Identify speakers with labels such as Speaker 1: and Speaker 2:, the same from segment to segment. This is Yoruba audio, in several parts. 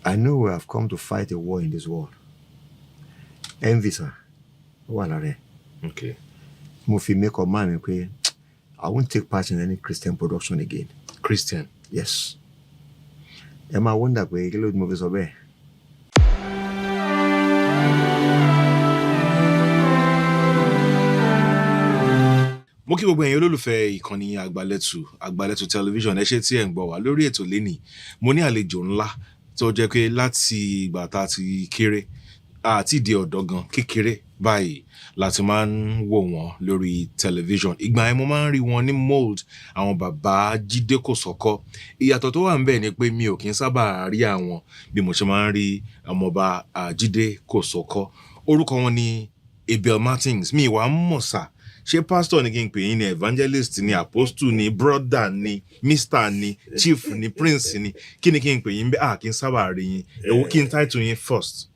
Speaker 1: I know we have come to fight a war in this world. Envy, sir.
Speaker 2: Okay.
Speaker 1: Mufi make up mind me, I won't take part in any Christian production again.
Speaker 2: Christian?
Speaker 1: Yes. Emma wonder where you load movies obey.
Speaker 2: Mo kí gbogbo ẹ̀yin olólùfẹ́ ìkànnì àgbàlẹ̀tù television ẹ ṣé tí ẹ̀ ń gbọ́ wá lórí ètò lénìí. Mo ní àlejò ńlá tó jẹ́ pé láti ìgbà tá a ti kéré àti ìdí ọ̀dọ́ gan kékeré báyìí láti máa ń wò wọ́n lórí television. Ìgbà yẹn mo máa ń rí wọn ní mold àwọn bàbá Jídé Kòsọ́kọ́. Ìyàtọ̀ tó wà ń bẹ̀ ni pé mi ò kí ń sábà rí àwọn bí mo ṣe máa ń rí ọmọọba Jídé Kòsọ́kọ́. Orúkọ wọn ni Abel Martins. Mi ìwà mọ̀ sá. Ṣé pastor ni kí n pè yín ni evangelist ni apostle ni brother ni mister ni chief ni prince ni kí ni kí n pè yín bẹ́ẹ̀ kí n sábà rí yín èwo kí n title yín first.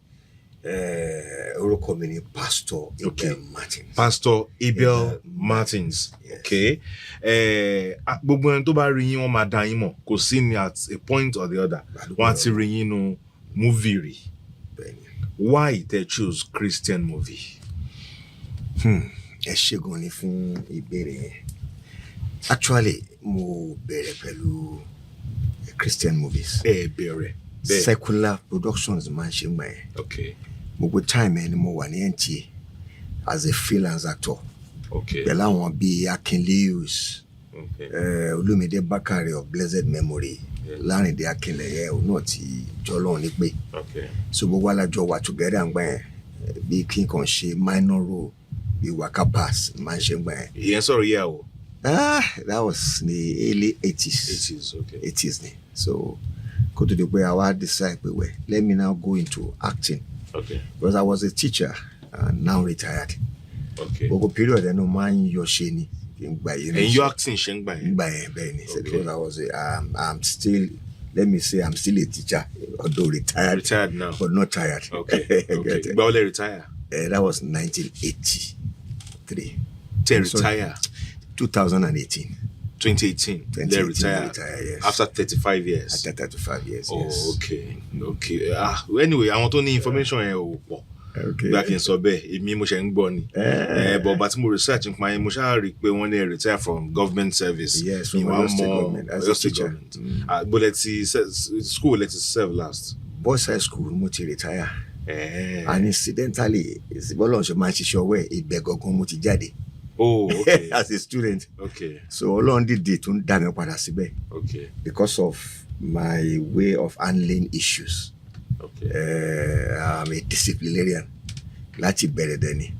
Speaker 1: Orúkọ mi ni Pastor Abel Martins.
Speaker 2: Pastor Abel Martins.
Speaker 1: Yes.
Speaker 2: Okay. Gbogbo ẹni tó bá rí yín wọ́n máa dá yín mọ̀ kò sí ni at a point or the other wọ́n á ti rí yín nu movie rí. Why they choose Christian movie?
Speaker 1: Ẹ ṣé gan ni fún ìbéèrè yẹn. Actually, mo bẹ̀rẹ̀ pẹ̀lú Christian movies.
Speaker 2: Bẹ̀rẹ̀.
Speaker 1: Secular productions máa ń ṣe gbà yẹn.
Speaker 2: Okay.
Speaker 1: Gbogbo time ẹni mo wà ní NTA as a freelance actor.
Speaker 2: Okay.
Speaker 1: Pẹ̀lú àwọn bíi Akin Lewis,
Speaker 2: Okay.
Speaker 1: Olúmídé Bákàrè of blessed memory, Lárìndé Akínlẹ̀yẹ òun náà ti jọlọ́run ní pé.
Speaker 2: Okay.
Speaker 1: So gbogbo alájọ wà together àgbà yẹn bí kí n kàn ṣe minor role bí Waka Pass máa ń ṣe gbà yẹn.
Speaker 2: Ìyẹn sọ̀rọ̀ yà o.
Speaker 1: That was the early 80s.
Speaker 2: 80s, okay.
Speaker 1: 80s ni. So kó tó di pé I wa decide pé well, let me now go into acting.
Speaker 2: Okay.
Speaker 1: Because I was a teacher and now retired.
Speaker 2: Okay.
Speaker 1: Gbogbo period ẹnu máa ń yọ ṣe ni kí n gbà yẹn.
Speaker 2: And you acting ṣe ń gbà yẹn.
Speaker 1: Gbà yẹn bẹ́ẹ̀ ni. So
Speaker 2: Okay.
Speaker 1: because I was I'm still, let me say I'm still a teacher, although retired.
Speaker 2: Retired now.
Speaker 1: But not tired.
Speaker 2: Okay. Okay.
Speaker 1: Get it?
Speaker 2: Ìgbà wo lẹ retire?
Speaker 1: That was 1983.
Speaker 2: Tẹ
Speaker 1: Sorry.
Speaker 2: retire.
Speaker 1: 2018.
Speaker 2: 2018. Lẹ retire.
Speaker 1: Yes.
Speaker 2: After 35 years.
Speaker 1: After 35 years,
Speaker 2: Oh,
Speaker 1: yes.
Speaker 2: okay. Okay. Anyway, àwọn tó ní information yẹn ò pọ̀.
Speaker 1: Okay.
Speaker 2: Bí a kì í sọ bẹ́ẹ̀, èmi mo ṣe ń gbọ́ ni. But bá tí mo research nípa yẹn, mo ṣáà rí i pé wọ́n ní retire from government service.
Speaker 1: Yes, from
Speaker 2: Mi wá
Speaker 1: Oyo State
Speaker 2: mọ̀
Speaker 1: government as a
Speaker 2: Oyo State
Speaker 1: teacher.
Speaker 2: government. But school let serve last.
Speaker 1: Boys High School mo ti retire. And incidentally, bọ́lọ̀ ṣe máa ń ṣiṣẹ́ ọwọ́ ẹ̀ ibẹ̀ gangan mo ti jáde.
Speaker 2: Oh, okay.
Speaker 1: As a student.
Speaker 2: Okay.
Speaker 1: So Ọlọ́run dìde tún dá mi padà síbẹ̀
Speaker 2: Okay.
Speaker 1: because of my way of handling issues.
Speaker 2: Okay.
Speaker 1: I'm a disciplinarian láti bẹ̀rẹ̀ dẹni.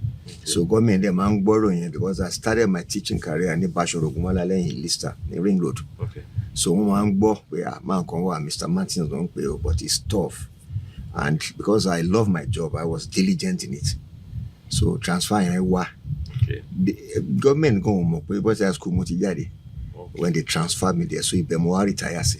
Speaker 1: So government dem máa ń gbọ́rọ̀ yẹn because I started my teaching career ní Bashorun Ogunmọ́lá lẹ́yìn Lister ní Ring Road.
Speaker 2: Okay.
Speaker 1: So wọ́n máa ń gbọ́ pé máa kan wà Mr. Martins ló ń pè ó but it's tough. And because I love my job, I was diligent in it. So transfer yẹn wá.
Speaker 2: Okay.
Speaker 1: The government gan ò mọ̀ pé Boys High School mo ti jáde.
Speaker 2: Okay.
Speaker 1: When they transferred me there, so ibẹ̀ mo wá retire sí.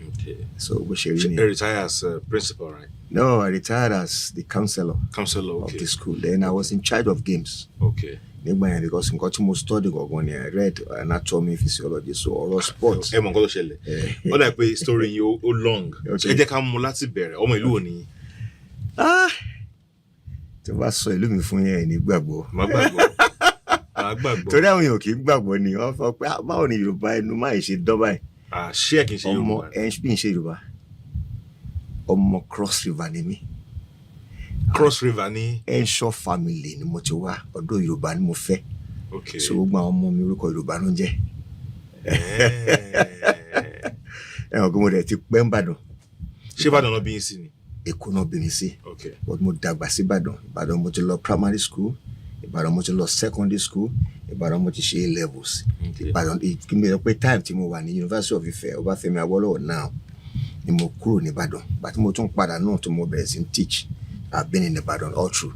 Speaker 2: Okay.
Speaker 1: So bó ṣe rí
Speaker 2: You
Speaker 1: ni.
Speaker 2: retire as a principal, right?
Speaker 1: No, I retired as the counselor
Speaker 2: Counselor,
Speaker 1: of
Speaker 2: okay.
Speaker 1: the school. Then I was in charge of games.
Speaker 2: Okay.
Speaker 1: Nígbà yẹn because nǹkan tí mo study gangan ni I read anatomy, physiology, so ọ̀rọ̀ sports.
Speaker 2: Ẹ mọ̀ nǹkan tó ṣẹlẹ̀. Ó dà pé story yìí ó long.
Speaker 1: Okay.
Speaker 2: Ẹ jẹ́ ká mú láti bẹ̀rẹ̀. Ọmọ ìlú wo ni?
Speaker 1: Tí wọ́n bá sọ ìlú mi fún yẹn ní gbàgbọ́.
Speaker 2: Má gbàgbọ́. Má gbàgbọ́.
Speaker 1: Torí àwọn èèyàn kì í gbàgbọ́ ni wọ́n fọ pé báwo ni Yorùbá ẹnu máa ṣe dán báyìí.
Speaker 2: Ṣé ẹ kì í ṣe
Speaker 1: Ọmọ
Speaker 2: Yorùbá?
Speaker 1: ẹ̀ bí n ṣe Yorùbá. Ọmọ Cross River ni mí.
Speaker 2: Cross River ni.
Speaker 1: Enshaw family ni mo ti wá ọ̀dọ̀ Yorùbá ni mo fẹ́.
Speaker 2: Okay.
Speaker 1: So gbogbo àwọn ọmọ mi orúkọ Yorùbá ló ń jẹ́. Ẹ̀wọ̀n kí mo dẹ̀ ti pẹ́ ń bàdàn.
Speaker 2: Ṣé Ìbàdàn náà bí yín sí ni?
Speaker 1: Èkó náà bí mi sí.
Speaker 2: Okay.
Speaker 1: But mo dàgbà sí Ìbàdàn. Ìbàdàn mo ti lọ primary school. Ìbàdàn mo ti lọ secondary school. Ìbàdàn mo ti ṣe A-levels.
Speaker 2: Okay.
Speaker 1: Ìbàdàn kí mi sọ pé time tí mo wà ní University of Ife Ọbáfẹ́mi Awólọ́wọ̀ now ni mo kúrò ní Ìbàdàn. Ìgbà tí mo tún padà náà tó mo bẹ̀rẹ̀ sí teach. I've been in Ìbàdàn all through.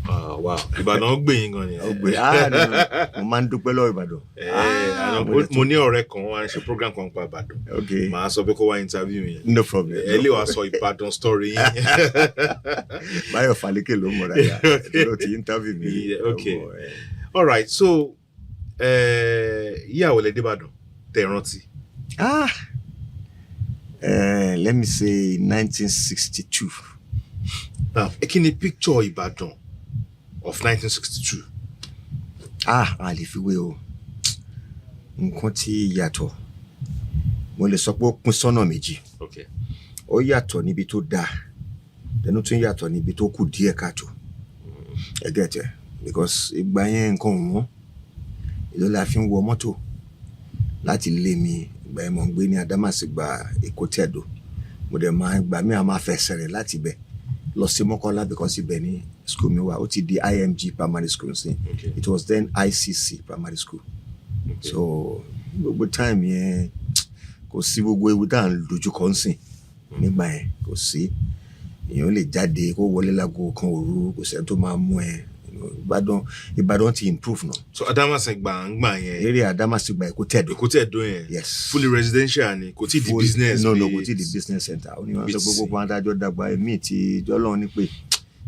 Speaker 2: Wow. Ìbàdàn ó gbé yín gan ni.
Speaker 1: Mo máa ń dúpẹ́ lọ́wọ́ Ìbàdàn.
Speaker 2: Mo ní ọ̀rẹ́ kan wá ń ṣe program kan pa Ìbàdàn.
Speaker 1: Okay.
Speaker 2: Màá sọ pé kó wá interview yẹn.
Speaker 1: No problem.
Speaker 2: Ẹ lè wá sọ Ìbàdàn story yín.
Speaker 1: Báyọ̀ Fálékè ló mọ̀ dáadáa. Ló ti interview mi.
Speaker 2: Yeah, okay. All right. So, ìyàwó lẹ dé Ìbàdàn tẹ́ rántí.
Speaker 1: Let me say 1962.
Speaker 2: Now, kí ni picture Ìbàdàn of 1962?
Speaker 1: A lè fi wé o. Nǹkan tí yàtọ̀. Mo lè sọ pé ó pín sọ́nà méjì.
Speaker 2: Okay.
Speaker 1: Ó yàtọ̀ níbi tó dáa. Tẹnu tún yàtọ̀ níbi tó kù díẹ̀ káàtó. Ẹ get it? Because ìgbà yẹn nǹkan wọ́n. Èló la fi ń wọ mọ́tò láti lé mi. Ìgbà yẹn mo ń gbé ní Adámàsìgbà Èkó Tẹ̀dó. Mo dẹ̀ máa gbà mí máa fẹsẹ̀ rìn láti ibẹ̀ lọ sí Mọ́kọ́lá because ibẹ̀ ní school mi wà. Ó ti di IMG primary school sí.
Speaker 2: Okay.
Speaker 1: It was then ICC primary school. Okay. So gbogbo time yẹn kò sí gbogbo ewu tá à ń dojúkọ ń sìn nígbà yẹn kò sí. Èèyàn lè jáde kó wọlé lágo kan òru kò sẹ́ni tó máa mú ẹ. Ìbàdàn ti improve now.
Speaker 2: So Adámàsìgbà ń gbà yẹn.
Speaker 1: Area Adámàsìgbà Èkó Tẹ̀dó.
Speaker 2: Èkó Tẹ̀dó yẹn.
Speaker 1: Yes.
Speaker 2: Fully residential ni kò tí di business.
Speaker 1: No, kò tí di business center. Ó ní wọn sọ gbogbo adájọ́ dàgbà èmi ti Ọlọ́run ní pé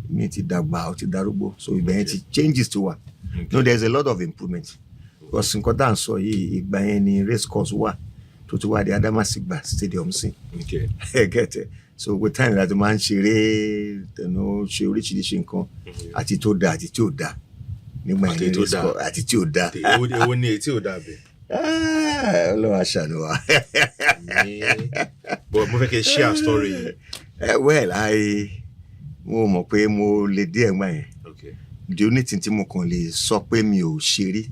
Speaker 1: èmi ti dàgbà ó ti darúgbó. So ibẹ̀ yẹn ti changes to wa. No, there's a lot of improvement. Because nǹkan tá à ń sọ yìí ìgbà yẹn ni race course wà tó ti wá di Adámàsìgbà stadium sí.
Speaker 2: Okay.
Speaker 1: Get it? So with time láti máa ń ṣeré ṣe oríṣiríṣi nǹkan àti tó dáa àti tí ò dáa nígbà yẹn ní race course àti tí ò dáa.
Speaker 2: Èwo ni tí ò dáa bẹ́ẹ̀?
Speaker 1: Ọlọ́run aṣàánú wa.
Speaker 2: But mo fẹ́ kí ẹ share story yìí.
Speaker 1: Well, mo mọ̀ pé mo lè díẹ̀ gbà yẹn.
Speaker 2: Okay.
Speaker 1: The only thing tí mo kàn lè sọ pé mi ò ṣe rí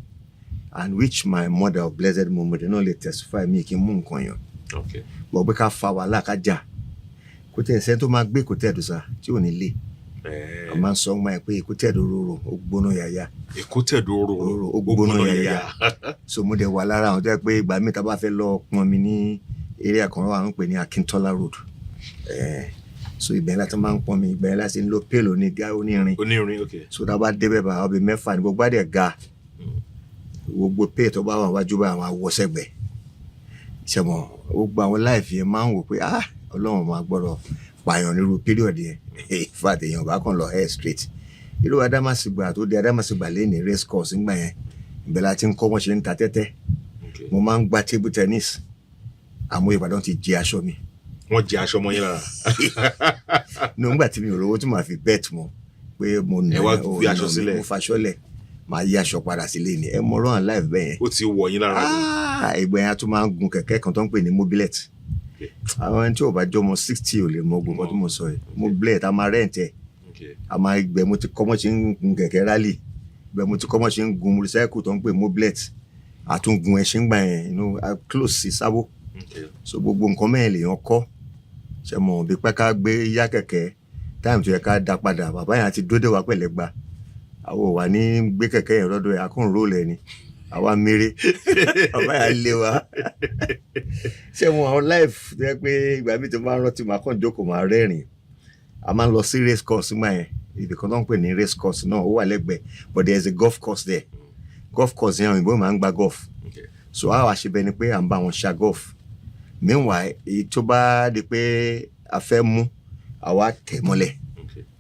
Speaker 1: and which my mother of blessed moment náà lè testify mi kí n mú nǹkan yàn.
Speaker 2: Okay.
Speaker 1: Bọ̀ pé ká fa wàhálà ká jà kò tẹ̀ ẹsẹ̀ tó máa gbé Èkó Tẹ̀dó sá tí ò ní lé. A máa ń sọ ọmọ ẹ pé Èkó Tẹ̀dó rorò ó gbóná yàyà.
Speaker 2: Èkó Tẹ̀dó rorò
Speaker 1: ó gbóná yàyà. So mo dẹ̀ wà lára àwọn tó yẹ pé ìgbà mi ta bá fẹ́ lọ pọn mi ní area kan wà ń pè ní Akíntọ́lá road. So ibẹ̀ láti máa ń pọn mi ibẹ̀ láti ń lo pèlò onírin.
Speaker 2: Onírin, okay.
Speaker 1: So tá a bá débẹ̀ bá ọbẹ̀ mẹ́fà ní gbogbo àdẹ̀ ga gbogbo pay tó bá wà wájú bá àwọn awọ́sẹ̀gbẹ̀. Ṣẹ̀mọ̀ gbogbo àwọn life yẹn máa ń wò pé Ọlọ́run máa gbọ́dọ̀ pààyàn nírú period yẹn. In fact èèyàn bá kàn lọ hair straight. Irú Adámàsìgbà tó di Adámàsìgbà lé ní race course ńgbà yẹn ibẹ̀ láti ń kọ́ wọ́n ṣe ń ta tẹ́tẹ́. Mo máa ń gba table tennis. Àmọ́ Ìbàdàn ti jẹ aṣọ mi.
Speaker 2: Wọ́n jẹ aṣọ mọ́ yín lára.
Speaker 1: Nígbà tí mi ò rówó tí màá fi bet mọ́ pé mo nà
Speaker 2: fi aṣọ sílẹ̀.
Speaker 1: mo faṣọ lẹ̀ màá yí aṣọ padà sílé ni ẹ mọ rán live bẹ́ẹ̀ yẹn.
Speaker 2: Ó ti wọ̀ yín lára.
Speaker 1: Ìgbà yẹn a tún máa ń gun kẹ̀kẹ́ kan tó ń pè ní mobilette. Àwọn ẹni tí ò bá jọmọ 60 ò lè mọ ogun kan tó mọ̀ sọ yìí. Mobilette a máa rent ẹ̀. A máa gbẹ mo ti kọ́ mọ́ ṣe ń gun kẹ̀kẹ́ rally. Gbẹ mo ti kọ́ mọ́ ṣe ń gun motorcycle tó ń pè mobilette. Àtúngun ẹṣin gbà yẹn close sí Sábó. So gbogbo nǹkan mẹ́rin lèèyàn kọ́. Ṣé mo bí pẹ́ ká gbé yá kẹ̀kẹ́ táìmù tó yẹ ká dá padà bàbá yẹn àti dódé wa pẹ̀lẹ́ gba. Àwọn wà ní gbé kẹ̀kẹ́ yẹn lọ́dọ̀ yẹn akún ró lẹ̀ ni. Àwa méré bàbá yẹn lé wa. Ṣé mo àwọn life tó yẹ pé ìgbà mi tó máa ń rántí màá kàn jókòó máa rẹ́rìn. A máa ń lọ sí race course nígbà yẹn. Ibì kan tó ń pè ní race course náà ó wà lẹ́gbẹ̀ẹ́ but there is a golf course there. Golf course yẹn òyìnbó máa ń gba golf. So àwa ṣe bẹ́ẹ̀ ni pé à ń bá wọn ṣá golf. Meanwhile èyí tó bá di pé a fẹ́ mú àwa tẹ̀ mọ́lẹ̀.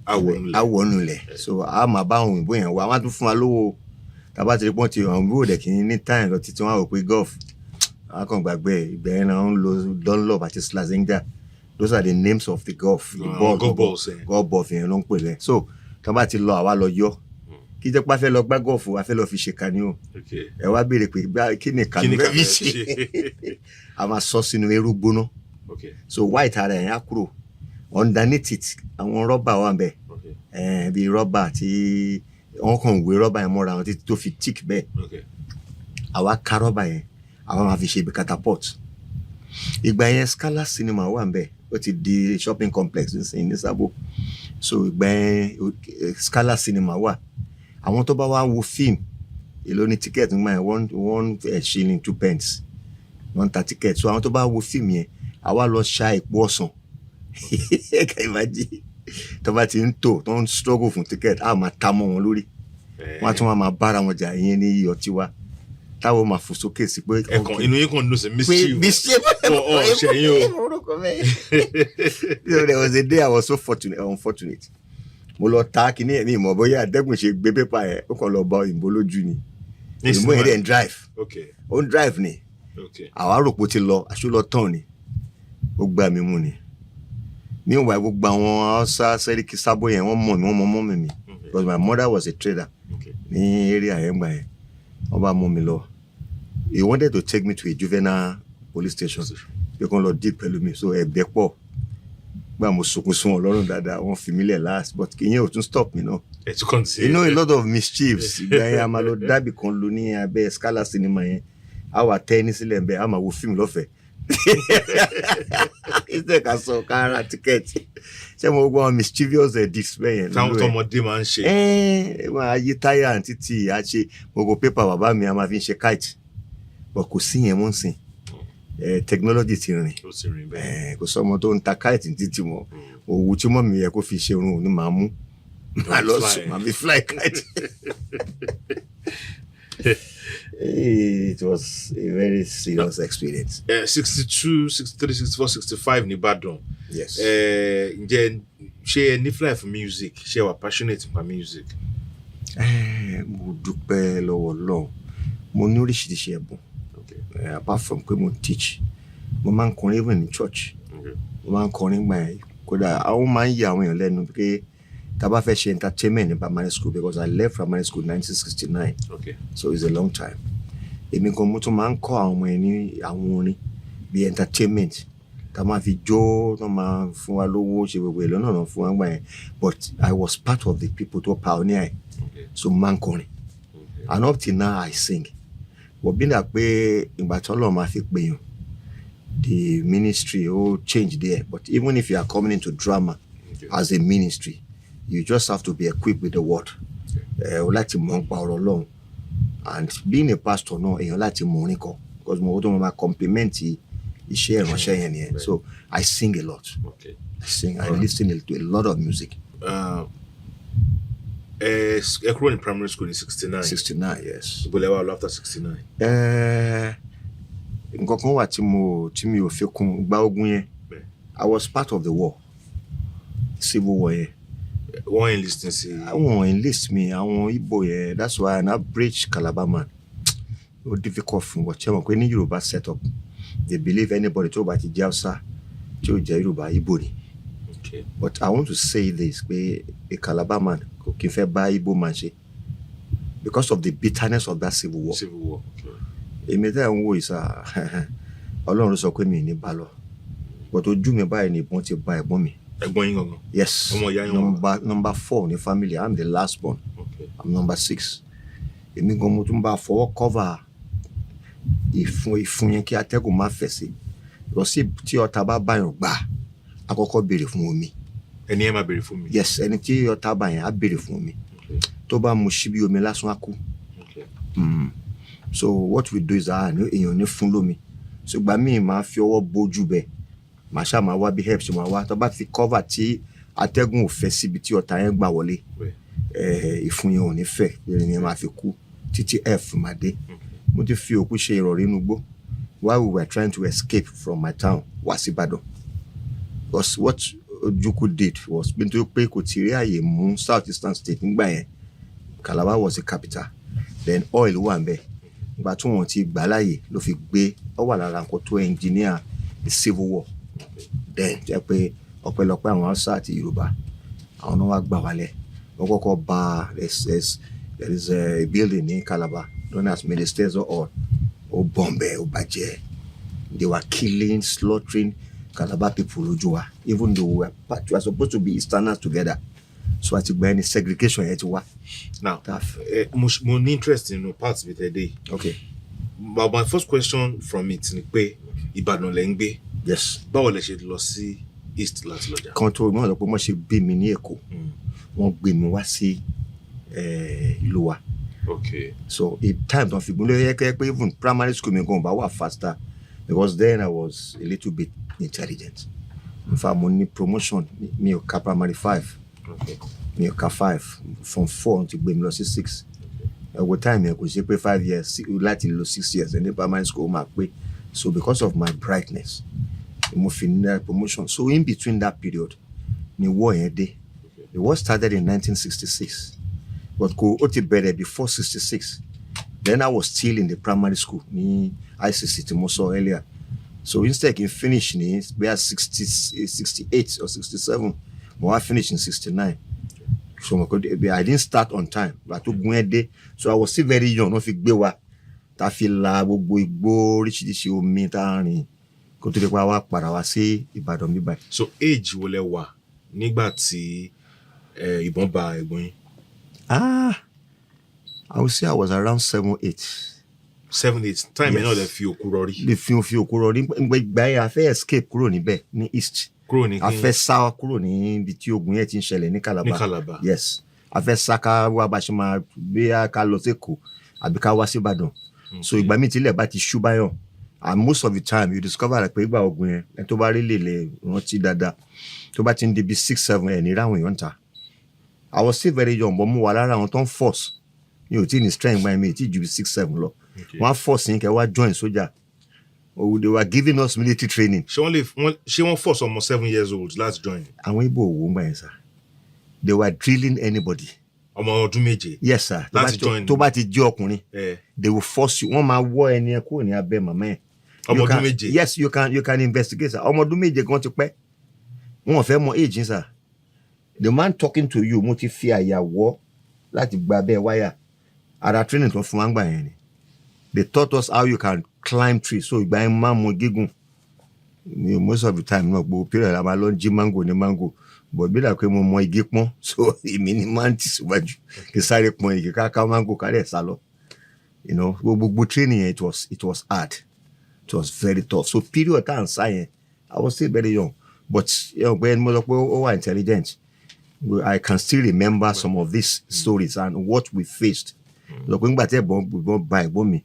Speaker 1: Àwọnulẹ̀. So a máa bá àwọn òyìnbó yẹn wá wọ́n á tún fún wa lówó tàbá ti rí pọ́n ti àwọn òyìnbó dẹ̀ kì í ní time lọ títí wọ́n á rò pé golf àwọn kan gbàgbé ibẹ̀ yẹn náà ń lo Dunlop àti Slazenger. Those are the names of the golf. Golf ball yẹn ló ń pè lẹ́. So tàbá ti lọ àwa lọ yọ kí jẹ́ pé a fẹ́ lọ gbá golf a fẹ́ lọ fi ṣe kani o. Ẹ wá béèrè pé kí ni kani fẹ́ fi ṣe. A máa sọ sínú eérú gbóná. So white ara yẹn á kúrò underneath it àwọn rọ́bà wà bẹ́ẹ̀. Bí rọ́bà tí wọ́n kàn wé rọ́bà yẹn mọ́ra wọn títí tó fi thick bẹ́ẹ̀. Àwa ká rọ́bà yẹn àwa máa fi ṣe bí catapult. Ìgbà yẹn Scala cinema wà bẹ́ẹ̀ ó ti di shopping complex ní Sábó. So ìgbà yẹn Scala cinema wà. Àwọn tó bá wá wo fíìmù èló ní ticket nígbà yẹn one shilling 2 pence wọ́n ta ticket. So àwọn tó bá wo fíìmù yẹn àwa lọ ṣá èpo ọsàn. Ẹ imagine tó bá ti ń tò tó ń struggle fún ticket a máa ta mọ́ wọn lórí. Wọ́n á tún máa bára wọn jà ìyẹn ní iyọ̀ tiwa táwọn máa fò sókè sí pé.
Speaker 2: Ẹ̀kan inú yín kàn dùn sí mischief. Ṣẹ̀yìn
Speaker 1: o. There was a day I was so unfortunate. Mo lọ ta kíní ẹ̀mí ìmọ̀ bóyá àdẹ́gùn ṣe gbé pépà yẹn ó kàn lọ bá òyìnbó lójú ni. Òyìnbó yẹn dẹ̀ ń drive. Ó ń drive ni. Àwa rò pé ó ti lọ aṣọ lọ tán ni. ó gbà mí mú ni meanwhile gbogbo àwọn Hausa Sẹ́ríkì Sábó yẹn wọ́n mọ̀ mí wọ́n mọ mọ́mì mi because my mother was a trader ní area yẹn gbà yẹn wọ́n bá mú mi lọ he wanted to take me to a juvenile police station pé kàn lọ deal pẹ̀lú mi so ẹ̀bẹ̀ pọ̀ gbà mo sunkún sún wọn lọ́rùn dáadáa wọ́n fi mí lẹ̀ last but ìyẹn ò tún stop me náà. You know a lot of mischiefs ìgbà yẹn a máa lọ dábì kan lò ní abẹ́ Scala cinema yẹn a wà tẹ́ ní sílẹ̀ bẹ́ẹ̀ a máa wo fíìmù lọ́fẹ̀ẹ́ ìṣe ká sọ ká ra tíkẹ́ẹ̀tì ṣé mo gbọ́ àwọn mischievous deeds bẹ́ẹ̀ yẹn.
Speaker 2: táwọn tọmọdé máa ń ṣe.
Speaker 1: máa yí táyà títí a ṣe gbogbo pépà bàbá mi a máa fi ń ṣe kite but kò sí yẹn mọ́ ń sìn technology ti rìn kò sọmọ tó ń ta kite títí mọ́ òwú tí mọ́ mi yẹ kó fi ṣe irun òní máa mú máa lọ sùn máa fi fly kite. It was a very serious experience.
Speaker 2: 62, 63, 64, 65 ní Ìbàdàn.
Speaker 1: Yes.
Speaker 2: Ǹjẹ́ ṣé ẹ ní fly for music? Ṣé ẹ wà passionate about music?
Speaker 1: Mo dúpẹ́ lọ́wọ́ Ọlọ́run. Mo ní oríṣiríṣi ẹ̀bùn. Apart from pé mo teach, mo máa ń kọrin even in church. Mo máa ń kọrin gbà yẹn. Kódà àwọn máa ń yà àwọn èèyàn lẹ́nu pé tá bá fẹ́ ṣe entertainment ní primary school because I left primary school in 1969. So it's a long time. Èmi kan mo tún máa ń kọ́ àwọn ọmọ yẹn ní àwọn orin bíi entertainment tá máa fi jó tó máa fún wa lówó ṣe gbogbo èlò náà fún wa gbà yẹn but I was part of the people tó pioneer so máa ń kọrin and up till now I sing but bí na pé ìgbà tí Ọlọ́run máa fi pè yàn the ministry ó change there but even if you are coming into drama as a ministry you just have to be equipped with the word o láti mọ̀ nípa ọ̀rọ̀ Ọlọ́run and being a pastor náà èèyàn láti mọ̀ orin kọ because mo tó máa compliment iṣẹ́ ìránṣẹ́ yẹn nìyẹn so I sing a lot. I listen to a lot of music.
Speaker 2: Ẹ kúrò ní primary school in 69.
Speaker 1: 69 yes.
Speaker 2: Ìbò lẹ wà after 69.
Speaker 1: Nǹkan kan wà tí mi ò fi kún gba ogun yẹn I was part of the war civil war yẹn.
Speaker 2: Wọ́n enlist ní sí.
Speaker 1: Àwọn enlist mi àwọn Igbo yẹn that's why an average Calabar man ó difficult fún wọn ṣé wọn pé ní Yorùbá set up they believe anybody tó bá ti jẹ́ Hausa tí ó jẹ́ Yorùbá Igbo ni. But I want to say this pé a Calabar man kò kí n fẹ́ bá Igbo man ṣe because of the bitterness of that civil war. Èmi tẹ́ ń wo ìsà Ọlọ́run sọ pé mi ní bá lọ but ojú mi báyìí ni ìbọn ti bá ẹ̀gbọ́n mi.
Speaker 2: Ẹ̀gbọ́n yín gangan.
Speaker 1: Yes. Number 4 ní family I'm the last born. I'm number 6. Èmi gan mo tún bá fọwọ́ cover ìfun yẹn kí atẹ́gùn má fẹ̀ sí lọ sí tí ọ̀tá bá báyàn gbà àkọ́kọ́ béèrè fún omi.
Speaker 2: Ẹni ẹ máa béèrè fún mi.
Speaker 1: Yes ẹni tí ọ̀tá bá yẹn á béèrè fún omi tó bá mu síbí omi lásán á kú. So what we do is èèyàn ní fún lómi so gbà míì máa fi ọwọ́ bójú bẹ́ẹ̀ màá ṣáà máa wá bí help ṣe máa wá tó bá fi cover tí atẹ́gùn ò fẹ́ síbi tí ọ̀tá yẹn gbà wọlé ìfun yẹn ò ní fẹ́ ẹni yẹn máa fi kú títí f máa dé. Mo ti fi òkú ṣe ìrọ̀rí inú igbó while we were trying to escape from my town wá sí Ìbàdàn because what Ojukwu did was nítorí pé kò tí rí àyè mú South Eastern State nígbà yẹn Calabar was the capital then oil wà ń bẹ̀ nígbà tí wọ́n ti gbà láàyè ló fi gbé ọ wà lára nǹkan tó engineer the civil war then jẹ́ pé ọ̀pẹ̀lọpẹ̀ àwọn Hausa àti Yorùbá àwọn náà wá gbà wálẹ̀ wọ́n kọ́kọ́ bà there is a building in Calabar known as Ministers of All ó bọ̀m̀bẹ̀ ó bàjẹ́ they were killing slaughtering Calabar people lójú wa even though we were supposed to be Easterners together so àti gba ẹni segregation yẹn ti wá.
Speaker 2: Now mo ní interest nínú parts mi today.
Speaker 1: Okay.
Speaker 2: But my first question from it ni pé Ìbàdàn lẹ ń gbé.
Speaker 1: Yes.
Speaker 2: Báwo lẹ ṣe lọ sí East láti lọ́jà?
Speaker 1: Kan tó mọ̀ lọ pé wọ́n ṣe gbé mi ní Èkó wọ́n gbé mi wá sí ìlú wa.
Speaker 2: Okay.
Speaker 1: So a time don fi gbọ́n lóye pé even primary school mi gan bá wà faster because then I was a little bit intelligent. In fact mo ní promotion mi ò ka primary 5.
Speaker 2: Okay.
Speaker 1: Mi ò ka 5 from 4 ti gbé mi lọ sí 6. Ẹ̀wọ̀ time yẹn kò ṣe pé 5 years láti lọ 6 years ní primary school máa pé so because of my brightness mo fi ní promotion so in between that period ni war yẹn dé. The war started in 1966 but ó ti bẹ̀rẹ̀ before 66. Then I was still in the primary school ní ICC tí mo sọ earlier So instead kí n finish ní bóyá 68 or 67 mo wá finish in 69. So I didn't start on time but tó gun ẹ dé, so I was still very young wọ́n fi gbé wa tá fi la gbogbo igbó oríṣiríṣi omi tá a rìn kó tó dé pa wá padà wá sí Ìbàdàn bí báyìí.
Speaker 2: So age wo lẹ wà nígbà tí ìbọn bá ẹ̀gbọ́n yín?
Speaker 1: I would say I was around 7, 8.
Speaker 2: 7, 8 time ẹ̀ náà lẹ fi òkú rọrí.
Speaker 1: Lè fi òkú rọrí ìgbà yẹn a fẹ́ escape kúrò níbẹ̀ ní east.
Speaker 2: Kúrò ní
Speaker 1: A fẹ́ sá kúrò níbi tí ogun yẹn ti ń ṣẹlẹ̀ ní Calabar.
Speaker 2: Ní Calabar.
Speaker 1: Yes. A fẹ́ sá ká wá bá ṣe máa bí ká lọ sí Èkó àbí ká wá sí Ìbàdàn. So ìgbà míì tí ilẹ̀ bá ti ṣú báyọ̀, and most of the time you discover pé ìgbà ogun yẹn ẹni tó bá rí lè rántí dáadáa tó bá ti ń débi 6, 7 ẹ̀ ní ráwọn èèyàn ta. I was still very young but mo wà lára àwọn tó ń force mi ò tí ní strength gbà mi ò tí ju 6, 7 lọ. Wọ́n á force yín kẹ́ wá join sójà. They were giving us military training.
Speaker 2: Ṣé wọ́n force ọmọ 7 years old láti join?
Speaker 1: Àwọn Igbo ò wò ń gbà yẹn sir. They were drilling anybody.
Speaker 2: Ọmọ ọdún méje.
Speaker 1: Yes sir.
Speaker 2: Láti join.
Speaker 1: Tó bá ti jẹ́ ọkùnrin. They will force you. Wọ́n máa wọ́ ẹni ẹ kúrò ní abẹ́ màmá ẹ̀.
Speaker 2: Ọmọ ọdún méje.
Speaker 1: Yes, you can investigate sir. Ọmọ ọdún méje gan ti pẹ́. Wọ́n fẹ́ mọ age sir. The man talking to you mo ti fi àyà wọ́ láti gba abẹ́ wáyà. Ara training tó fún wa ń gbà yẹn ni. They taught us how you can climb trees. So ìgbà yẹn máa mọ gígùn. Most of the time náà gbogbo period la máa lọ jí mango ní mango. But bí dà pé mo mọ igi pọ́n, so èmi ni máa ń tẹ̀síwájú kí sáré pọ́n igi ká mango ká dẹ̀ sá lọ. You know, gbogbo training yẹn it was hard. It was very tough. So period tá à ń sá yẹn, I was still very young. But pé mo sọ pé ó wà intelligent. I can still remember some of these stories and what we faced. Lọ pé nígbà tí ẹ̀gbọ́n ba ẹ̀gbọ́n mi,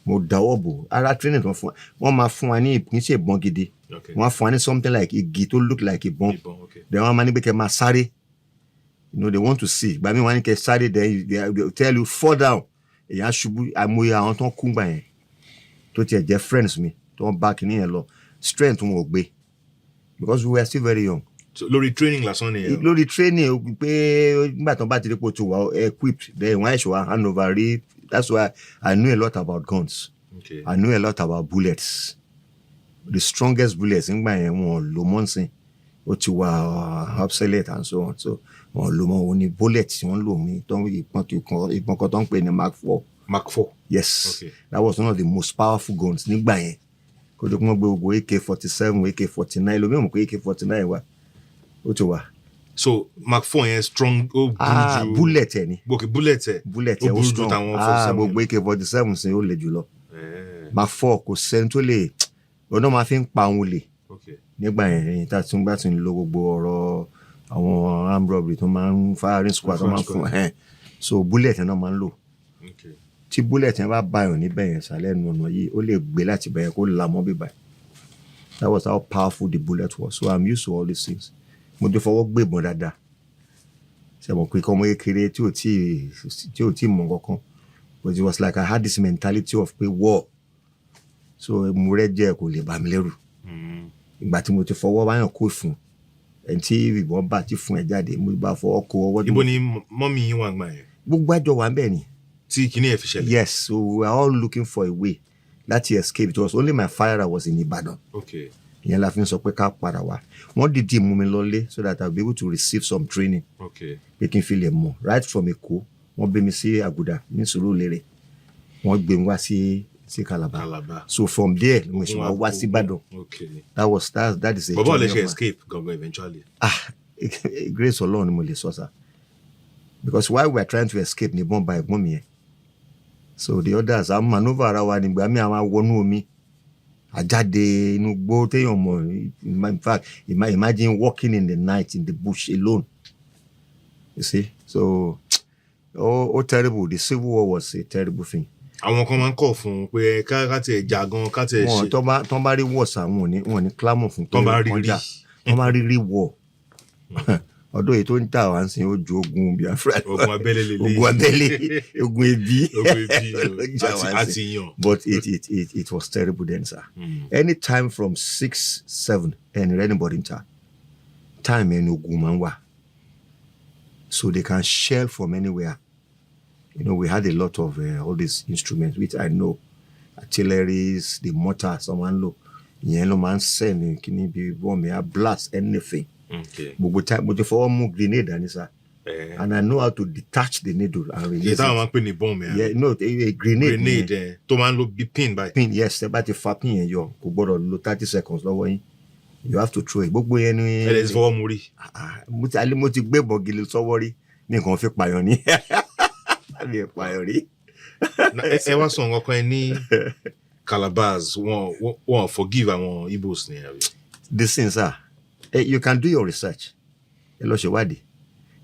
Speaker 1: mo dáwọ́ bò. Ara training tó fún wa, wọ́n máa fún wa ní kì í ṣe ìbọn gidi. Wọ́n á fún wa ní something like igi tó look like ìbọn. Then wọ́n máa ní pé kẹ́ máa sáré. You know, they want to see. Ìgbà mi wọ́n á ní kẹ́ sáré, then they tell you fall down. Èyàn á ṣubú, àmọye àwọn tó ń kú gbà yẹn. Tó tiẹ̀ jẹ́ friends mi, tó ń bá kìíní yẹn lọ. Strength wọn ò gbé. Because we were still very young.
Speaker 2: So lórí training lásán ni ẹ.
Speaker 1: Lórí training pé nígbà tó bá ti rí pé o ti wà equipped, then wọ́n á ṣe wá hand over rí. That's why I knew a lot about guns.
Speaker 2: Okay.
Speaker 1: I knew a lot about bullets. The strongest bullets nígbà yẹn wọ́n lò mọ́ nsìn. Ó ti wà obsolete and so on. So wọ́n lò mọ́ òní bullet tí wọ́n lò mí tó ìbọn kan tó ń pè ní Mark 4.
Speaker 2: Mark 4.
Speaker 1: Yes.
Speaker 2: Okay.
Speaker 1: That was one of the most powerful guns nígbà yẹn. Kò tó kún wọ́n gbé gbogbo AK-47, AK-49 lómi òmùkọ́ AK-49 wà. Ó ti wà.
Speaker 2: So Mark 4 yẹn strong ó burú ju
Speaker 1: bullet ẹ ni.
Speaker 2: Okay, bullet ẹ.
Speaker 1: Bullet ẹ ó strong. Gbogbo AK-47 sin ó le jùlọ. Mark 4 kò sẹ́ni tó lè ọ̀nà máa fi ń pa òun lè. Nígbà yẹn tá tún bá tún lo gbogbo ọ̀rọ̀ àwọn armed robbery tó máa ń firing squad tó máa ń fún so bullet yẹn náà máa ń lò. Tí bullet yẹn bá báyọ̀ níbẹ̀ yẹn sálẹ̀ nù ọ̀nà yìí ó lè gbé láti bẹ̀yẹn kó la mọ́ bíbá. That was how powerful the bullet was. So I'm used to all these things. Mo ti fọwọ́ gbé ìbọn dáadáa. Ṣé mo pé kọ́mọ kékeré tí ò tí mọ̀ kankan. But it was like I had this mentality of pé war. So mo rẹ́ jẹ́ kò lè bà mí lẹ́rù. Ìgbà tí mo ti fọwọ́ báyọ̀ kó fún ẹni tí ìbọn bá ti fún ẹ jáde mo bá fọwọ́ kó ọwọ́.
Speaker 2: Ibo ni mọ́mí yín wà gbà yẹn?
Speaker 1: Gbogbo àjọ wà ń bẹ̀ ni.
Speaker 2: Tí kìíní ẹ̀ fi ṣẹlẹ̀?
Speaker 1: Yes, so we are all looking for a way láti escape. It was only my father that was in Ibadan.
Speaker 2: Okay.
Speaker 1: Ìyẹn la fi ń sọ pé ká padà wá. Wọ́n dìde mú mi lọlé so that I will be able to receive some training.
Speaker 2: Okay.
Speaker 1: Pé kí n fi lè mọ̀ right from Èkó wọ́n gbé mi sí Àgùdà ní Sùúrùlérè. Wọ́n gbé mi wá sí Calabar. So from there mo ṣe wá sí Ìbàdàn.
Speaker 2: Okay.
Speaker 1: That is a
Speaker 2: Bàbá ọ̀lẹ́ ṣe escape gangan eventually.
Speaker 1: Grace Ọlọ́run ni mo lè sọ sá. Because while we are trying to escape ní bọ́n ba ẹ̀gbọ́n mi yẹn. So the others àwọn maneuver ara wa nígbà mi àwọn wọnú omi. Àjáde inú gbó téèyàn mọ̀. In fact, imagine walking in the night in the bush alone. You see? So, terrible. The Civil War was a terrible thing.
Speaker 2: Àwọn kan máa ń kọ̀ fún pé ká tẹ̀ jà gan ká tẹ̀ ṣe.
Speaker 1: Tọ́ bá rí wọ̀sà wọn ní clamor fún
Speaker 2: tọ́ bá rí
Speaker 1: wọ̀. Ọdún èyí tó ń tà wá ń sin ojú ogun Biafra.
Speaker 2: Ogun abẹ́lé lélẹ̀.
Speaker 1: Ogun abẹ́lé. Ogun ebi.
Speaker 2: Àti yàn.
Speaker 1: But it was terrible then, sir. Anytime from 6, 7 and anybody in time ẹni ogun máa ń wà. So they can shell from anywhere. You know, we had a lot of all these instruments which I know. Artilleries, the mortar, someone low. ìyẹn ló máa ń send kíní bí bomb yẹn blast anything
Speaker 2: Okay.
Speaker 1: gbogbo time mo ti fọwọ́ mú grenade dání sá and I know how to detach the needle and release
Speaker 2: Èyí táwọn máa ń pè ní bomb yẹn.
Speaker 1: yeah no a grenade
Speaker 2: Grenade tó máa ń lo bí pin báyìí.
Speaker 1: pin yes ẹ bá ti fa pin yẹn yọ kò gbọ́dọ̀ lo 30 seconds lọ́wọ́ yín you have to throw it gbogbo yẹn ni
Speaker 2: Ẹ lè ti fọwọ́ mú rí.
Speaker 1: mo ti gbé bọ̀gìlì sọ́wọ́ rí ní nǹkan fi pààyàn ní mi ò pààyàn rí.
Speaker 2: Ẹ wá sọ nǹkan kan ẹ ní Calabars wọn forgive àwọn Igbos ni àbí.
Speaker 1: The thing sir you can do your research ẹ lọ ṣèwádìí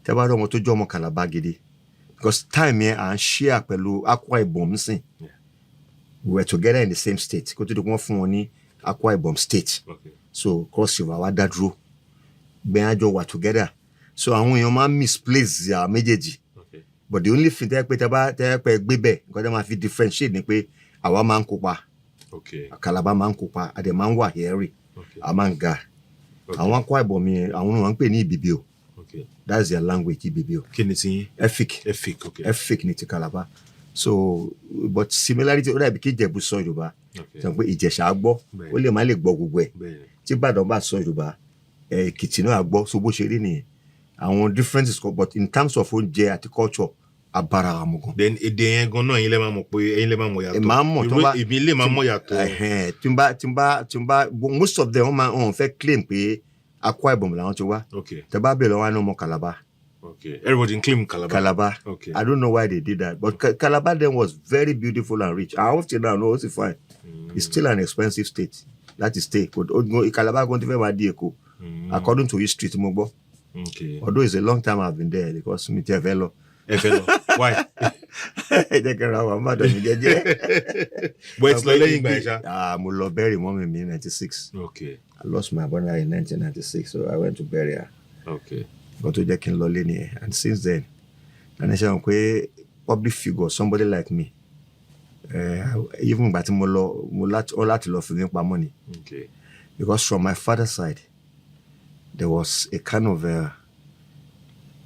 Speaker 1: tẹ́ bá rí ọmọ tó jẹ́ ọmọ Calabar gidi because time yẹn à ń share pẹ̀lú Akwa Ibom nsìn we were together in the same state kó tó di wọ́n fún wọn ní Akwa Ibom state so cross river wa dá dúró gbẹ̀yìn àjọ wà together so àwọn èèyàn máa ń misplace méjèèjì but the only thing tẹ́ pé gbé bẹ̀ nǹkan tẹ́ máa fi differentiate ni pé àwa máa ń kópa Calabar máa ń kópa àdè máa ń wà hairy a máa ń ga àwọn Akwa Ibom yẹn àwọn náà wọ́n ń pè ní Ibibio that's their language Ibibio.
Speaker 2: Kí ni ti yín?
Speaker 1: Efik ni ti Calabar so but similarity ó dàbí kí Ìjẹ̀bú sọ Yorùbá sọ pé Ìjẹ̀ṣà gbọ́ ó lè má lè gbọ́ gbogbo ẹ̀ tí Ìbàdàn bá sọ Yorùbá Èkìtì náà gbọ́ so bó ṣe rí nìyẹn àwọn differences but in terms of oúnjẹ àti culture abara wa mu gan.
Speaker 2: Then èdè yẹn gan náà ẹ̀yin lè máa mọ̀ pé ẹ̀yin lè máa mọ̀ yàtọ̀.
Speaker 1: Màá mọ̀ tó bá
Speaker 2: èmi lè máa mọ̀ yàtọ̀.
Speaker 1: tí n bá most of them wọ́n fẹ́ claim pé Akwa Ibom làwọn ti wá. Tẹ́ bá bẹ̀rẹ̀ wọn á ní ọmọ Calabar.
Speaker 2: Everybody claim Calabar.
Speaker 1: I don't know why they did that but Calabar then was very beautiful and rich. I often now know it's fine. It's still an expensive state láti stay. Calabar gan ti fẹ́ máa di Èkó according to history tí mo gbọ́. Although it's a long time I've been there because mi ti ẹ fẹ́ lọ.
Speaker 2: Why?
Speaker 1: Jẹ́ kí n ra wà má dọ̀ mí jẹ́jẹ́.
Speaker 2: But it's lọ lẹ́yìn ìgbà yẹn ṣá.
Speaker 1: Mo lọ bury mọ́mì mi in 96. I lost my brother in 1996 so I went to bury her. But tó jẹ́ kí n lọ lé nìyẹn and since then ẹni ṣe wọn pé public figure somebody like me even ìgbà tí mo láti lọ fi mí pamọ́ ni because from my father's side there was a kind of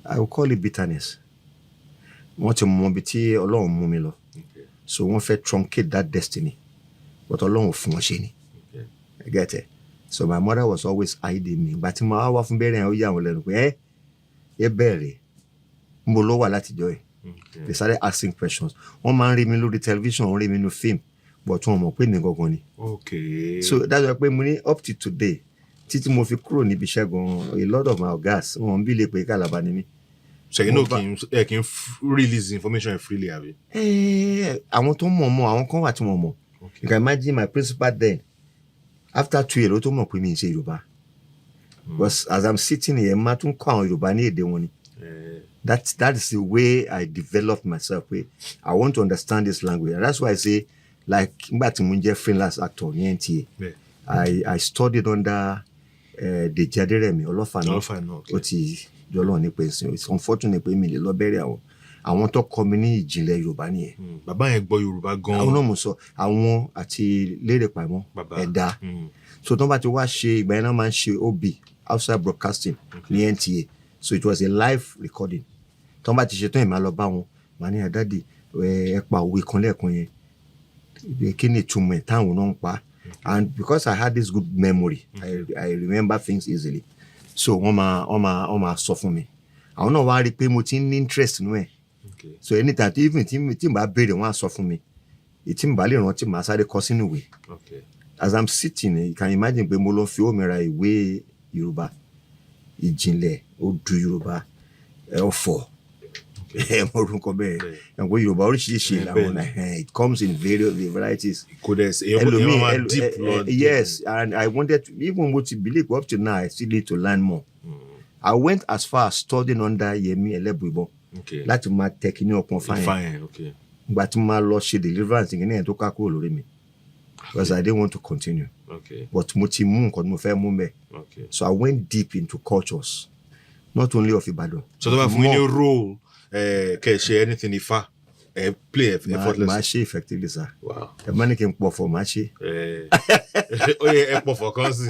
Speaker 1: I would call it bitterness. Wọ́n ti mọ ibi tí Ọlọ́run mú mi lọ so wọ́n fẹ́ truncate that destiny but Ọlọ́run fún wọn ṣe ni I get it so my mother was always hiding me ìgbà tí mo wá fún bẹ́rẹ̀ yẹn ó yà wọ́n lẹ́nu pé ẹ bẹ̀rẹ̀ mo lọ wà látijọ́ ẹ̀ they started asking questions wọ́n máa ń rí mi lórí television wọ́n rí mi nínú film but wọ́n mọ̀ pé mi gangan ni so that's why pé mo ní up to today títí mo fi kúrò níbi iṣẹ́ gan a lot of my ogas wọ́n bí lè pé Calabar ni mí.
Speaker 2: So you know kí n release information freely àbí.
Speaker 1: Àwọn tó mọ̀ àwọn kan wà tí wọ́n mọ̀ you can imagine my principal then after 2 years ó tó mọ̀ pé mi ń ṣe Yorùbá because as I'm sitting here máa tún kọ́ àwọn Yorùbá ní èdè wọn ni that is the way I developed myself wey I want to understand this language and that's why I say like nígbà tí mo jẹ́ freelance actor ní NTA I studied under Deji Aderemi Ọlọ́fààná ó ti jọlọ́ọ̀ ní pé it's unfortunate pé mi lè lọ bẹ̀rẹ̀ àwọn tó kọ́ mi ní ìjìnlẹ̀ Yorùbá nìyẹn.
Speaker 2: Bàbá yẹn gbọ́ Yorùbá gan-an.
Speaker 1: Àwọn náà mo sọ àwọn àti Lérè Pàmọ́ Ẹ̀dá so tó bá ti wá ṣe ìgbà yẹn náà máa ń ṣe OB outside broadcasting ní NTA so it was a live recording tó bá ti ṣe tán ìmọ̀ lọ bá wọn màá ní àdádì ẹ pa òwe kan lẹ́ẹ̀kan yẹn kí ni ìtumọ̀ ẹ̀ táwọn náà ń pa and because I had this good memory I remember things easily so wọ́n máa sọ fún mi àwọn náà wá rí i pé mo ti ní interest nínú ẹ̀ so anytime even tí n bá béèrè wọ́n á sọ fún mi tí n bá lè rántí màá sáré kọ sínú ìwé as I'm sitting you can imagine pé mo lọ fi òmìnira ìwé Yorùbá ìjìnlẹ̀ odù Yorùbá ọ̀fọ̀ mo orúkọ bẹ́ẹ̀ ẹ̀wọ̀n Yorùbá oríṣiríṣi làwọn it comes in various varieties. Yes and I wanted to even mo ti believe up to now I still need to learn more. I went as far as studying under Yemi Elebuibon láti máa tẹ kíní ọpọn fáyẹn ìgbà tí mo máa lọ ṣe deliverance kíní yẹn tó ká kúrò lórí mi because I didn't want to continue but mo ti mú nǹkan tí mo fẹ́ mú mẹ́ so I went deep into cultures not only of Ibadan.
Speaker 2: So tó bá fún mi ní role kẹ́ ṣe anything Ifá play effortless.
Speaker 1: Máa ṣe effectively sir. Ẹ máa ní kí n pọ̀fọ̀ máa ṣe.
Speaker 2: Ó yẹ ẹ pọ̀fọ̀ kan sí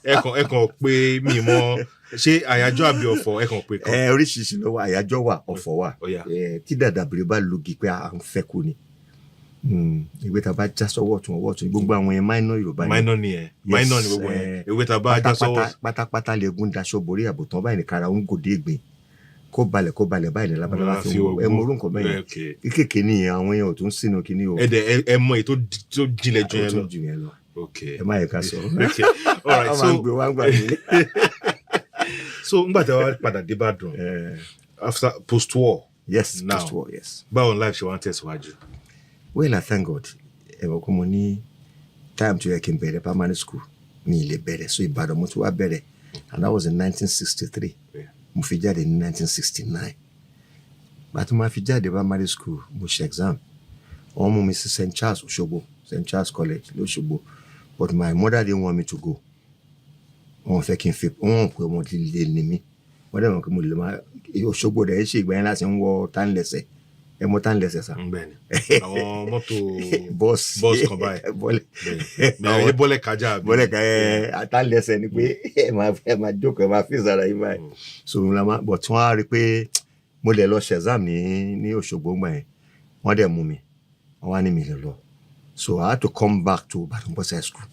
Speaker 2: ẹ kàn pé mi mọ ṣé àyájọ́ àbí ọ̀fọ̀ ẹ kàn pé kan.
Speaker 1: Oríṣiríṣi ló wà àyájọ́ wà ọ̀fọ̀ wà tí dàdàbìrì bá lugi pé à ń fẹ́ kú ni ìwé tá a bá já sọ́wọ́ ọ̀tún gbogbo àwọn yẹn minor Yorùbá ni.
Speaker 2: minor ni ẹ minor ni gbogbo yẹn ìwé tá a bá já sọ́wọ́.
Speaker 1: pátápátá lẹ́gùn daṣọ borí àbùtán báyìí ní kára ń gòdè ìgbín kó balẹ̀ báyìí ní labalábá fi wọ ẹ mọ orúkọ bẹ́ẹ̀ yẹn kékeré nìyẹn àwọn yẹn ò tún sínú kinní o.
Speaker 2: ẹ mọ èyí tó jinlẹ̀ jù yẹn lọ.
Speaker 1: ẹ má yẹ ká sọ.
Speaker 2: All right, so ngbà tí wàá padà dé Ìbàdàn after post war.
Speaker 1: Yes,
Speaker 2: now,
Speaker 1: post war, yes.
Speaker 2: Báwo life ṣe wá ń tẹ̀síwájú?
Speaker 1: Well, I thank God. Ẹ̀wọ̀n kò mo ní time tó yẹ kí n bẹ̀rẹ̀ primary school mi lè bẹ̀rẹ̀ so Ìbàdàn mo ti wá bẹ̀rẹ̀ and that was in 1963. Mo fi jáde ní 1969. Bàtí mo fi jáde primary school mo ṣe exam. Wọ́n mú mi sí St. Charles Òṣogbo, St. Charles College l'Òṣogbo, but my mother didn't want me to go. Wọ́n fẹ́ kí n fi wọ́n pè wọ́n lè ní mi. Wọ́n dẹ̀ mọ̀ pé mo lè máa Òṣogbo rẹ̀ ṣe ìgbà yẹn láti ń wọ tánlẹ̀sẹ̀. Ẹ mọ tánlẹ̀sẹ̀ sá.
Speaker 2: Bẹ́ẹ̀ni àwọn mọ́tò
Speaker 1: bọ́ọ̀sì
Speaker 2: kan báyìí. Bọ́ọ̀lẹ̀ bọ́ọ̀lẹ̀ kájà.
Speaker 1: Bọ́ọ̀lẹ̀ kájà tánlẹ̀sẹ̀ ni pé ẹ máa jókòó ẹ máa fi sára yín báyìí. So but wọ́n á rí i pé mo lè lọ ṣe exam ní Òṣogbo gbà yẹn. Wọ́n dẹ̀ mú mi. Wọ́n wá ní mi lè lọ. So I had to come back to Ìbàdàn Boys High School.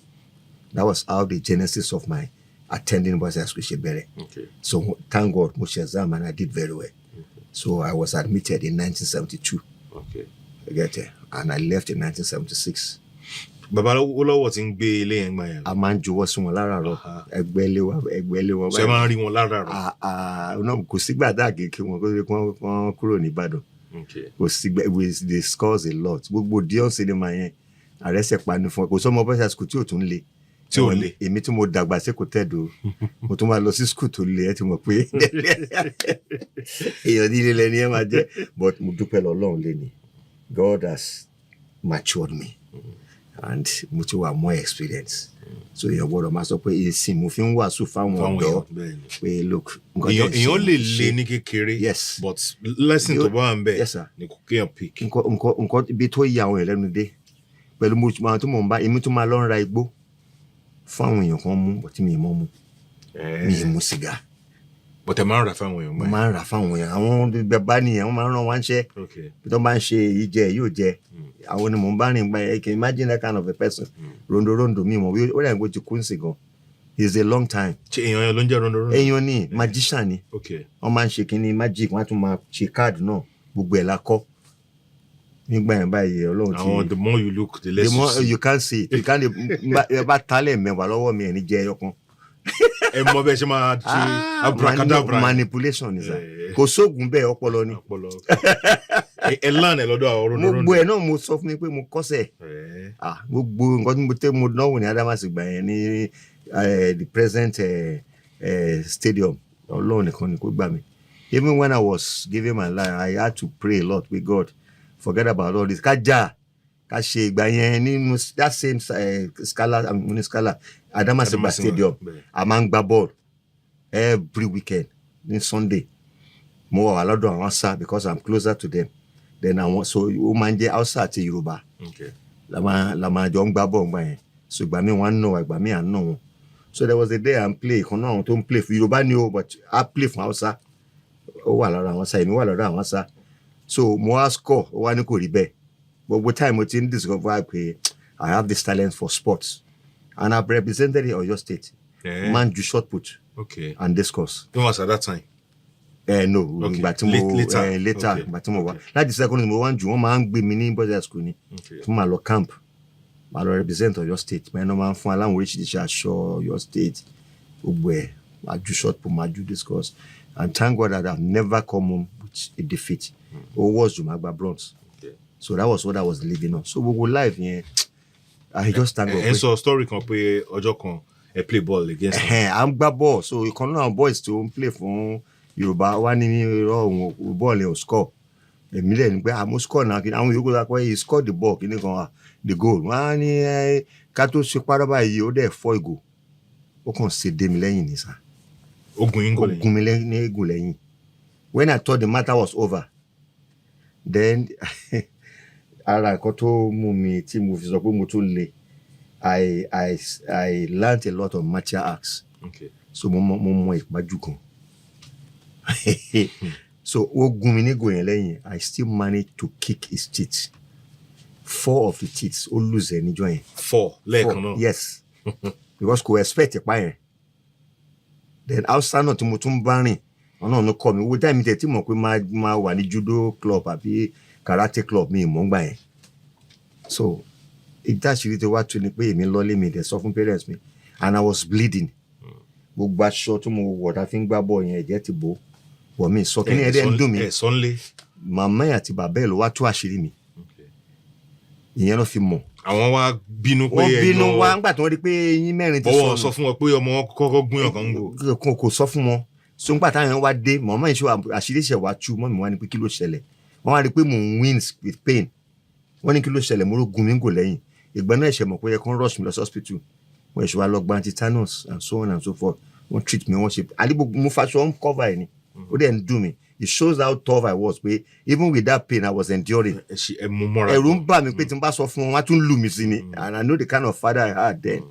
Speaker 1: That was how the genesis of my attending Boys High School ṣe bẹ̀rẹ̀. So thank God mo ṣe exam and I did very well. So I was admitted in 1972. You get it? And I left in 1976.
Speaker 2: Bàbá olówó ti ń gbé ilé yẹn gbà yẹn.
Speaker 1: A máa ń juwọ́ sí wọn láràárọ̀. Ẹgbẹ́ ilé wa.
Speaker 2: Ṣé máa ń rí wọn láràárọ̀?
Speaker 1: No, kò sígbà dáàgé kí wọ́n kúrò ní Ìbàdàn. Kò sígbà we discuss a lot. Gbogbo Dion cinema yẹn àrẹ́sẹ̀ pani fún ọ. Kò sọ́mọ Boys High School tí ò tún le.
Speaker 2: Tí ò le.
Speaker 1: Èmi tí mo dàgbà sí kò tẹ̀dọ̀ mo tún máa lọ sí school tó le ẹ ti mọ̀ pé èèyàn ní ilé lẹni ẹ máa jẹ́ but mo dúpẹ́ lọ́lọ́run lẹ́ni God has matured me and mo ti wà more experience so èèyàn gbọ́dọ̀ máa sọ pé èsì mo fi ń wàásù fáwọn ọ̀dọ́ pé look.
Speaker 2: èèyàn lè le ní kékeré
Speaker 1: yes
Speaker 2: but lesson tó bá wà ń bẹ̀ ni kò kéèyàn pick.
Speaker 1: nǹkan ibi tó yà àwọn èèyàn lẹ́nu dé pẹ̀lú mo tó mọ̀ ń bá èmi tó máa lọ ń ra igbó fún àwọn èèyàn kan mú bọ̀tí mi ì mọ́ mu mi ì mú sìgá.
Speaker 2: bọ̀tẹ̀ máa ń rà fáwọn èèyàn.
Speaker 1: mo máa ń rà fáwọn èèyàn àwọn bàbá nìyẹn wọ́n máa ń rán wá ń ṣẹ́ bí tó bá ń ṣe èyí jẹ yóò jẹ àwọn ni mò ń bá rìn gba ẹ can imagine that kind of a person rondorondo mi mọ̀ ó dà gbé ti kú sí gan it's a long time.
Speaker 2: ṣe èèyàn yẹn ló ń jẹ́ rondorondo.
Speaker 1: èèyàn ni magician ni wọ́n máa ń ṣe kínní magic wọ́n á tún máa ṣe káàdì náà gbogbo ẹ̀ la kọ́ nígbà yẹn báyìí Ọlọ́run ti.
Speaker 2: àwọn the more you look the less you see.
Speaker 1: You can't see it you can't ẹ bá talẹ̀ mẹ́wàá lọ́wọ́ mi ẹ̀ ní jẹ́ ẹyọ kan.
Speaker 2: ẹ mọ bẹ́ẹ̀ ṣe máa ṣe abracadabra.
Speaker 1: manipulation ni sa kò sóògùn bẹ́ẹ̀ ọpọlọ ni.
Speaker 2: ẹ lánàá lọ́dọ̀ àwọn rondorondo.
Speaker 1: gbogbo ẹ̀ náà mo sọ fún mi pé mo kọ́sẹ̀ gbogbo nǹkan tí mo náwó ní Adamasi gbà yẹn ní the present stadium Ọlọ́run nìkan ni kò gbà mí. Even when I was giving my life I had to pray a lot with God. Forget about all this. Ká ṣe ìgbà yẹn nínú that same scala Adamasingba stadium a máa ń gbá ball every weekend ní Sunday mo wà lọ́dọ̀ àwọn Hausa because I'm closer to them then àwọn so ó máa ń jẹ́ Hausa àti Yorùbá la máa jọ ń gbá ball gbà yẹn so ìgbà mi wọ́n á nà wá ìgbà mi à ń nà wọn so there was a day I'm play kan náà àwọn tó ń play fún Yorùbá ni o but I play fún Hausa ó wà lọ́dọ̀ àwọn Hausa èmi wà lọ́dọ̀ àwọn Hausa so mo wá score ó wá ní kò rí bẹ́ẹ̀ gbogbo time mo ti ń discover pé I have this talent for sports and I've represented in Oyo State man ju shot put and discus.
Speaker 2: When was at that time?
Speaker 1: No ìgbà tí mo later ìgbà tí mo wá láti second mo wá jù wọ́n máa ń gbé mi ní Boys High School ni tí mo máa lọ camp máa lọ represent Oyo State máa ń fún aláwọ̀ oríṣiríṣi aṣọ Oyo State gbogbo ẹ̀ máa ju shot put máa ju discus and thank God that I've never come home with a defeat. Owó Zumagba bronze. So that was what I was living on. So gbogbo life yẹn I just thank God.
Speaker 2: ẹ sọ story kan pé ọjọ́ kan ẹ play ball against them.
Speaker 1: à ń gbá ball so ìkan náà boys tó ń play fún Yorùbá wá ní irọ́ òun ball yẹn ò score èmi lẹ̀ ní pé àmú score náà kí àwọn yòókù sọ pé he scored the ball kí ni kan the goal wọ́n á ní ká tó ṣe parọ́ báyìí ó dẹ̀ fọ́ ìgò ó kàn ṣe dé mi lẹ́yìn ní sá.
Speaker 2: ogun
Speaker 1: mi ní egun lẹ́yìn. When I thought the matter was over then ara nǹkan tó mú mi tí mo fi sọ pé mo tún le I learnt a lot of martial arts. So mo mọ ìpájú kan so ó gún mi nígò yẹn lẹ́yìn I still managed to kick his teeth 4 of the teeth ó lose ẹ̀ níjọ́ yẹn.
Speaker 2: 4 lẹ́ẹ̀kan náà.
Speaker 1: Yes. Because kò expect ìpa yẹn. Then outside náà tí mo tún bá rìn ọ̀nà ọ̀nà kọ́ mi owó táìmì tẹ̀ tí mo pé máa wà ní judo club àbí karate club mi ìmọ̀ ń gbà yẹn. So ìdáṣìírí tí wàá tún ni pé èmi lọ́lé mi dẹ̀ sọ fún parents mi and I was bleeding. Gbogbo aṣọ tí mo wọ̀ tá fi ń gbá bọ̀ yẹn ẹ̀jẹ̀ ti bò wọ̀ mí sọ kí ni ẹ̀dẹ̀ ń dùn mí. Màmá ẹ̀ àti bàbá ẹ̀ ló wá tú àṣírí mi. Ìyẹn ló fi mọ̀.
Speaker 2: Àwọn wá bínú pé
Speaker 1: wọ́n bínú wá ńgbà tí wọ́n rí pé eyín mẹ́rin ti sọnù.
Speaker 2: Bọ́wọ́ sọ fún wọn pé ọmọ wọn kọ́kọ́ gún ọ̀kan ń gbò.
Speaker 1: Kò sọ fún wọn. So ńgbà táwọn wá dé màmá yìí ṣe àṣírí ṣẹ̀ wá tú mọ́ mi wá ní pé kí ló ṣẹlẹ̀. Wọ́n wá rí pé mò ń wins with pain. Wọ́n ní kí ló ṣẹlẹ̀ mo ló gun mi ń gò lẹ́yìn. Ìgbà náà ẹ̀ṣẹ̀ mọ̀ pé yẹ kó rush mi lọ sí hospital. Wọ́n ẹ̀ṣẹ̀ wá lọ gba antitanus and so on and so forth. Wọ́n treat me wọ́n ṣe àdìgbò mo faṣọ ń cover ẹ̀ ni. Ó dẹ̀ ń dùn mí. It shows how tough I was pé even with that pain I was enduring. Ẹ̀rù ń bà mí pé tí n bá sọ fún wọn wọ́n á tún lù mí sí ni and I know the kind of father I had then.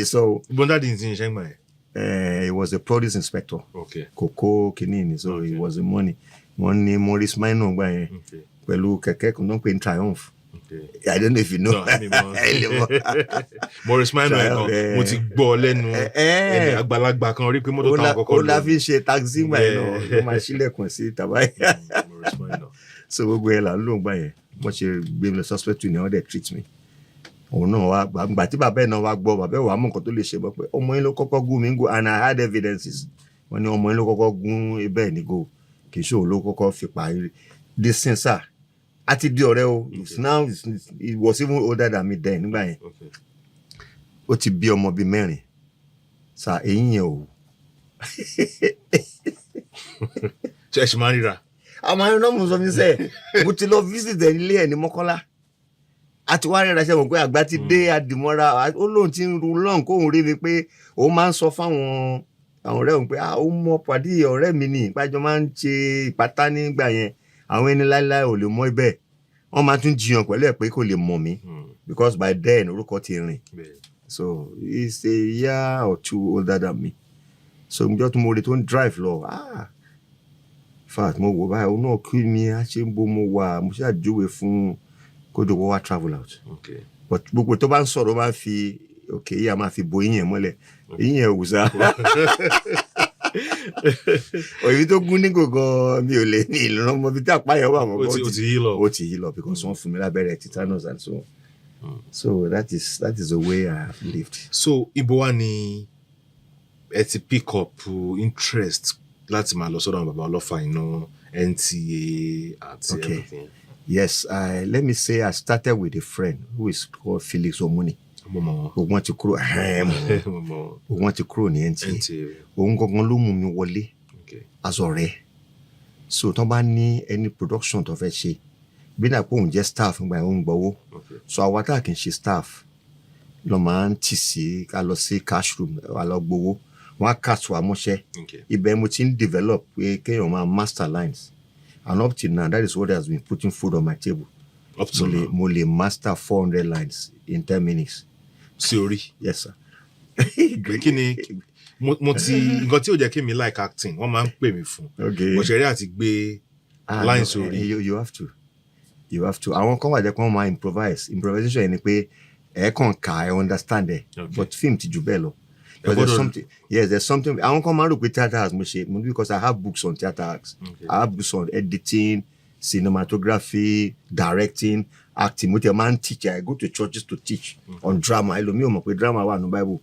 Speaker 1: So.
Speaker 2: Bọ́ndà dì ní ṣe ń gbà yẹn.
Speaker 1: He was a produce inspector.
Speaker 2: Okay.
Speaker 1: Kòkó kìíní so he was the money. Wọ́n ní Maurice Minor gbà yẹn pẹ̀lú kẹ̀kẹ́ kan náà pé n Triumph. I don't know if you know.
Speaker 2: Maurice Minor ẹ̀kan mo ti gbọ́ lẹ́nu ẹni àgbàlagbà kan rí pé mọ́tò táwọn kọ́kọ́ lò.
Speaker 1: Ó la fi ṣe taxi gbà yẹn náà ó máa ṣílẹ̀kùn sí tàbá yẹn. So gbogbo ẹ̀ là ń lò ń gbà yẹn wọ́n ṣe gbé mi lọ suspect ní wọ́n dẹ̀ treat me. Òun náà wá gbà tí bàbá ẹ̀ náà wá gbọ́ bàbá ẹ̀ wà mọ̀ nǹkan tó lè ṣe bọ́ pé ọmọ yín ló kọ́kọ́ gún mi ń go and I had evidences. Wọ́n ní ọmọ yín ló kọ́kọ́ gún ibẹ̀ ní go kì í ṣe òun ló kọ́kọ́ fi pa this sensor. Àti di ọ̀rẹ́ o now he was even older than me then nígbà yẹn ó ti bí ọmọ bíi 4 sa eyín yẹn o.
Speaker 2: ṣe ẹ ṣì máa ń ríra.
Speaker 1: àmọ́ ẹni náà mo sọ mi sẹ́ mo ti lọ visit ẹ̀ nílé ẹ̀ ní Mọ́kọ́lá àti wá rẹ́ra ṣe mọ̀ pé àgbà ti dé àdìmọ́ra ó lóun ti ń ru lọ́n kóun rí mi pé òun máa ń sọ fáwọn àwọn ọ̀rẹ́ òun pé ó mọ pàdé ọ̀rẹ́ mi ní ìpàjọ́ máa ń ṣe ìpátá nígbà yẹn àwọn ẹni láíláí ò lè mọ ibẹ̀ wọ́n máa tún jiyàn pẹ̀lú ẹ̀ pé kò lè mọ̀ mí because by then orúkọ ti rìn so he's a year or 2 older than me so njọ́ tí mo rí tó ń drive lọ fact mo wò báyìí òun náà kí mi á ṣe ń bó mo wà mo ṣe àjúwe fún kójú kó wá travel out but gbogbo tó bá ń sọ̀rọ̀ máa ń fi yíyá máa fi bo yín yẹn mọ́lẹ̀ yín yẹn òwúsà. Òyìn tó gún ní gògán mi ò lè ní ìlú ọmọ bíi tí àpáyọ wà mọ́ ó ti yí lọ because wọ́n fún mi lábẹ́rẹ́ tetanus and so on. So that is the way I have lived.
Speaker 2: So ibo wa ni ẹ ti pick up interest láti máa lọ sọ́dọ̀ àwọn bàbá ọlọ́fà iná NTA àti everything?
Speaker 1: Yes, let me say I started with a friend who is called Felix Omuni. Òun ti kúrò òun ti kúrò ní NTA òun gangan ló mú mi wọlé as ọ̀rẹ́ so tó bá ní any production tó fẹ́ ṣe bí náà pé òun jẹ́ staff nígbà yẹn òun gbowó so àwa tá kì í ṣe staff lọ máa ń tì sí ká lọ sí cash room wà lọ gbowó wọn á catch wa mọ́ṣẹ́ ibẹ̀ mo ti ń develop pé kéèyàn máa master lines and up till now that is what has been putting food on my table. Mo lè master 400 lines in 10 minutes.
Speaker 2: Sí orí.
Speaker 1: Yes sir.
Speaker 2: Kí ni mo ti nǹkan tí ò jẹ́ kí mi like acting wọ́n máa ń pè mí fún òṣèré àti gbé lines orí.
Speaker 1: You have to àwọn kan wà jẹ́ pé wọ́n máa improvisation yẹn ni pé ẹ̀ kàn ká ẹ̀ understand ẹ̀ but film ti jù bẹ́ẹ̀ lọ. There's something àwọn kan máa ń rò pé theatre acts mo ṣe because I have books on theatre acts. I have books on editing, cinematography, directing, acting. Mo tẹ máa ń teach. I go to churches to teach on drama. Ẹlòmíì ò mọ̀ pé drama wà ní Bible.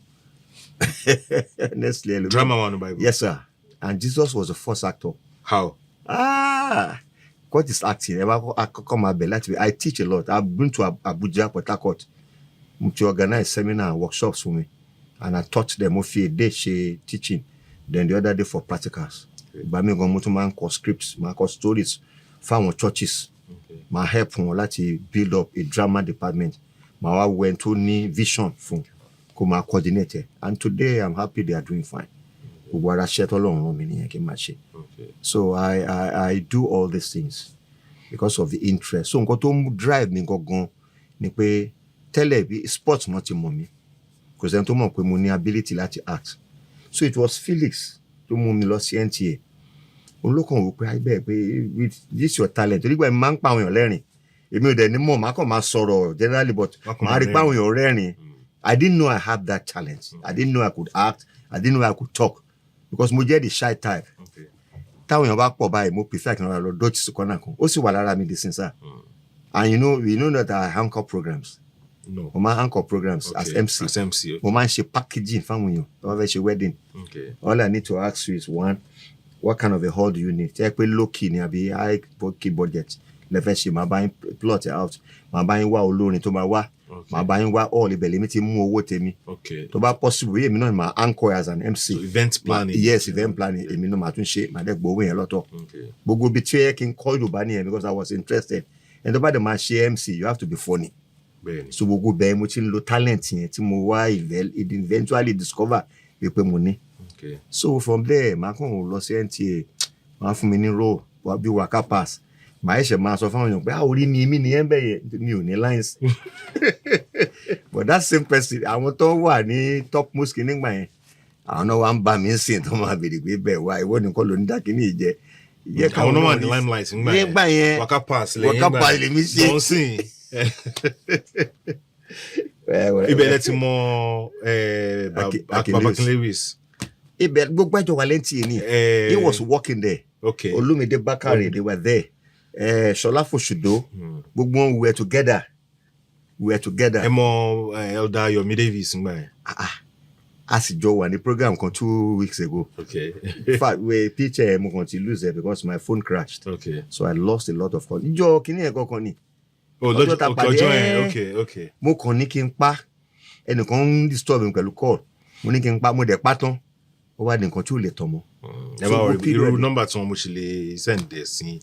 Speaker 1: Honestly,
Speaker 2: drama wà ní Bible.
Speaker 1: Yes sir. And Jesus was the first actor.
Speaker 2: How?
Speaker 1: What is acting? Ẹ bá kọ́kọ́ máa bẹ̀ láti I teach a lot. I've been to Abuja, Port Harcourt. Mo ti organize seminar and workshops for me. And I taught them mo fi a day ṣe teaching. Then the other day for practicals. Ìgbà mi gan mo tún máa ń kọ scripts, máa kọ stories fáwọn churches. Máa help wọn láti build up a drama department. Máa wá wẹ́n tó ní vision fún kó máa coordinate ẹ̀. And today I'm happy they are doing fine. Gbogbo ara ṣẹ́ tọ́lọ́run rán mi nìyẹn kí n máa ṣe. So I do all these things because of the interest. So nǹkan tó ń drive mi gangan ni pé tẹ́lẹ̀ bí sports náà ti mọ̀ mí. Kò sẹ́ni tó mọ̀ pé mo ní ability láti act. So it was Felix tó mú mi lọ sí NTA. Òun ló kàn wò pé bẹ́ẹ̀ pé with this your talent torí pé máa ń pa àwọn èèyàn lẹ́rìn èmi ò dẹ̀ ní mọ̀ máa kàn máa sọ̀rọ̀ generally but máa rí páwọn èèyàn rẹ́rìn. I didn't know I had that talent. I didn't know I could act. I didn't know I could talk because mo jẹ́ the shy type. Táwọn èèyàn bá pọ̀ báyìí mo prefer kí n lọ dodge sí corner kan ó sì wà lára mi di sinsa. And you know that I anchor programs.
Speaker 2: No.
Speaker 1: Mo máa anchor programs as MC.
Speaker 2: As MC.
Speaker 1: Mo máa ń ṣe packaging fáwọn èèyàn tó bá fẹ́ ṣe wedding. All I need to ask you is one, what kind of a hall do you need? Tẹ́ pé low key ni àbí high key budget lẹ́fẹ̀ẹ́ ṣe máa bá yín plot it out máa bá yín wá olórin tó máa wá máa bá yín wá all ibẹ̀ lèmi ti mú owó tèmi tó bá possible èmi náà máa anchor as an MC.
Speaker 2: So event planning.
Speaker 1: Yes, event planning èmi náà máa tún ṣe máa dẹ́ gbowó yẹn lọ́tọ̀ gbogbo ibi tí ó yẹ kí n kọ́ Yorùbá nìyẹn because I was interested ẹni tó bá dẹ̀ máa ṣe MC you have to be funny. So gbogbo bẹ́ẹ̀ mo ti ń lo talent yẹn tí mo wá eventually discover pé mo ní. So from there màá kàn lọ sí NTA màá fún mi ní role bí waka pass màá ṣe máa sọ fún àwọn èèyàn pé orí ni mí nìyẹn bẹ́ẹ̀ yẹn mi ò ní lines. But that same person àwọn tó wà ní top most kì nígbà yẹn àwọn náà wà ń bá mi ń sìn tó máa bèrè pé bẹ́ẹ̀ wá ìwọ nìkan ló ń dá kí ní ìjẹ.
Speaker 2: Àwọn náà wà ní limelight
Speaker 1: nígbà yẹn
Speaker 2: waka pass
Speaker 1: lèmi ṣe.
Speaker 2: Johnson. Ibẹ̀ lẹ ti mọ Babakin Lewis.
Speaker 1: Ibẹ̀ gbogbo ẹjọ́ wà lẹ́ntì ni he was working there. Olumide Bakare they were there. Shola Foshudo gbogbo wọn we were together. Ẹ
Speaker 2: mọ Elder Yomi Davis ngbà yẹn.
Speaker 1: A sì jọ wà ní program kan 2 weeks ago. In fact picture mo kàn ti lose it because my phone crashed. So I lost a lot of call. Ìjọ kìíní ẹ̀kọ́ kan ni.
Speaker 2: Ọjọ́ ta pàdé
Speaker 1: mo kàn ní kí n pa ẹnìkan ń disturb mi pẹ̀lú call mo ní kí n pa mo dẹ̀ pa tán ó wá ní nǹkan tí ò lè tọ̀ mọ́.
Speaker 2: Ẹ bá wọ irú nọ́mbà tí mo ṣe lè send ẹ̀ sí.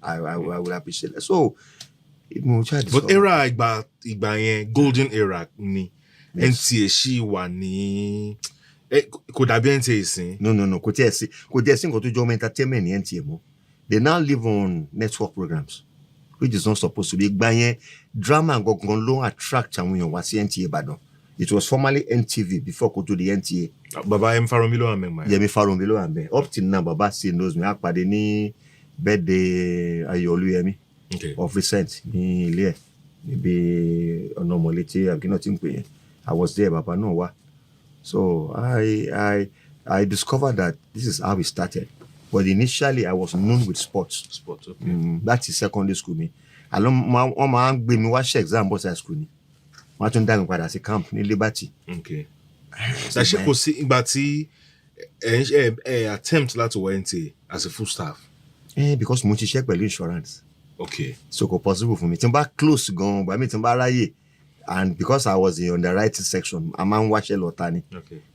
Speaker 1: I will appreciate it. So mo ṣáà
Speaker 2: but era ìgbà yẹn golden era ni NTA ṣì wà ní kò dàbí NTA sí.
Speaker 1: No kò tiẹ̀ sí nǹkan tó jọ ọmọ entertainment ní NTA mọ́. They now live on network programs which is not supposed to be. Ìgbà yẹn drama gangan ló attract àwọn èèyàn wá sí NTA Ìbàdàn. It was formerly NTV before kó tó di NTA.
Speaker 2: Baba M Faromi ló wà ńbẹ̀.
Speaker 1: Yẹmi Faromi ló wà ńbẹ̀. Up till now Baba still knows me. A pàdé ní birthday Ayọ̀ Olúyẹmí of recent ní ilé ẹ̀ níbi ọ̀nà ọmọlétí àbíkínà tí ń pè yẹn. I was there Baba náà wá. So I discovered that this is how it started. But initially I was known with sports. That is secondary school mi. Wọ́n máa ń gbé mi wá ṣe exam bọ́sà high school ni. Wọ́n tún dá mi padà sí camp ní Liberty.
Speaker 2: Ṣé kò sí ìgbà tí ẹ attempt láti wọ NTA as a full staff?
Speaker 1: Because mo ti ṣiṣẹ́ pẹ̀lú insurance. So kò possible for me. Tí n bá close gan-an, bàmí tí n bá ráyè. And because I was in the underwriting section, a máa ń wáṣẹ́ lọ́ta ni.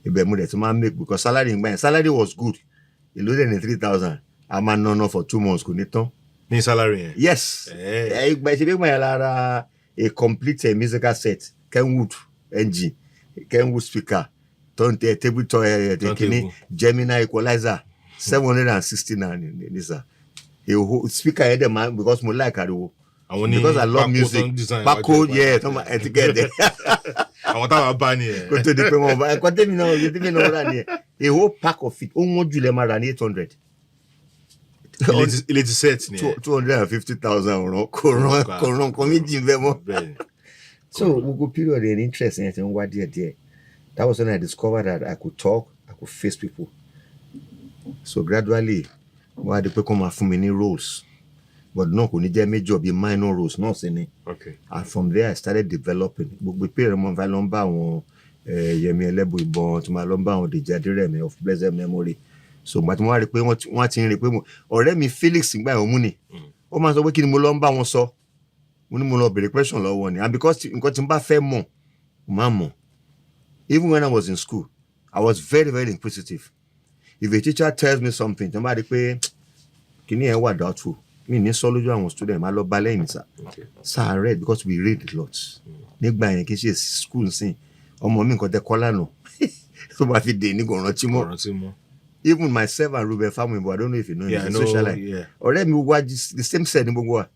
Speaker 1: Ibẹ̀ mo dẹ̀ tí máa ń make because salary was good. Èló dẹ̀ ní 3,000. A máa ná for 2 months kò ní tán.
Speaker 2: Ní salary yẹn?
Speaker 1: Yes. Ìgbà ìṣèlú ìgbà yẹn lára a complete musical set. Kenwood engine, Kenwood speaker, table kini, Gemini equalizer, 769 Nisa. A speaker head man because mo like ariwo. Because I love music. Backward, yeah, together.
Speaker 2: Àwọn táwọn bá ni ẹ.
Speaker 1: Kò tó di pé mo bá ẹ̀kọ́ tèmi náà rà ni ẹ. A whole pack of it. Ó wọ́n jù lẹ́ máa rà ní 800.
Speaker 2: Ilé ti set ni ẹ.
Speaker 1: 250,000 kò ràn nǹkan méjì ń bẹ mọ́. So gbogbo period in interest yẹn ti ń wá díẹ̀díẹ̀. That was when I discovered that I could talk, I could face people. So gradually, mo wá di pé kó máa fún mi ní roles. But náà kò ní jẹ́ major bíi minor roles náà sí ni. And from there I started developing. Gbogbo period mo fẹ́ lọ ń bá àwọn Yẹmi Ẹlẹ́bùìbọn tí mo lọ ń bá àwọn Dèjì Adérẹ̀mí of blessed memory. So gbàtí mo wá rí pé wọ́n ti ń rí pé ọ̀rẹ́ mi Felix ìgbà yẹn òun ni. Ó máa sọ pé kí ni mo lọ ń bá wọn sọ. Mo ní mo lọ bèrè question lọ́wọ́ ni. And because nǹkan tí n bá fẹ́ mọ̀, mo máa mọ̀. Even when I was in school, I was very, very inquisitive. If a teacher tells me something, tí wọ́n bá rí pé kí ni ẹ̀ wà doubtful, mi ní sọ lójú àwọn student máa lọ bá lẹ́yìn sá. Sá read because we read a lot. Nígbà yẹn kì í ṣe school sìn. Ọmọ mi nǹkan tẹ kọ́ lánàá. Tó bá fi dè ní kò rántí mọ́. Even myself and Ruben Famuyibo, I don't know if you know him, socialite. Ọ̀rẹ́ mi wá the same set ní gbogbo wa.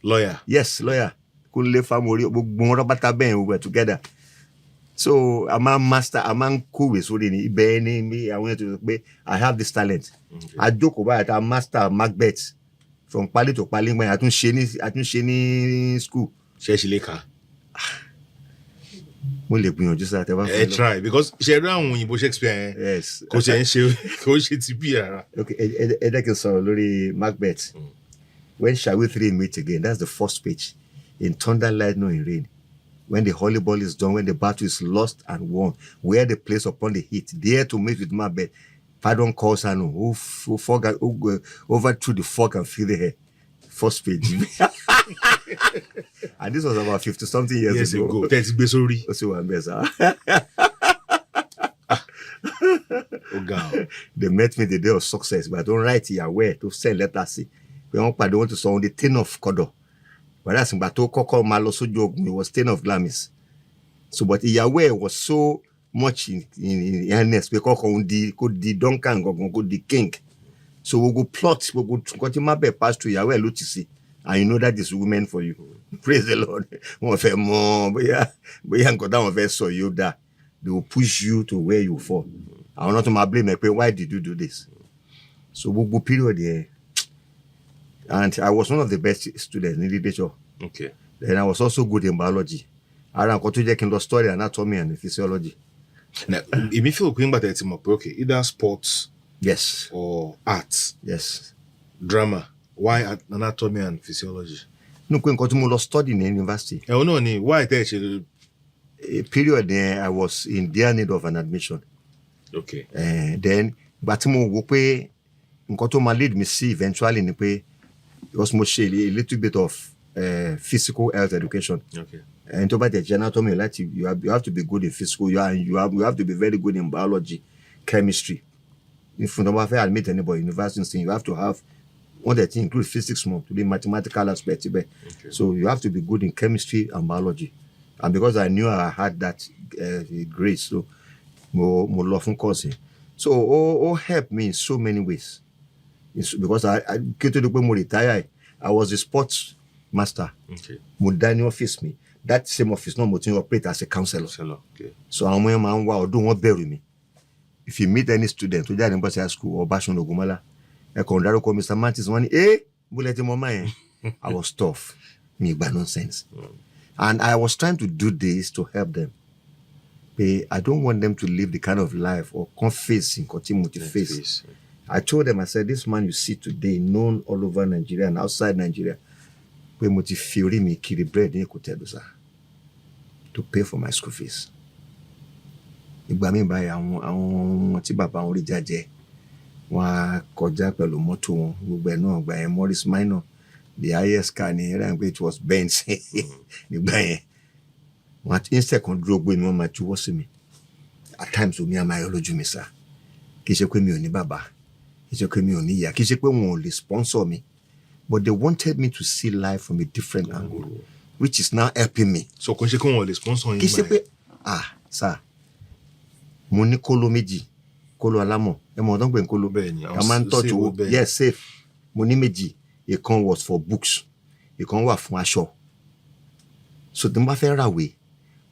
Speaker 2: Lawyer.
Speaker 1: Yes, lawyer. Kunle Famori, gbogbo wọn rọ́bátà bẹ́ẹ̀ we were together. So a máa ń kówè sórí ni ibẹ̀ ni àwọn èèyàn tó sọ pé I have this talent. Àjókòó báyìí ta master Macbeth from pali to pali gbẹ̀yìn àtúnṣe ní school.
Speaker 2: ṣe lè kà.
Speaker 1: mo lè gbìyànjú sáà tẹ́ bá fẹ́ lọ.
Speaker 2: Try because ṣe rí àwọn òyìnbó Shakespeare yẹn kò ṣe ti bí ara.
Speaker 1: Okay, ẹ jẹ́ kí n sọ̀rọ̀ lórí Macbeth. When shall we three meet again? That's the first page. In thunder, lightning, in rain. When the holy ball is done, when the battle is lost and won, where the place upon the heat, there to meet with Macbeth. Pardon calls Anu, who overthrew the fog and filled the hair. First page. And this was about 50-something years ago.
Speaker 2: Tẹ́tí gbé sórí.
Speaker 1: Ó sì wà ń bẹ̀ sá. They met me the day of success, but I don't write ìyàwó ẹ̀ tó send letter sí. Pé wọ́n pàdé wọn ti sọ ohun the thing of Kodo. Whereas ìgbà tó kọ́kọ́ máa lọ sójú ogun, it was thing of Glamis. So but ìyàwó ẹ̀ was so much in earnest pé kó di Duncan gangan kó di king. So we go plot, we go nǹkan tí Macbeth pass through ìyàwó ẹ̀ ló ti sí. And you know that is women for you. Praise the Lord. Wọ́n fẹ́ mọ̀ bóyá nǹkan táwọn fẹ́ sọ yóò dáa. They will push you to where you fall. Àwọn náà tó máa blame ẹ pé why did you do this? So gbogbo period yẹn. And I was one of the best students in literature.
Speaker 2: Okay.
Speaker 1: Then I was also good in biology. Ara nǹkan tó jẹ́ kí n lọ study anatomy and physiology.
Speaker 2: Now, èmi feel pé nígbà tẹ́ ti mọ̀ pé okay, either sports.
Speaker 1: Yes.
Speaker 2: Or arts.
Speaker 1: Yes.
Speaker 2: Drama. Why anatomy and physiology?
Speaker 1: No, pé nǹkan tí mo lọ study ní university.
Speaker 2: Ẹ̀wọ̀n náà ni why tẹ́ ẹ ṣe.
Speaker 1: A period there I was in dire need of an admission.
Speaker 2: Okay.
Speaker 1: Then ìgbà tí mo wò pé nǹkan tó máa lead me sí eventually ni pé because mo ṣe a little bit of physical health education.
Speaker 2: Okay.
Speaker 1: And tó bá tẹ̀ jẹ́ anatomy you have to be good in physical you have to be very good in biology, chemistry. If you don't have to admit anybody in university, you have to have one that include physics more to the mathematical aspect. Okay. So you have to be good in chemistry and biology. And because I knew I had that grade, so more love from course. So all helped me in so many ways. Because I came to the point where retire. I was a sports master.
Speaker 2: Okay.
Speaker 1: Mo dá ní office me. That same office no mo ti operate as a counselor.
Speaker 2: Okay.
Speaker 1: So àwọn ọmọ máa ń wá ọdún wọn bẹ̀rù mi. If you meet any student tó jáde ní Bọ́sẹ̀ high school or Bashun Ogumala, ẹ kàn dárúkọ Mr. Mantis wọ́n ní bullet mama yẹn. I was tough. Mi gba nonsense. And I was trying to do this to help them. But I don't want them to live the kind of life or face nǹkan tí mo ti face. I told them, I said, this man you see today, known all over Nigeria and outside Nigeria, pé mo ti fi orí mi kiri bread ní Kòtẹ́dù sá to pay for my school fees. Ìgbà mi báyìí àwọn tí bàbá wọn rí jájẹ wọn á kọjá pẹ̀lú mọ́tò wọn gbogbo ẹ̀ náà gbà yẹn Morris Minor the highest car ní ẹ̀rọ pé it was Benz nígbà yẹn wọn àti instead kan dúró gbé mi wọn máa juwọ́ sí mi at times omi àmà ayọ̀ lójú mi sá kì í ṣe pé mi ò ní bàbá kì í ṣe pé mi ò ní ìyá kì í ṣe pé wọn ò lè sponsor mi but they wanted me to see life from a different angle which is now helping me.
Speaker 2: So kò ṣe kí wọn ò lè sponsor yín.
Speaker 1: Kì í ṣe pé sá mo ní kóló méjì kóló alámọ̀ ẹ mọ̀ ọ̀dọ́ ń pè ní kóló a máa ń tọ́jú owó yes safe mo ní méjì ìkan was for books ìkan wà fún aṣọ so tí mo bá fẹ́ ràwé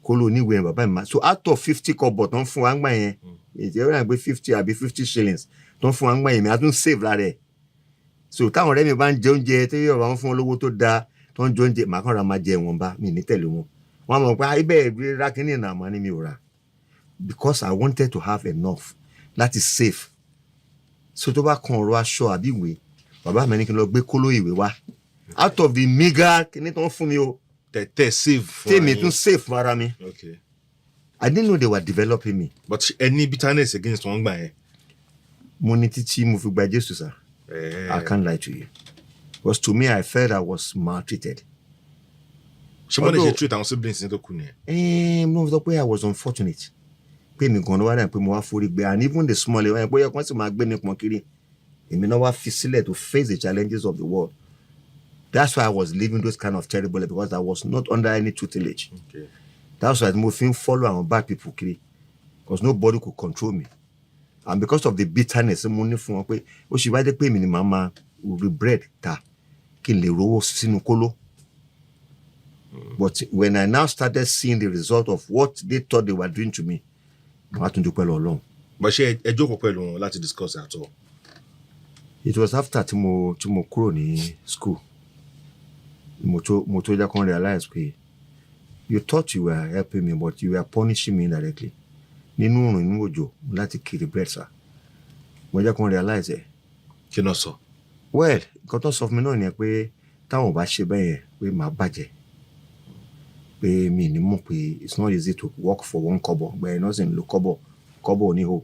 Speaker 1: kóló oníwèé bàbá mi máa so out of 50 kọ́bọ̀ tó ń fún wa ń gbà yẹn ìjẹ́ ó rà pé 50 àbí 50 shillings tó ń fún wa ń gbà yẹn mi á tún save lára ẹ̀ so táwọn ọ̀rẹ́ mi bá ń jẹ oúnjẹ tí yóò bá wọn fún wọn lówó tó dáa tó ń jẹ oúnjẹ màá kàn ra máa jẹ wọn bá mi ní tẹ̀lé wọn wọn mọ̀ pé ibẹ̀ ra kínní náà máa ní mi ò rà because I wanted to have enough láti save so tó bá kan ọ̀rọ̀ aṣọ àbí ìwé bàbá mi ní kí n lọ gbé kóló ìwé wá out of the meager kínní tó ń fún mi o
Speaker 2: tẹ̀tẹ̀ save fún
Speaker 1: tèmi tún save fún ara mi.
Speaker 2: Okay.
Speaker 1: I didn't know they were developing me.
Speaker 2: But any bitterness against wọn gbà yẹn.
Speaker 1: Mo ní títí mo fi gba Jésù sá. I can't lie to you. Because to me I felt I was maltreated.
Speaker 2: Ṣé wọ́n lè ṣe treat àwọn siblings ní tó kù ni?
Speaker 1: Mo sọ pé I was unfortunate. Pé mi gan-an wá dà pé mo wá forí gbé and even the small ẹ̀ pé ọkàn sì máa gbé mi pọ̀n kiri. Èmi náà wá fi sílẹ̀ to face the challenges of the world. That's why I was living those kind of terrible life because I was not under any tutelage.
Speaker 2: Okay.
Speaker 1: That's why mo fi ń follow àwọn bad people kiri because nobody could control me. And because of the bitterness mo ní fún wọn pé ó ṣì wá dé pé mi ni màá máa rí bread ta kí n lè rówó sínú kóló. But when I now started seeing the result of what they thought they were doing to me, màá tún dúpẹ́ lọ́wọ́ Ọlọ́run.
Speaker 2: But ṣé ẹ jókòó pẹ̀lú wọn láti discuss at all?
Speaker 1: It was after tí mo kúrò ní school mo tó jẹ́ kó realize pé you thought you were helping me but you were punishing me indirectly. Nínú òrùn inú òjò láti kiri bread sir. Mo jẹ́ kó realize ẹ̀.
Speaker 2: Kí ló sọ?
Speaker 1: Well, nǹkan tó sọ fún mi náà ni pé táwọn ò bá ṣe bẹ́ẹ̀ yẹn pé màá bàjẹ́. Pé mi ní mọ̀ pé it's not easy to work for one kobo but iná sì ń lo kobo oníhò.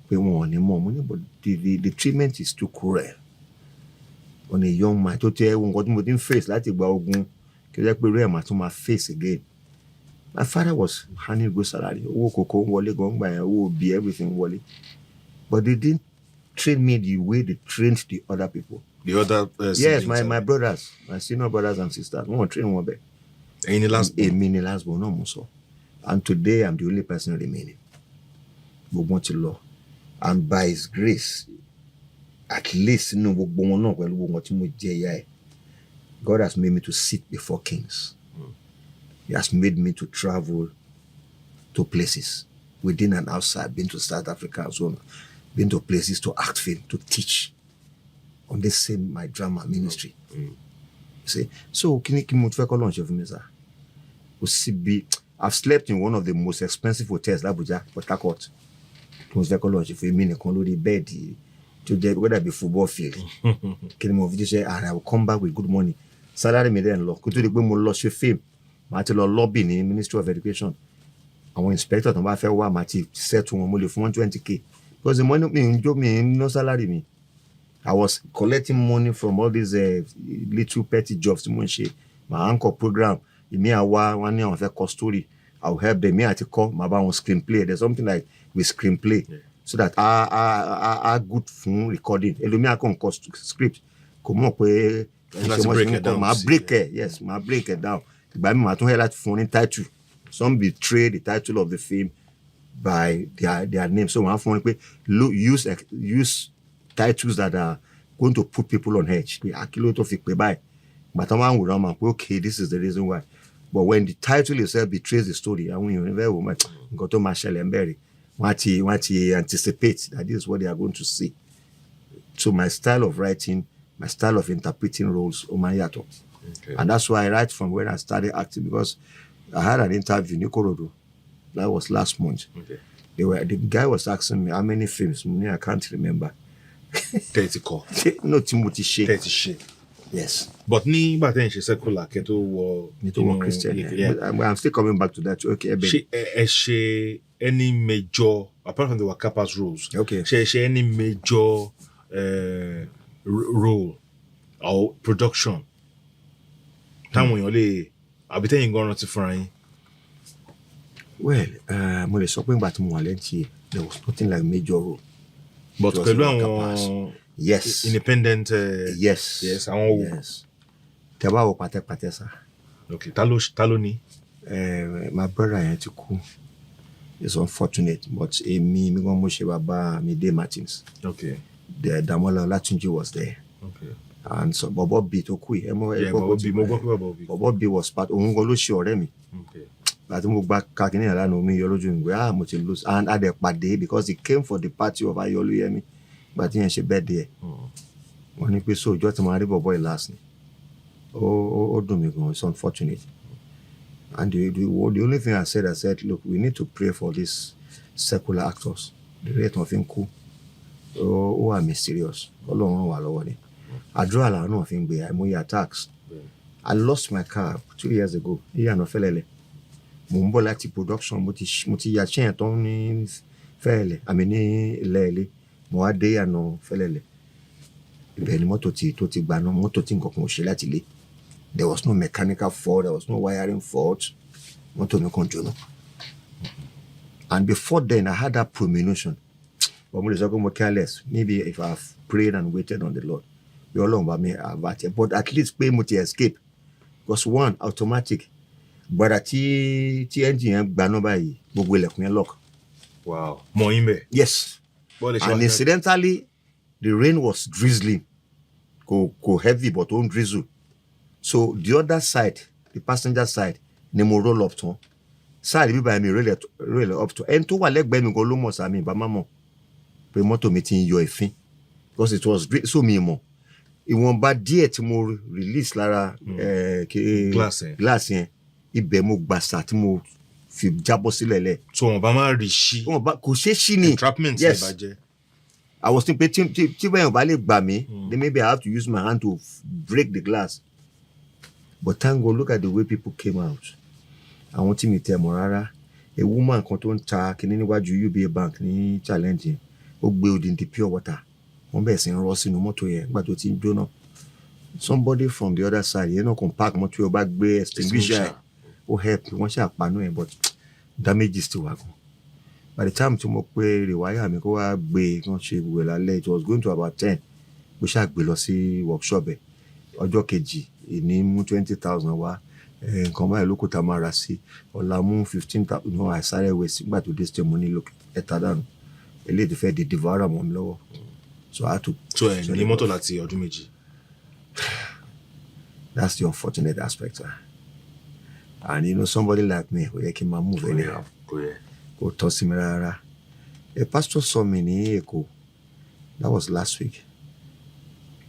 Speaker 1: Pé wọn ò ní mọ̀ mo ní but the treatment is too cruel. On a young man tó tẹ́ nǹkan tí mo ti ń face láti gba ogun kí ó jẹ́ pé rẹ́ẹ̀ màá tún máa face again. My father was earning good salary. Owó kòkó ń wọlé gan gbà yẹn, owó òbí everything wọlé. But they didn't train me the way they trained the other people.
Speaker 2: The other
Speaker 1: yes, my brothers, my senior brothers and sisters. Wọ́n train wọn bẹ́ẹ̀.
Speaker 2: Ẹ̀yin ni last born.
Speaker 1: Èmi ni last born náà mo sọ. And today I'm the only person remaining. Gbogbo wọn ti lọ. And by his grace, at least nínú gbogbo wọn náà pẹ̀lú gbogbo wọn tí mo jẹ́ ìyá ẹ̀, God has made me to sit before kings. He has made me to travel to places within and outside, been to South Africa and so on, been to places to act film, to teach on this same my drama ministry. You see, so kí mo fẹ́ kọ́ lọ́nà ṣe fún mi sá? I've slept in one of the most expensive hotels l'Abuja, Port Harcourt. Kí mo fẹ́ kọ́ lọ́nà ṣe fún mi nìkan lórí bẹ́ẹ̀dì tó jẹ́ whether be football field. Kí ni mo fi ṣe and I will come back with good money. Salary mi dẹ̀ ń lọ kó tó di pé mo lọ ṣe fame. Màá ti lọ lobby ní Ministry of Education. Àwọn inspector tó bá fẹ́ wá màá ti settle wọn mo lè fún 20k. Because the money mi no salary mi. I was collecting money from all these little petty jobs tí mo ń ṣe. My anchor program, èmi àwa wọn ní àwọn fẹ́ kọ story. I will help them. Me àti kọ́ màá bá wọn screenplay. There's something like we screenplay. Yeah. So that I good fún recording. Ẹlòmíà kàn kọ script. Kò mọ̀ pé màá break it. Yes, màá break it down. Ìgbà mi màá tún hẹ́ láti fún ní title. Some betray the title of the film by their name. So màá fún wọn pé use titles that are going to put people on edge. Pé àkìlò tó fi pè báyìí. But I'm wòran pé okay, this is the reason why. But when the title itself betrays the story, àwọn èèyàn níbẹ̀ wò nǹkan tó máa ṣẹlẹ̀ ń bẹ̀rẹ̀. Wọ́n ti anticipate that this is what they are going to see. So my style of writing, my style of interpreting roles, ó máa yàtọ̀. Okay. And that's why I write from when I started acting because I had an interview in Ikorodu. That was last month. Okay. The guy was asking me how many films. I can't remember.
Speaker 2: 30 call.
Speaker 1: No, Timothy Shea.
Speaker 2: 30 Shea.
Speaker 1: Yes.
Speaker 2: But ni ba ten ṣe secular ke to wo
Speaker 1: Christian. Yeah. But I'm still coming back to that. Okay, Abel.
Speaker 2: She any major apart from the Wakapa's roles.
Speaker 1: Okay.
Speaker 2: She any major role or production. Táwọn èèyàn lè àbí tẹ́yìn gan rántí fúnra yín.
Speaker 1: Well, mo lè sọ pé ìgbà tí mo wà lẹ́ntì there was nothing like major role.
Speaker 2: But pẹ̀lú àwọn
Speaker 1: yes
Speaker 2: independent
Speaker 1: yes
Speaker 2: àwọn wo.
Speaker 1: Yes. Tẹ́ bá wo pàtẹ́pàtẹ́ sá.
Speaker 2: Okay, ta ló ní?
Speaker 1: My brother yẹn ti kú. It's unfortunate but èmi gan mo ṣe bàbá mi Day Martins.
Speaker 2: Okay.
Speaker 1: The Damola Olatunji was there.
Speaker 2: Okay.
Speaker 1: And so Bobo B tó kú yìí. Bobo B was part òun gan ló ṣe ọ̀rẹ́ mi.
Speaker 2: Okay.
Speaker 1: Àti mo gba kakini yàrá ní omi yọ lójú ìgbé mo ti lose and adẹ pàdé because he came for the party of Ayọ̀lúyẹmí gba tí yẹn ṣe birthday ẹ̀. Wọ́n ní pé so ìjọ tí mo rí bọ̀bọ̀ yìí last ni. Ó dùn mí gan, it's unfortunate. And the only thing I said, look, we need to pray for these secular actors. The rate of them kú. Ó wà mysterious. Ọlọ́run wà lọ́wọ́ ni. Àdúrà làwọn náà fi ń gbé àìmọye attacks. I lost my car 2 years ago. Ìyànà Fẹ́lẹ́lẹ̀. Mo ń bọ̀ láti production mo ti ya chain tó ní Fẹ́lẹ́lẹ̀ àmì ní Ilé-Ilé. Mo wá dé ìyànà Fẹ́lẹ́lẹ̀. Ibẹ̀ ni mọ́tò tó ti gbaná mọ́tò tí nǹkan kan ò ṣe láti ilé. There was no mechanical fault, there was no wiring fault. Mọ́tò mi kàn jóná. And before then I had that premonition. But mo lè sọ pé mo careless. Maybe if I have prayed and waited on the Lord. Bí Ọlọ́run bá mi avert it. But at least pé mo ti escape. Because one, automatic. Gbàdà tí engine yẹn gbaná báyìí, gbogbo ilẹ̀kùn yẹn lock.
Speaker 2: Wow. Mọ̀ yín bẹ̀.
Speaker 1: Yes. And incidentally, the rain was drizzling. Go heavy but don't drizzle. So the other side, the passenger side, ni mo roll up to. Side bí báyìí mi roll up to. Ẹni tó wà lẹ́gbẹ̀ẹ́ mi gan ló mọ̀ sáà mi ìbá má mọ̀. Pé mọ́tò mi ti ń yọ èéfín. because it was great so mi mọ̀ ìwọ̀nba díẹ̀ tí mo release lára glass yẹn ibẹ̀ mo gbàsà tí mo fi jábọ́ sílẹ̀ lẹ̀.
Speaker 2: so wọn bá máa rí sí.
Speaker 1: wọn bá kò ṣeé ṣí ni.
Speaker 2: entrapment lè bàjẹ́.
Speaker 1: I was thinking tí bẹ́ẹ̀ bá lè gbà mí then maybe I have to use my hand to break the glass but thank God look at the way people came out. àwọn tí mi tẹ̀ mọ́ rárá a woman kan tó ń ta kíní níwájú UBA bank ní challenge yẹn ó gbé odindi pure water wọ́n bẹ̀rẹ̀ sí ń rọ́ sínú mọ́tò yẹn nígbà tó ti ń jóná somebody from the other side yẹn náà kàn park mọ́tò yẹn ó bá gbé extinguisher ó help wọ́n ṣe àpánú yẹn but damages ti wà gan. By the time tí mo pé rewire mi kó wá gbé kí wọ́n ṣe ìwé lálẹ́ it was going to about 10 mo ṣáà gbé lọ sí workshop ẹ̀ ọjọ́ kejì ìní mú 20,000 wá nǹkan báyìí ló kó tá a máa rà sí ọ̀la mú 15,000 náà àìsáré wẹ̀ sígbà tó dé stage mo ní ẹ̀ta dànù eléyìí ti fẹ́ di devourer mọ́ mi lọ́wọ́ so I had to.
Speaker 2: so ẹ ní mọ́tò láti ọdún méjì.
Speaker 1: That's the unfortunate aspect. And you know somebody like me kò yẹ kí n máa move anyhow kò tọ́ sí mi rárá. A pastor saw me ní Èkó that was last week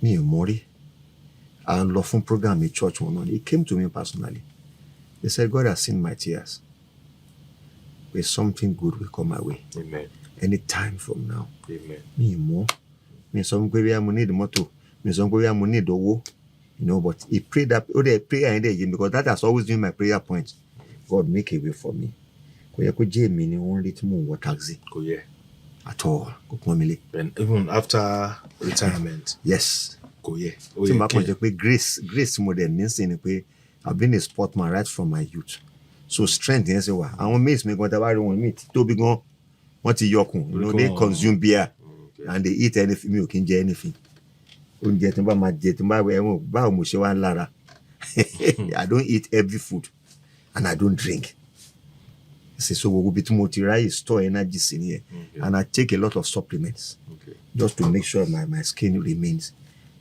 Speaker 1: mi ò mọ̀ rí à ń lọ fún program ní church wọn náà he came to me personally he said God has seen my tears but something good will come my way.
Speaker 2: Amen.
Speaker 1: Anytime from now.
Speaker 2: Amen.
Speaker 1: mi ò mọ̀ mi sọ pé bí mo need mọ́tò mi sọ pé bí mo need owó you know but he prayed that prayer ended again because that has always been my prayer point. God make a way for me. Kò yẹ kó jẹ́ èmi ni wọ́n rí tí mò ń wọ taxi.
Speaker 2: Kò yẹ.
Speaker 1: At all kò pọ́n mi lé.
Speaker 2: And even after retirement.
Speaker 1: Yes.
Speaker 2: Kò yẹ.
Speaker 1: Tí màá kàn jẹ́ pé grace mo dẹ̀ ní sí ni pé I've been a sportman right from my youth so strength yẹn ṣe wà àwọn mates mi gan tá a bá rí wọn mi tóbi gan wọ́n ti yọkùn you know they consume beer and they eat anything mi ò kí ń jẹ anything oúnjẹ tí n bá máa jẹ tí n bá ẹ̀wọ̀n báwo mo ṣe wá ń lára I don't eat heavy food and I don't drink ṣe so gbogbo bí tí mo ti ráyè store energy sí nìyẹn and I take a lot of supplements just to make sure my skin remains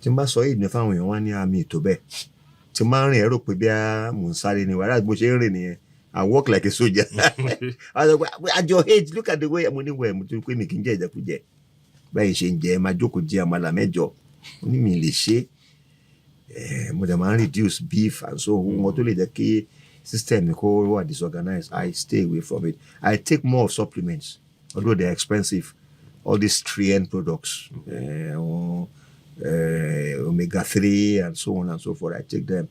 Speaker 1: tí n bá sọ yìí ní fáwọn èèyàn wá ní àmì ètò bẹ́ẹ̀ tí n máa ń rìn ẹ̀rọ pé bí mò ń sáré ni wàhálà bó ṣe ń rìn nìyẹn I walk like a soldier at your age look at the way mo ní wẹ̀ mo ti pé mi kì í jẹ ìjẹkújẹ báyìí ṣe ń jẹ máa jókòó jẹ àmàlà mẹ́jọ mo ní mi lè ṣe mo dẹ̀ máa ń reduce beef and so wọn tó lè jẹ́ kí system mi kó wà disorganized I stay away from it. I take more of supplements although they're expensive all these 3N products omega-3 and so on and so forth I take them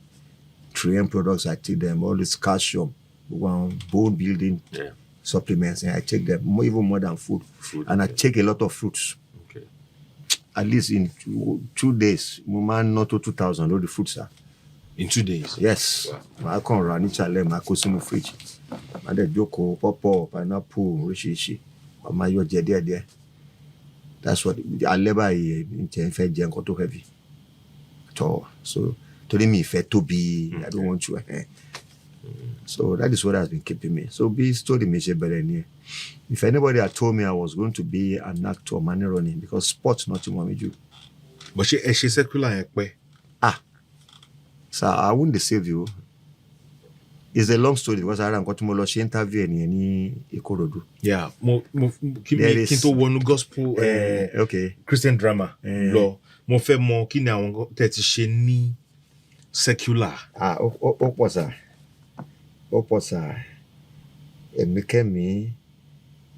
Speaker 1: 3M products I take them all this calcium bone building supplements and I take them even more than food and I take a lot of fruits. At least in 2 days mo máa ń ná tó 2,000 lórí fruit sir.
Speaker 2: In 2 days.
Speaker 1: Yes. Màá kàn ra ní challenge màá kó sínú fridge màá dẹ̀ jókòó pọ́pọ́ pineapple oríṣiríṣi màá máa yọ jẹ díẹ̀díẹ̀ that's what alẹ́ báyìí ǹjẹ́ ń fẹ́ jẹ nǹkan tó heavy tọ́ so torí mi ìfẹ́ tóbi I don't want to so that is what has been keeping me so bí story mi ṣe bẹ̀rẹ̀ nìyẹn. If anybody had told me I was going to be an actor money running because sports not in what do.
Speaker 2: But she secular yẹn pẹ́.
Speaker 1: So I wouldn't deceive you. It's a long story because I got to mo lọ ṣe interview ẹni ní Ìkòròdú.
Speaker 2: Yeah, kí n tó wọnú gospel Christian drama lọ mo fẹ́ mọ̀ kí ni àwọn tẹ́ ti ṣe ní secular.
Speaker 1: Ó pọ̀ sá èmi kẹ́mi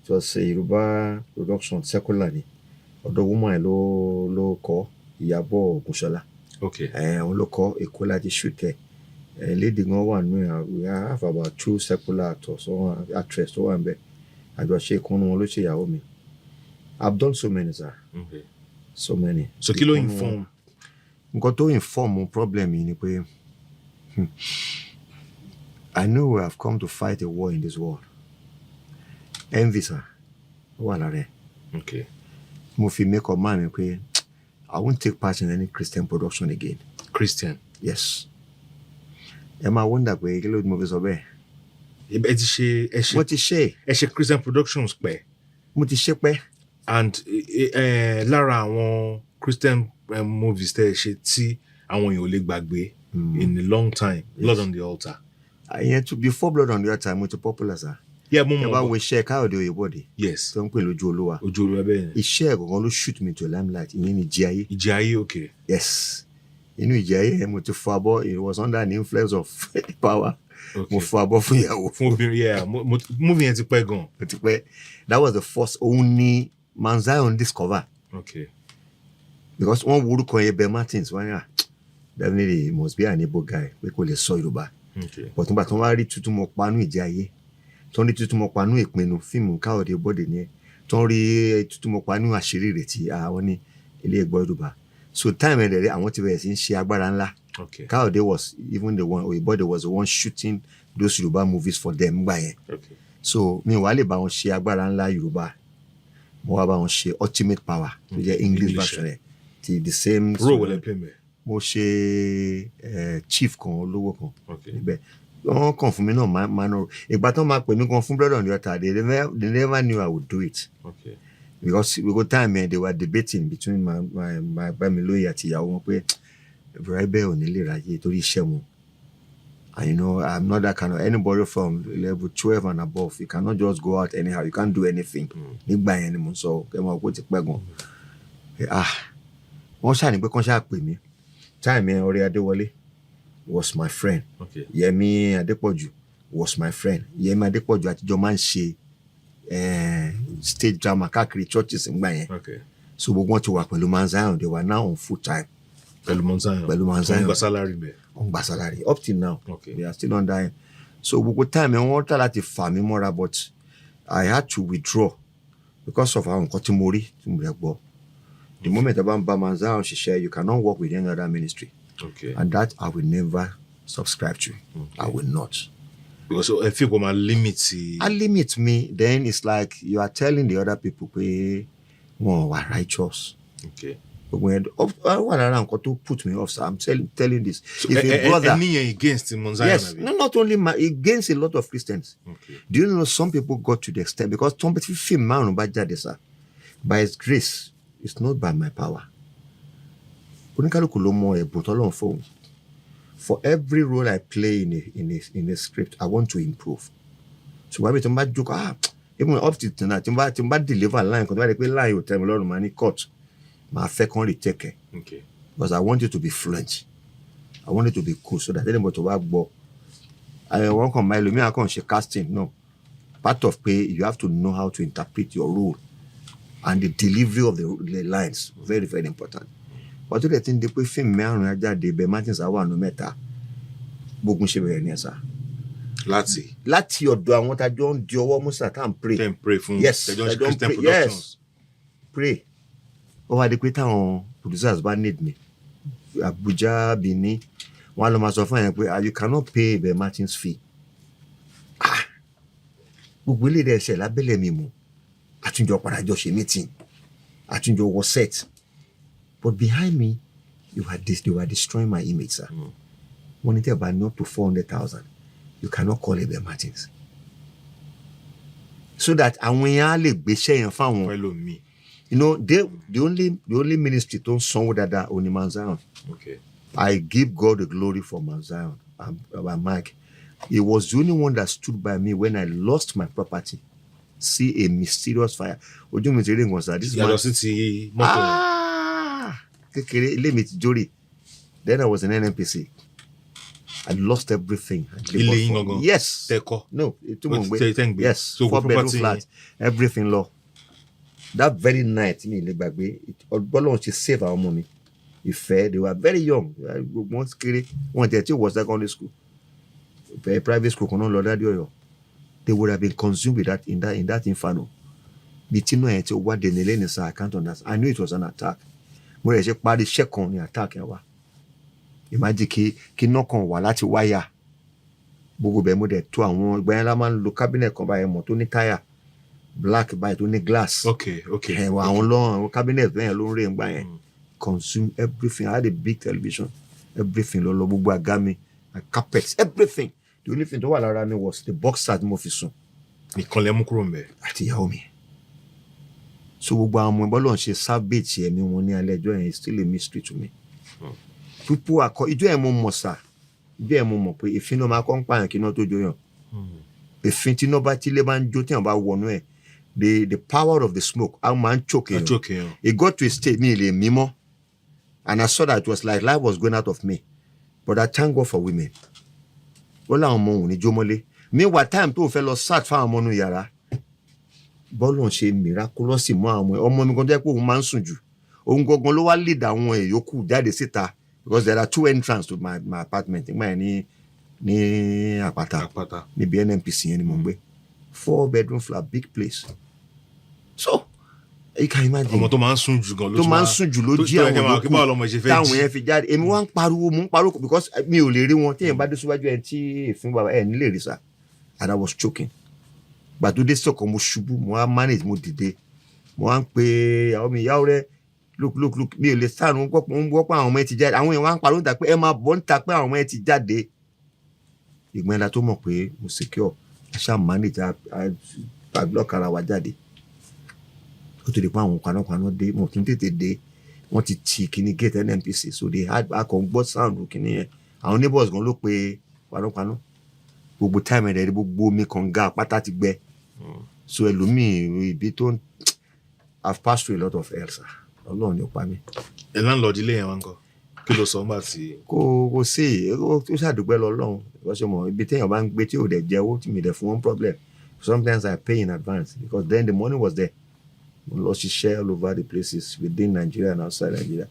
Speaker 1: it was a Yorùbá production secular ni ọ̀dọ̀ woman ló kọ́ Ìyábọ̀ Ògúnṣọlá. Òun ló kọ́ Èkó láti shoot ẹ̀ lady gan wà nù ẹ̀ we have about 2 secular actors or actress tó wà ń bẹ̀ àjọṣe ìkànnì wọn ló ṣe ìyàwó mi. I've done so many sir. So many.
Speaker 2: So kí ló inform.
Speaker 1: Nǹkan tó inform problem yìí ni pé I know we have come to fight a war in this world. Envy sir wà lára ẹ̀. Mo fi make up mind mi pé I won't take part in any Christian production again.
Speaker 2: Christian?
Speaker 1: Yes. Ẹ máa wonder pé kí ló dé mo fi sọ bẹ́ẹ̀.
Speaker 2: Ẹ ti ṣe.
Speaker 1: Mo ti ṣe.
Speaker 2: Ẹ ṣe Christian productions pẹ́.
Speaker 1: Mo ti ṣe pẹ́.
Speaker 2: And lára àwọn Christian movies tẹ́ ẹ ṣe tí àwọn èèyàn ò lè gbàgbé in a long time. Yes. Blood on the Altar.
Speaker 1: Before Blood on the Altar mo ti popular sir.
Speaker 2: Yeah, mo
Speaker 1: ẹ
Speaker 2: mọ̀
Speaker 1: bá
Speaker 2: bọ̀.
Speaker 1: wo iṣẹ́ Káyọ̀dé Oyèbọ̀dé
Speaker 2: Yes.
Speaker 1: tó ń pè lójú olúwa
Speaker 2: Ojú olúwa bẹ́ẹ̀ ni.
Speaker 1: iṣẹ́ ẹ̀ gangan ló shoot me to limelight ìyẹn ni Ìjì Ayé.
Speaker 2: Ìjì Ayé, okay.
Speaker 1: Yes, inú Ìjì Ayé yẹn mo ti fọ abọ́, it was under the influence of power.
Speaker 2: Okay.
Speaker 1: Mo fọ abọ́ fún ìyàwó.
Speaker 2: Fún obìnrin, yeah. Movie yẹn ti pẹ́ gan.
Speaker 1: Mo ti pẹ́. That was the first òun ni Man Zion discover
Speaker 2: Okay.
Speaker 1: because wọ́n wo orúkọ yẹn Ben Martins wọ́n yà definitely he must be an able guy pé kò lè sọ Yorùbá.
Speaker 2: Okay.
Speaker 1: But nígbà tí wọ́n wá rí tuntun mọ́ panú Ìjì Ayé tó ń rí tuntun mọ́ panú ìpinnu fíìmù Káyọ̀dé Oyèbọ̀dé ni tó ń rí tuntun mọ́ panú àṣírí ìrètí àwọn ní ilé ẹ̀gbọ́n Yorùbá. So time ẹ̀ dẹ̀rẹ̀ àwọn ti bẹ̀rẹ̀ sí ń ṣe agbára ńlá.
Speaker 2: Okay.
Speaker 1: Káyọ̀dé was even the one Oyèbọ̀dé was the one shooting those Yorùbá movies for them gbà yẹn.
Speaker 2: Okay.
Speaker 1: So mi wá lè bá wọn ṣe agbára ńlá Yorùbá mo wá bá wọn ṣe ultimate power tó jẹ́ English version ẹ̀ ti the same.
Speaker 2: Role wọlé play mẹ́.
Speaker 1: Mo ṣe chief kan olówó kan
Speaker 2: Okay.
Speaker 1: níbẹ̀ wọ́n kàn fún mi náà máa nọ ìgbà tó máa pè mí kan fún brother on the other they never knew I would do it.
Speaker 2: Okay.
Speaker 1: Because gbogbo time they were debating between my Bámilóyè àti ìyàwó wọn pé Abel ò ní lè ráyè torí iṣẹ́ wọn. And you know, I'm not that kind of anybody from level 12 and above. You cannot just go out anyhow. You can't do anything. Nígbà yẹn ni mo sọ kẹ́ mọ̀ kó ti pẹ́ gan. Wọ́n ṣàní pé kán ṣáà pè mí. Time yẹn Ọrẹ Adéwọlé was my friend.
Speaker 2: Okay.
Speaker 1: Yẹmí Adépọ̀jù was my friend. Yẹmí Adépọ̀jù àtijọ́ máa ń ṣe stage drama káàkiri churches nígbà yẹn.
Speaker 2: Okay.
Speaker 1: So gbogbo wọn ti wà pẹ̀lú Man Zion. They were now on full time.
Speaker 2: Pẹ̀lú Man Zion.
Speaker 1: Pẹ̀lú Man Zion.
Speaker 2: Wọ́n gba salary bẹ́ẹ̀.
Speaker 1: On gba salary up till now.
Speaker 2: Okay.
Speaker 1: They are still under him. So gbogbo time wọ́n try láti fà mí mọ́ra but I had to withdraw because of àwọn nǹkan tí mo rí tí mo rẹ̀ gbọ́. The moment I bá ń bá Man Zion ṣiṣẹ́ you cannot work with any other ministry.
Speaker 2: Okay.
Speaker 1: And that I will never subscribe to. Okay. I will not.
Speaker 2: Because ẹ fi kò máa limit.
Speaker 1: I limit me then it's like you are telling the other people pé wọn wà righteous.
Speaker 2: Okay.
Speaker 1: One around to put me off. So I'm telling this. So if a brother
Speaker 2: against Man Zion,
Speaker 1: yes, no, not only against a lot of Christians.
Speaker 2: Okay.
Speaker 1: Do you know some people got to the extent because some people feel man by His grace, it's not by my power. For every role I play in a script, I want to improve. So why me joke? Even up to tonight, deliver line because line you tell me Lord money cut. My second retake.
Speaker 2: Okay.
Speaker 1: Because I want it to be fluent. I want it to be cool so that anybody to work but I won't come my me I can't share casting. No. Part of pay you have to know how to interpret your role and the delivery of the lines. Very, very important. But to the thing they put film me and the Ben Martins I want no matter. Bogun ṣe bẹ̀rẹ̀ ni sa. Láti ọ̀dọ̀ àwọn tá jọ ń di ọwọ́ Musa tá ń pray.
Speaker 2: Can pray fún.
Speaker 1: Yes. Yes. Pray. Over the pé táwọn producers bá need me Abuja Benin wọn lọ máa sọ fún yẹn pé you cannot pay Ben Martins fee gbogbo ilé rẹ̀ ṣẹ̀ lábẹ́lẹ̀ mi mú àtúnjọ padà jọ ṣe meeting àtúnjọ wọ set but behind me you were destroying my image sir. Wọ́n ní tẹ́ bá ní up to 400,000 you cannot call it Ben Martins so that àwọn èèyàn á lè gbéṣẹ́ yẹn fáwọn.
Speaker 2: Follow me.
Speaker 1: You know, the only ministry don't sound that only Man Zion.
Speaker 2: Okay.
Speaker 1: I give God the glory for Man Zion and Mike. He was the only one that stood by me when I lost my property. See a mysterious fire. Ojú mi ti rí nǹkan sá. This man. Kékeré ilé mi ti jórí. Then I was in NNPC. I lost everything. Yes.
Speaker 2: Teko.
Speaker 1: No. Yes.
Speaker 2: So
Speaker 1: 4-bedroom flat. Everything low. That very night, me le gbàgbé, Ọlọ́run ṣe save àwọn ọmọ mi. Ìfẹ́, they were very young. Wọ́n kéré, wọ́n tẹ̀ tí was secondary school. Private school kan náà lọ Dádì Ọ̀yọ́. They would have been consumed with that in that inferno. Bitino ẹ̀ tí ó wá dènà lẹ́nu sir, I can't understand. I knew it was an attack. Mo rẹ̀ ṣe parí iṣẹ́ kan ní attack yẹn wá. Imagine kí náà kan wà láti wáyà. Gbogbo bẹ́ẹ̀ mo dẹ̀ tó àwọn ìgbà yẹn la máa ń lo cabinet kan báyẹn mọ̀ tó ní táyà. Black by to glass.
Speaker 2: Okay.
Speaker 1: Àwọn cabinet bẹ́ẹ̀ ló ń rè ń gbà yẹn. Consume everything. I had a big television. Everything lọ gbogbo àga mi, carpets, everything. The only thing tó wà lára mi was the boxer tí mo fi sùn.
Speaker 2: Nìkan lẹ mú kúrò ńbẹ̀.
Speaker 1: Àti ìyàwó mi. So gbogbo àwọn ọmọ Ọlọ́run ṣe savage ẹ̀mí wọn ní alẹ́ ẹjọ́ yẹn is still a mystery to me. People are ìjọ ẹ̀ mo mọ̀ sà. Ìjọ ẹ̀ mo mọ̀ pé ìfín ló máa kọ́ ń pààyàn kí iná tó jó yàn. èéfín tí iná bá tí ilé bá ń jó tí wọ́n bá wọnú ẹ̀ the power of the smoke how man choking. It got to a state me le mimo, and I saw that it was like life was going out of me, but I thank God for women. Ó láwọn ọmọ òun ní jómọ́lé meanwhile time tó fẹ́ lọ search fáwọn ọmọ inú yàrá bọ́ọ̀lù ń ṣe miraculous mọ́ àwọn ọmọ mi kan jẹ́ pé òun máa ń sùn jù òun gangan ló wá lead àwọn èyókù jáde síta because there are 2 entrances to my apartment nígbà yẹn ní àpáta níbi NNPC yẹn ni mo ń gbé 4 bedroom flat big place. So you can imagine
Speaker 2: ọmọ tó máa ń sùn jù gan
Speaker 1: tó máa ń sùn jù ló jí àwọn olókùn táwọn yẹn fi jáde èmi wá ń pariwo because mi ò lè rí wọn téèyàn bá dé síwájú ẹ tí èéfín bàbá ẹ nílè rí sá and I was choking gbàtó dé sọkàn mo ṣubú mo wá manage mo dìde mo wá ń pe àwọn mi ìyá rẹ look mi ò lè sáà ń gbọ́ pé àwọn ọmọ ẹ ti jáde àwọn èèyàn wá ń pariwo níta pé ẹ máa bọ́ níta pé àwọn ọmọ ẹ ti jáde ìgbọ́n ẹ̀dá tó mọ̀ pé mo secure ṣáà manage àgbọ̀kara wa jáde ó tó di pé àwọn panápaná dé wọn kì í tètè dé wọn ti tì kíní gate NNPC so they had akọ̀ǹgbọ́ sound kíní yẹn àwọn neighbors gan ló pe panápaná gbogbo time ẹ̀rẹ̀ gbogbo omi kànga pátá ti gbẹ so ẹlòmíì ibi tó I've passed through a lot of hell sir Ọlọ́run ni ó pa mí.
Speaker 2: ẹ landlord ilé yẹn wá ń kọ kí ló sọ nígbà tí.
Speaker 1: kò sí ó ṣàdúpẹ́ lọ́lọ́run ìwọ́sẹ̀ mọ̀ ibi téèyàn bá ń gbé tí ò dẹ̀ jẹ́ owó tí mi dẹ̀ fún one problem sometimes I pay in advance because then the money was there. Lọ ṣiṣẹ́ all over the places within Nigeria and outside Nigeria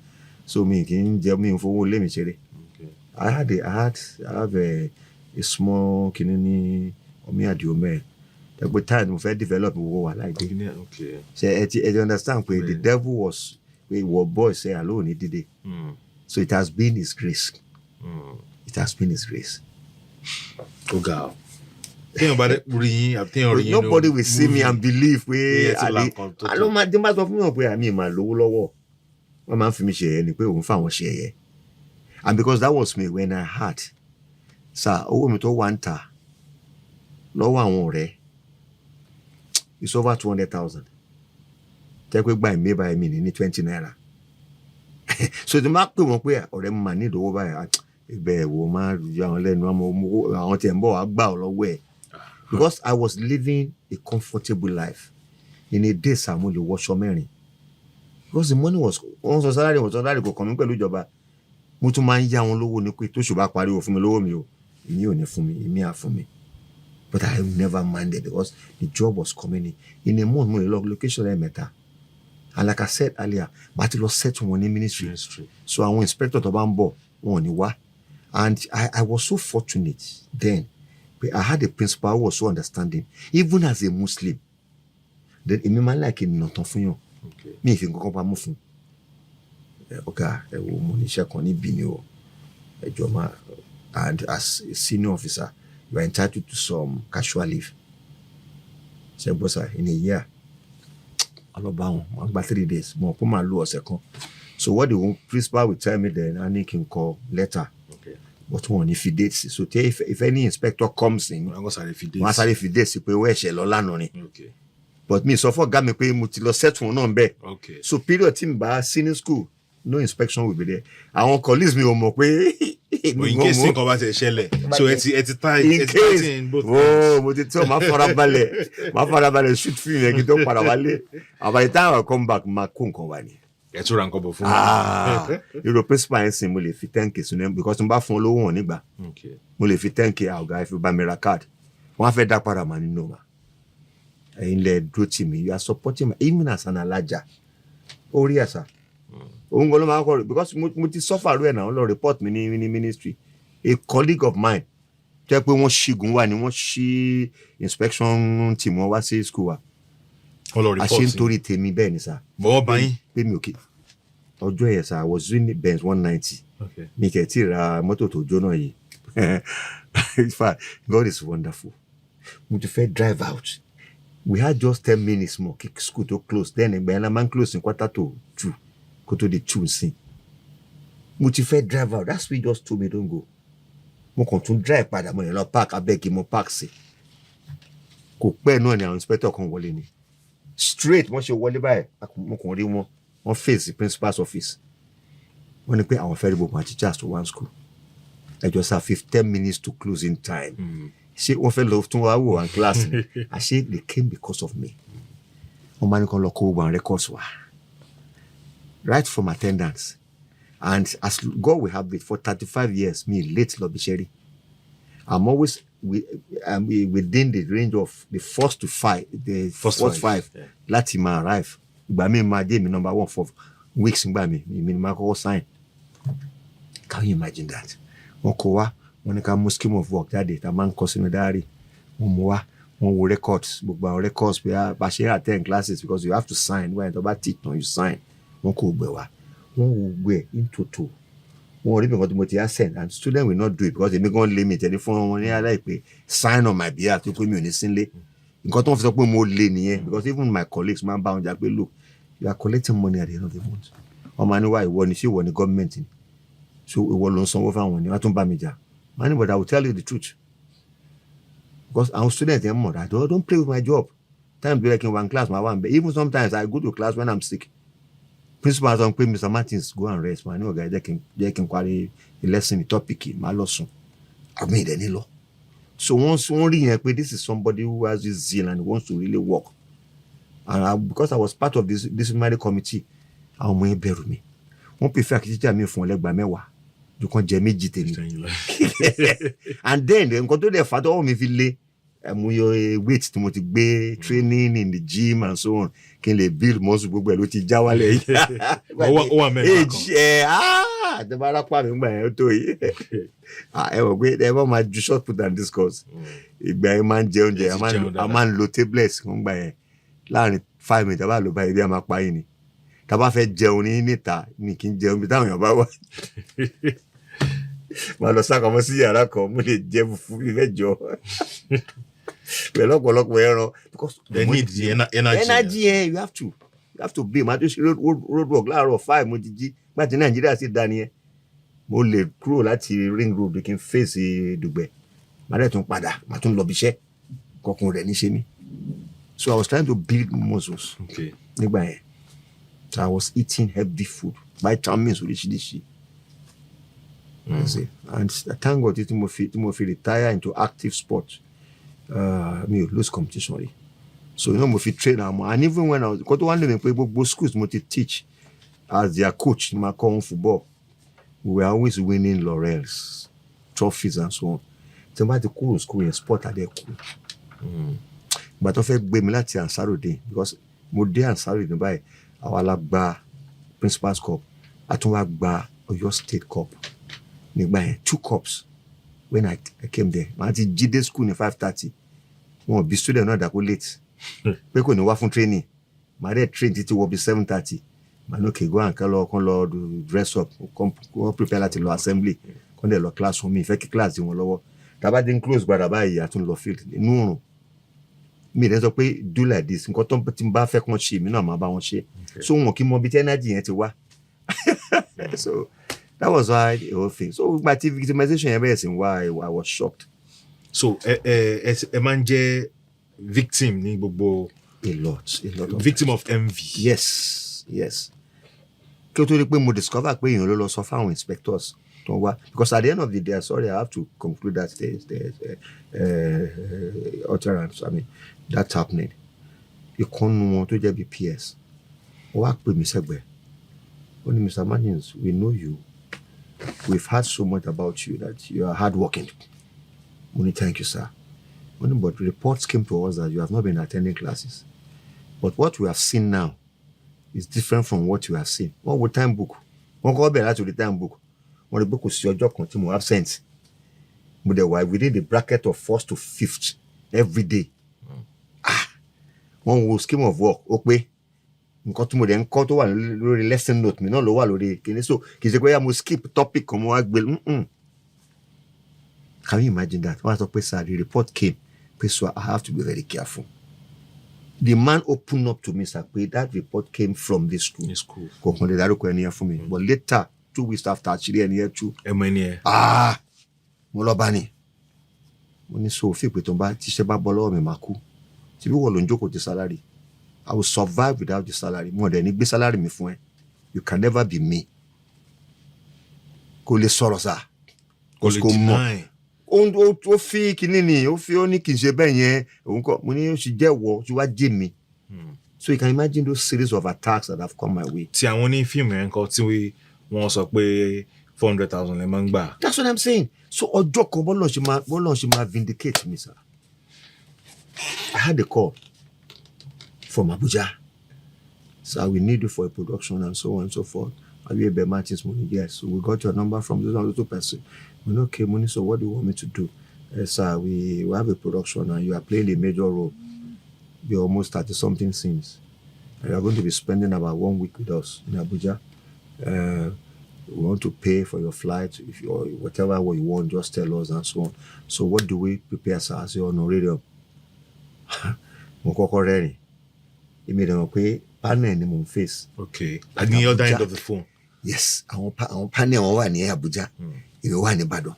Speaker 1: so mi kì í jẹ mi fowó lé mi ṣeré. I have a small kìíní ní omi àdìo mẹ́ẹ̀ ẹgbẹ́ time mo fẹ́ develop owó wà láìdé ṣe ẹ ti understand pé the devil was pé ìwọ boy ṣe àlọ́ òní dídé so it has been his grace. It has been his grace.
Speaker 2: Ó ga ọ.
Speaker 1: Nobody will see me and believe pé àlọ́ máa dé máa sọ fún mi pé àmì ìmọ̀ lówó lọ́wọ́ wọ́n máa ń fi mi ṣe ẹ̀yẹ ni pé òun fáwọn ṣe ẹ̀yẹ and because that was me when I had sir owó mi tó wà ń ta lọ́wọ́ àwọn ọ̀rẹ́ it's over 200,000 tẹ́ pé gbà mí báyìí mi ní 20 naira so tí máa pè wọ́n pé ọ̀rẹ́ mi máa ní ìdówó báyìí ibẹ̀ wo máa yọ àwọn lẹ́nu àwọn tí ẹ̀ ń bọ̀ wá gbà ọ́ lọ́wọ́ ẹ̀. Because I was living a comfortable life. In a day, Samuel, you wash your money. Because the money was on salary kò kàn mí pẹ̀lú ìjọba. Mo tún máa ń yá wọn lówó ní pé tó ṣùgbọ́n pariwo fún mi lówó mi o. Èmi ò ní fún mi, èmi á fún mi. But I never minded because the job was coming in a month mo lè lọ location mẹ́ta. And like I said earlier, màá ti lọ settle wọn ní ministry. So àwọn inspector tó bá ń bọ̀ wọn ò ní wá. And I was so fortunate then. I had a principal who was so understanding, even as a Muslim. Then èmi máa ń like ènìyàn tán fún yàn. Mi ìfi nǹkan kan pamọ́ fún. Ọ̀gá ẹ wo mo níṣẹ́ kan níbí ni o. Ẹjọ́ máa and as a senior officer, you are entitled to some casual leave. Ṣé bọ́sà in a year? Ọlọ́ba wọn, wọ́n gba 3 days. Mo kó máa lo ọ̀sẹ̀ kan. So what the principal will tell me then, I need to call letter. But one if it dates so if any inspector comes in wọ́n sáré fi dates pé ó ẹ̀ṣẹ̀ lọ lánàá ni but me sọ fún ọ̀gá mi pé mo ti lọ settle náà bẹ́ẹ̀ so period tí n bá senior school no inspection will be there àwọn colleagues mi ò mọ̀ pé
Speaker 2: in case nǹkan bá ti ṣẹlẹ̀ so ẹ ti tie in both
Speaker 1: mo ti tọ́ máa farabalẹ̀ shoot film yẹn kí n tó padà wálé and by the time I come back máa kó nǹkan wá ni.
Speaker 2: Ẹ tún ra nǹkan bọ̀ fún
Speaker 1: mi. Irú principal yẹn sìn mo lè fi 10k sínú ẹ̀ because n bá fún olówó wọn nígbà mo lè fi 10k ọ̀gá ẹ fi bá mi ra card wọ́n á fẹ́ dá padà mà nínú wa ẹ̀yin lẹ dúró tì mí you are supporting me even as an alaja ó rí àṣà òun gan ló máa kọ́ because mo ti suffer rú ẹ̀ náà lọ report mi ní ministry a colleague of mine tẹ́ pé wọ́n ṣígun wà ní wọ́n ṣí inspection team wọn wá sí school wa àṣẹ nítorí tèmi bẹ́ẹ̀ ni sá.
Speaker 2: bọ́ọ̀ báyìí.
Speaker 1: pé mi ò kí ọjọ́ yẹn sá I was doing Benz 190 mi kẹ̀ tí ra mọ́tò tó jóná yìí in fact God is wonderful mo ti fẹ́ drive out we had just 10 minutes more kí school tó close then ẹgbẹ́ yẹn la máa ń close in 1:45 kó tó di 2 sí mo ti fẹ́ drive out that's why he just told me don't go mo kàn tún drive padà mo lè lọ park abeg mo park sí kò pẹ́ náà ni àwọn inspector kan wọlé ni straight wọ́n ṣe wọlé báyìí mo kàn rí wọ́n face the principal's office wọ́n ní pé àwọn fẹ́ rí gbogbo àwọn teachers to one school ẹ just have 10 minutes to closing time ṣé wọ́n fẹ́ lọ tún wá wò wá class ni àṣé they came because of me. wọ́n máa ní kàn lọ kó gbogbo àwọn records wá right from attendance, and as God will have it, for 35 years me late lọ bí iṣẹ́ rí. I'm always within the range of the first five láti máa arrive. Ìgbà mi máa dé mi number 1 for weeks ngbà mi ni máa kọ́kọ́ sign. Can you imagine that? Wọ́n kó wá, wọ́n ní ká mú scheme of work jáde tá a máa ń kọ sínú diary. Wọ́n mú wá, wọ́n wo records, gbogbo àwọn records pé bá ṣe attend classes because you have to sign when tó bá teach náà you sign. Wọ́n kó gbẹ wá, wọ́n wo gbẹ in total. Wọ́n rí nǹkan tí mo ti á send, and student will not do it because èmi gan limit ẹni fún wọn ní aláìpé sign on my behalf tó pé mi ò ní sínlé. Nǹkan tó ń fi sọ pé mo lè nìyẹn, because even my colleagues máa ń bá wọn jà pé look, you are collecting money at the end of the month. Ọmọ ní wá ìwọ ni ṣé ìwọ ni government ni, so ìwọ ló ń sanwó fáwọn ni wọ́n tún bá mi jà. Money, but I will tell you the truth, because our students yẹn mọ̀ that don't play with my job. Time bí like in one class my one, even sometimes I go to class when I'm sick. Principal sọ pé Mr. Martins go and rest. Màá ní ọ̀gá jẹ́ kí n parí lesson topic màá lọ sùn. Àmì ìdẹ́ni lọ. So once wọ́n rí yẹn pé this is somebody who has this zeal and wants to really work, and because I was part of this disciplinary committee, àwọn ọmọ yẹn bẹ̀rù mi. Wọ́n prefer kí teacher mi fún ọlẹ́gbàá mẹ́wàá ju kan jẹ méjì tèmi. And then nǹkan tó dẹ̀ fà tọ́wọ́ mi fi lé mo yọ weight tí mo ti gbé training in the gym and so on kí n lè build muscle gbogbo ẹ̀ ló ti já wálẹ̀ yìí.
Speaker 2: ó wà mẹ́rin
Speaker 1: kan. Tẹ bá rápá mi gbà yẹn ó tó yìí. Ẹ wọ̀ pé ẹ bá máa ju short put and discuss. Ìgbà yẹn máa ń jẹ oúnjẹ, a máa ń lo tablets kan gbà yẹn láàrin 5 minutes bá lò báyìí bí a máa pa yín ni. Tá bá fẹ́ jẹun ní níta mi kì í jẹun bí táwọn èèyàn bá wà. Màá lọ sákòmọ́ sí yàrá kan mo lè jẹ fufu bí mẹ́jọ. Pẹ̀lú ọ̀pọ̀lọpọ̀ ẹran, because
Speaker 2: they need the
Speaker 1: energy. You have to be. Màá tó ṣe roadwork láàárọ̀ 5 mo ti jí gbà tí Nàìjíríà sì dá nìyẹn. Mo lè kúrò láti ring road kí n face Dùgbẹ̀. Màá dẹ̀ tún padà, màá tún lọ bí iṣẹ́ kọkùn rẹ̀ ní ṣe mí. So I was trying to build muscles. Nígbà yẹn. So I was eating healthy food, vitamins oríṣiríṣi. And thank God tí mo fi retire into active sport. Me lose competition. So mo fi train am, and even when I was kó tó wá lè mi pé gbogbo schools mo ti teach as their coach ní ma kọ́ wọn football, we were always winning laurels, trophies and so on. Tí mo bá ti kúrò school yẹn sport adé kú. Ìgbà tó fẹ́ gbé mi láti Ansarudeen, because mo dé Ansarudeen báyìí àwa la gba Principal's Cup, a tún wá gba Ọ̀yọ́ State Cup. Nígbà yẹn 2 cups when I came there. Màá ti jí dé school ní 5:30. Wọn bí student náà dàkó late. Pé kò ní wá fún training. Màá dẹ̀ train títí wọ bí 7:30. Màá ní okay go and kán lọ dress up, kán prepare láti lọ assembly, kán dẹ̀ lọ class fún mi. Ìfẹ́ kí class di wọn lọ́wọ́. Tàbá dín close gbàdà báyìí àtún lọ field inú òrùn. Mi dẹ̀ sọ pé do like this. Nǹkan tó ti bá fẹ́ kán ṣe mi náà máa bá wọn ṣe. So wọn kì í mọ bí tí energy yẹn ti wá. So that was why the whole thing. So my victimization yẹn why I was shocked.
Speaker 2: So ẹ máa ń jẹ́ victim ní gbogbo.
Speaker 1: A lot of
Speaker 2: victim of envy.
Speaker 1: Yes. Kí o tó rí pé mo discover pé èèyàn ló lọ sọ fáwọn inspectors tó wá, because at the end of the day, sorry, I have to conclude that there's utterance. I mean that's happening. Ìkànnù wọn tó jẹ́ bí PS ó wá pè mí sẹ́gbẹ̀ẹ́. Ó ní Mr. Martins, we know you. We've heard so much about you that you are hardworking. Muni, thank you, sir. Muni, but reports came to us that you have not been attending classes. But what we have seen now is different from what you have seen. One with time book. One go back to the time book. One the book was your job continue absent. But the why we did the bracket of 1st to 5th every day. One will scheme of work. Okay. Nǹkan tí mo dẹ̀ ń kọ́ tó wà lórí lesson note mi náà ló wà lórí kìíní, so kì í ṣe pé mo skip topic kan mo wá gbé. Can you imagine that? Wọ́n á sọ pé sir, the report came pé so I have to be very careful. The man opened up to me sir pé that report came from this school. Kò kàn lè dárúkọ ẹni yẹn fún mi, but later 2 weeks after àṣírí ẹni yẹn tú.
Speaker 2: Ẹmọ ẹni yẹn.
Speaker 1: Mo lọ bá ní. Mo ní so òfin pé tó ń bá tíṣẹ́ bá bọ́ lọ́wọ́ mi máa kú. Tí bí wọ́n ló ń jókòó ti salary. I will survive without the salary. More than any salary me fún ẹ. You can never be me. Kò lè sọ̀rọ̀ sá.
Speaker 2: Kò lè deny.
Speaker 1: ó fi kíní ni ó ní kì í ṣe bẹ́ẹ̀ yẹn òun kọ́ mo ní ó sì jẹ́wọ́ tí wàá jẹ́ mi. So you can imagine those series of attacks that have come my way.
Speaker 2: Tí àwọn ní fíìmù yẹn kọ́ tí wọ́n sọ pé 400,000 lè máa ń gbà.
Speaker 1: That's what I'm saying. So ọjọ́ kan bọ́lọ̀ ṣe máa vindicate me, sir. I had a call from Abuja. So we need you for a production and so on and so forth. Are you Abel Martins money? Yes. So we got your number from this other person. We know, okay, money. So what do you want me to do? Sir, we have a production and you are playing a major role. You're almost 30-something scenes. And you are going to be spending about 1 week with us in Abuja. We want to pay for your flight. If you whatever what you want, just tell us and so on. So what do we prepare, sir? As your honorarium. Mo kọ́kọ́ rẹ́rìn. Èmi dẹ̀ mọ̀ pé panel ni mo ń face.
Speaker 2: Okay. At the other end of the phone.
Speaker 1: Yes, àwọn panel wọn wà ní Abuja. Èmi wà ní Ìbàdàn.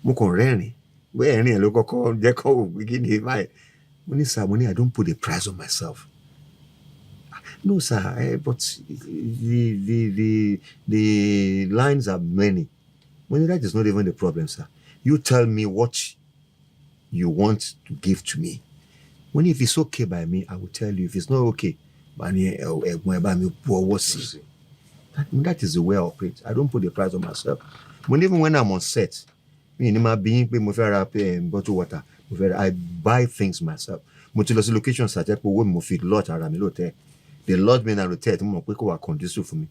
Speaker 1: Mo kàn rẹ́rìn. Bóyá ẹ̀rín ẹ̀ ló kọ́kọ́ jẹ́ kó wò pé kí ni báyìí. Mo ní sir, I don't put a price on myself. No, sir, but the lines are many. Well, that is not even the problem, sir. You tell me what you want to give to me. When if it's okay by me, I will tell you. If it's not okay, that is the way I operate. I don't put the price on myself. Even when I'm on set, bottled water, I buy things myself. Locations such as they lodge me in a hotel tí mo mọ̀ pé kò wà conducive fún mi.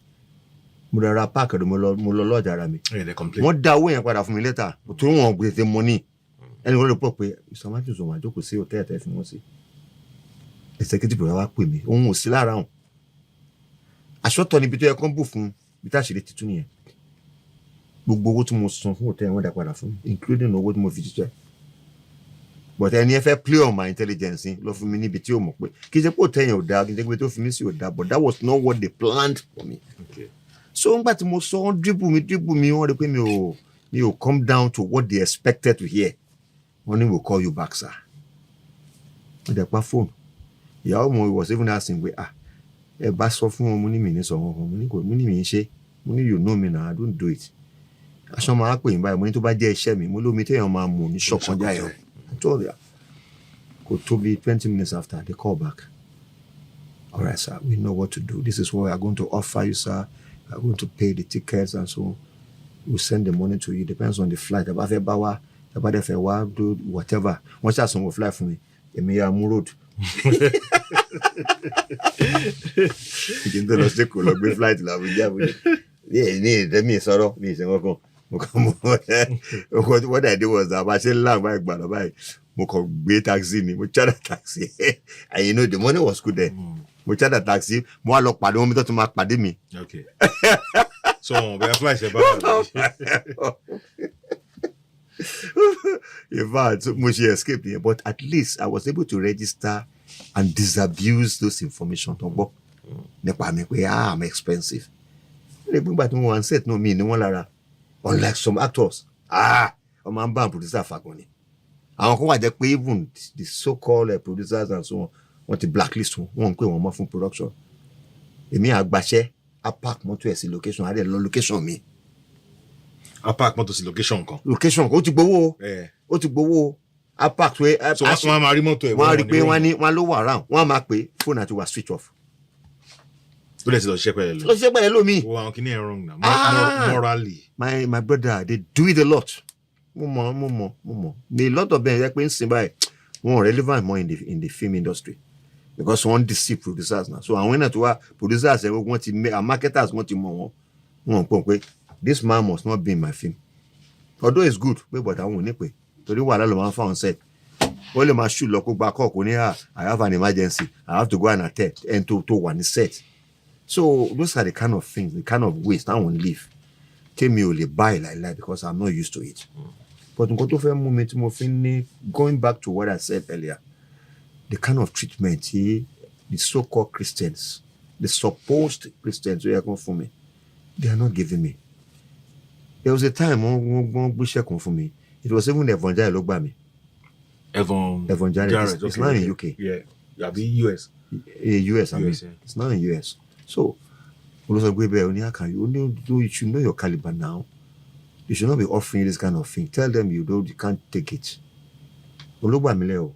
Speaker 1: Mo ra park mo lọ lodge ara mi. Wọ́n dá owó yẹn padà fún mi later. Tó wọ́n gbé the money. Ẹni wọ́n lè pọ̀ pé ìsọmátì sọ̀rọ̀ àjọkò sí hotel tẹ́ fi wọ́n sí. Executive rẹ̀ wá pè mí. Òun ò sí lára òun. Aṣọ́tọ̀ níbi tó yẹ kán bù fún bí tá ṣe lè titun nìyẹn. Gbogbo owó tí mo san fún hotel wọ́n dá padà fún mi, including owó tí mo fi jíjẹ. But ẹni ẹ fẹ́ play on my intelligence lọ fún mi níbi tí ó mọ̀ pé kì í ṣe pé òtẹ́yìn ò dáa kì í ṣe pé tó fi mí sí ò dáa, but that was not what they planned for me. Okay. So nígbà tí mo sọ wọ́n dribble mi wọ́n rí pé mi ò come down to what they expected to hear. Wọ́n ní we'll call you back, sir. Mo dẹ̀ pa phone. Ìyàwó mo was even asking pé ẹ bá sọ fún wọn mo ní mi ní sọ wọn kan mo ní mi ń ṣe mo ní you know me now I don't do it. Aṣọ máa pè yín báyìí mo ní tó bá jẹ́ iṣẹ́ mi mo lómi téèyàn máa mú ní ṣọ̀kan jáyọ̀. I told you. Could to be 20 minutes after they call back. All right, sir, we know what to do. This is what we are going to offer you, sir. We are going to pay the tickets and so on. We'll send the money to you. Depends on the flight. About do whatever. Once that's on fly for me, it may have road. You can tell us the flight. Yeah, me sorrow. Me say welcome. What I did was that I said long back, but mo kàn gbé taxi ni mo charter taxi and you know the money was good there. Mo charter taxi mo wá lọ pàdé wọn mi tó tún máa pàdé mi.
Speaker 2: Okay. So bẹ́ẹ̀ fly ṣe bá
Speaker 1: in fact mo ṣe escape here, but at least I was able to register and disabuse those information tó ń gbọ́ nípa mi pé I'm expensive. Nígbà tí mo wà ń set náà mi ní wọ́n lára unlike some actors ọmọ ń bá producer fagun ni. Àwọn kan wà jẹ́ pé even the so-called producers and so on wọ́n ti blacklist wọn pé wọ́n mọ́ fún production. Èmi àgbàṣẹ́ a park mọ́tò ẹ̀ sí location a dẹ̀ lọ location mi.
Speaker 2: A park mọ́tò sí location kan.
Speaker 1: Location kan ó ti gbowó a park pé.
Speaker 2: So wọ́n á máa rí mọ́tò ẹ̀.
Speaker 1: Wọ́n á rí pé wọ́n ló wà round wọ́n á máa pé phone àti wà switch off.
Speaker 2: Ó dẹ̀ ti lọ ṣiṣẹ́ pẹ̀lú.
Speaker 1: Lọ ṣiṣẹ́ pẹ̀lú mi.
Speaker 2: Wo àwọn kìíní ẹ̀ wrong na morally.
Speaker 1: My brother they do it a lot. Mo mọ̀. A lot of them yẹ pé ń sin báyìí wọ́n relevant more in the film industry because wọ́n deceive producers now. So àwọn ènìyàn tó wá producers ẹ̀ wọ́n ti marketers wọ́n ti mọ̀ wọ́n pọ̀ pé this man must not be in my film. Although it's good pé but àwọn ò ní pé torí wàhálà ló máa ń fáwọn set. Wọ́n lè máa shoot lọ kó gba call kó ní I have an emergency I have to go and attend and to wà ní set. So those are the kind of things, the kind of ways I won't live. Tell me only buy like that because I'm not used to it. But going back to what I said earlier, the kind of treatment the so-called Christians, the supposed Christians who are coming for me, they are not giving me. There was a time when for me. It was even the evangelical by me. Evangelical. It's not in UK.
Speaker 2: Yeah, be US.
Speaker 1: US, I mean. Yeah. It's not in US. So, you should know your caliber now. You should not be offering this kind of thing. Tell them you can't take it. Olúgbàmílẹ̀ o.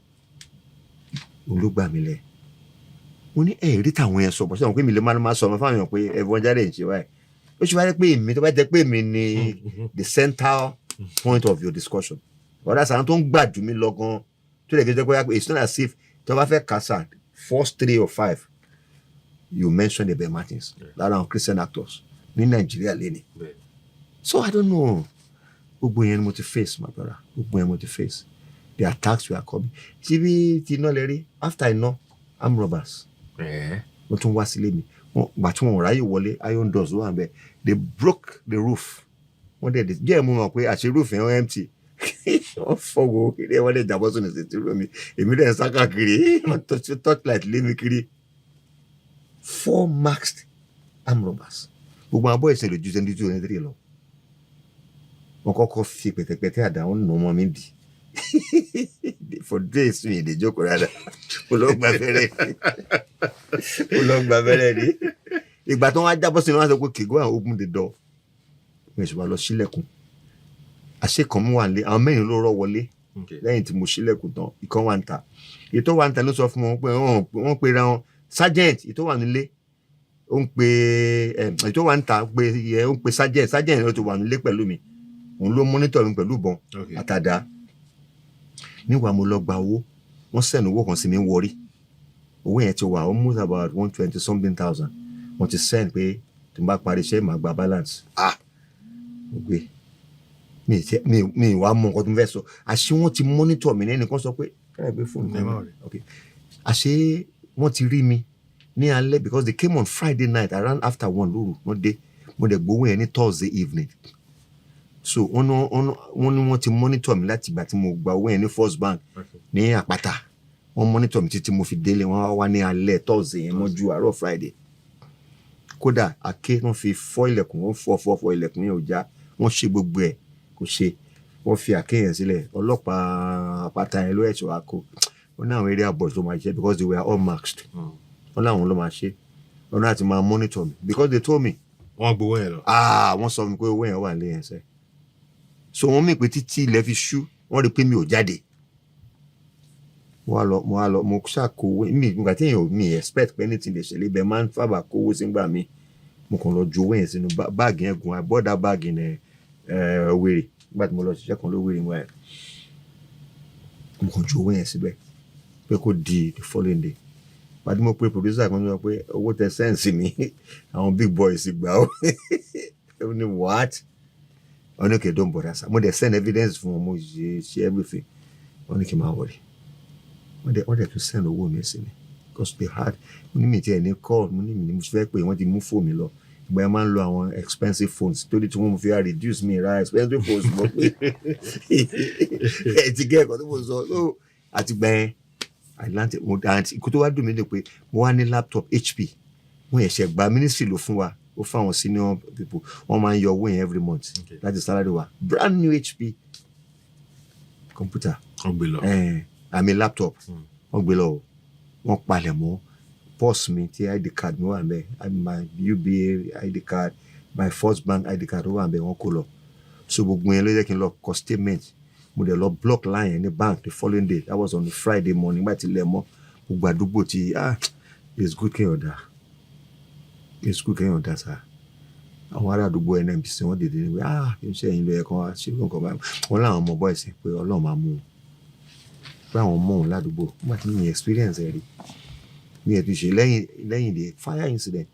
Speaker 1: Olúgbàmílẹ̀. Mo ní rí táwọn yẹn sọ, bọ́ sọ́wọ́n pé mi lè máa sọ ọmọ fáwọn èèyàn pé ẹ̀fọn jáde ń ṣe báyìí. Ó ṣe wáyé pé èmi tó bá jẹ́ pé èmi ni the central point of your discussion. Ọ̀dà sàn tó ń gbàdú mi lọ gan tó lè jẹ́ pé it's not as if tó bá fẹ́ kásá first 3 or 5 you mention Abel Martins lára àwọn Christian actors ní Nàìjíríà lẹ́ni. So I don't know. Gbogbo yẹn ni mo ti face my brother. Gbogbo yẹn mo ti face. The attacks were coming. Ṣé bí ti iná lè rí after iná armed robbers. Wọ́n tún wá sílé mi. Gbà tí wọ́n ráyè wọlé iron doors ló wà ń bẹ̀. They broke the roof. Wọ́n dẹ̀ díẹ̀ mú wọn pé àṣẹ roof yẹn empty. Wọ́n fọwọ́ kiri wọ́n lè jàbọ́ sínú ìsìn tí mi. Èmi dẹ̀ ń sá káàkiri. Wọ́n torchlight lé mi kiri. 4 masked armed robbers. Gbogbo àwọn boys lè ju 22-23 lọ. Wọ́n kọ́kọ́ fi pẹ̀tẹ̀pẹ̀tẹ̀ àdá wọn nà ọmọ mi dì. For days mi dey joke rada. Mo lọ gba bẹ̀rẹ̀ ni. Ìgbà tó wá jábọ́ sínú wọn sọ pé go and open the door. Mo ṣe wá lọ ṣílẹ̀kùn. Àṣẹ kan mú wà lé àwọn mẹ́rin ló rọ́ wọlé. Lẹ́yìn tí mo ṣílẹ̀kùn tán ìkan wà ń ta. Ètò wà ń ta ló sọ fún wọn pé wọ́n pe ra wọn sergeant ètò wà nílé. Ó ń pe ètò wà ń ta pé ó ń pe sergeant ló ti wà nílé pẹ̀lú mi. Òun ló monitor mi pẹ̀lú ìbọn àtàdá. Nígbà mo lọ gba owó wọ́n send owó kan sí mi Warri. Owó yẹn ti wà almost about 120 something thousand. Wọ́n ti send pé tí n bá parí iṣẹ́ màá gba balance. Mo gbé mi wá mọ nǹkan tó ń fẹ́ sọ. Àṣé wọ́n ti monitor mi lẹ́nìkan sọ pé káyọ̀ gbé fóònù mi. Àṣé wọ́n ti rí mi ní alẹ́ because they came on Friday night around after 1 lóru wọ́n dé. Mo dẹ̀ gbowó yẹn ní Thursday evening. So wọ́n ní wọ́n ti monitor mi láti ìgbà tí mo gba owó yẹn ní First Bank ní Àpáta. Wọ́n monitor mi títí mo fi délé. Wọ́n wá ní alẹ́ Thursday yẹn mọ́jú àárọ̀ Friday. Kódà àké wọ́n fi fọ́ ilẹ̀kùn wọ́n fọ́ ilẹ̀kùn yẹn ò já. Wọ́n ṣe gbogbo ẹ̀ kò ṣe. Wọ́n fi àké yẹn sílẹ̀. Ọlọ́pàá Àpáta yẹn ló ẹ̀ṣọ́ àkó. Wọ́n ní àwọn area boys ló máa ṣe because they were all masked. Wọ́n láwọn ló máa ṣe. Wọ́n náà ti máa monitor mi because they told me.
Speaker 2: Wọ́n gbowó yẹn lọ.
Speaker 1: Wọ́n sọ mi pé owó yẹn wà nílé yẹn sẹ́. So wọ́n mì pé títí ilẹ̀ fi ṣú wọ́n rí pé mi ò jáde. Mo ṣàkówó mi nígbà tí èèyàn mi expect pé anything lè ṣẹlẹ̀ ibẹ̀ máa ń fàbà kówó sígbà mi. Mo kàn lọ ju owó yẹn sínú báàgì yẹn gun àbọ̀dá báàgì ní Owerri nígbà tí mo lọ ṣiṣẹ́ kan lówèrè wọn ẹ̀. Mo kàn ju owó yẹn síbẹ̀ pé kó di the following day. Pàdé mo pe producer kan sọ pé owó tẹ sẹ́ǹsì mi àwọn big boys gbà ó. Ó ní what? Wọ́n ní okay don't bother sir. Mo dẹ̀ send evidence fún wọn mo ṣe everything. Wọ́n ní kí n máa worry. Wọ́n dẹ̀ tún send owó mi sí mi because they had mo ní mi tí ẹ̀ ní call mo ní mi ní mo fẹ́ pé wọ́n ti mú fóònù mi lọ. Ìgbà yẹn máa ń lo àwọn expensive phones torí tí wọ́n fi reduce mi ra expensive phones mo pé ẹ̀ ti gẹ́ ẹ̀kọ́ tó mo sọ so àtìgbà yẹn Atlantic mo àti ikú tó wá dùn mí lè pé mo wá ní laptop HP wọ́n ẹ̀ṣẹ̀ gba ministry ló fún wa ó fáwọn senior people wọ́n máa ń yọ owó yẹn every month láti salary wa brand new HP computer
Speaker 2: wọ́n gbé lọ
Speaker 1: àmì laptop wọ́n gbé lọ wọ́n palẹ̀ mọ́ purse mi tí ID card mi wà ń bẹ̀ my UBA ID card my First Bank ID card ó wà ń bẹ̀ wọ́n kó lọ so gbogbo yẹn ló yẹ kí n lọ kọ statement mo dẹ̀ lọ block line ní bank the following day that was on the Friday morning nígbà tí ilẹ̀ mọ́ gbogbo àdúgbò tí it's good kéèyàn dá sá àwọn ará àdúgbò NNPC wọ́n dìde ní pé kí n ṣe ẹ̀yin ló yẹ kán wá ṣe nǹkan báyìí wọ́n láwọn ọmọ boys pé Ọlọ́run máa mú un pé àwọn mọ̀ òun ládùúgbò nígbà tí mi experience ẹ̀ rí mi ẹ̀ tún ṣe lẹ́yìn the fire incident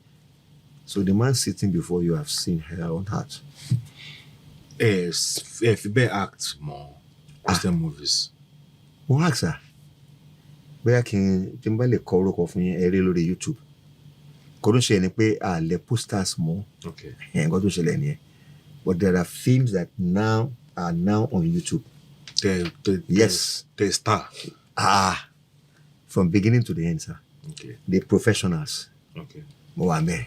Speaker 1: so the man sitting before you have seen hell on heart.
Speaker 2: Ẹ fi bẹ́ẹ̀ act mọ́ Christian movies.
Speaker 1: Mo ask sir bóyá kí n bá lè kọ orúkọ fún yín ẹ rí lórí YouTube kò ń ṣe ni pé àlẹ́ posters mọ́ nǹkan tó ṣẹlẹ̀ nìyẹn but there are films that are now on YouTube. Yes.
Speaker 2: The star.
Speaker 1: From beginning to the end sir. The professionals. Mo wà ńbẹ̀.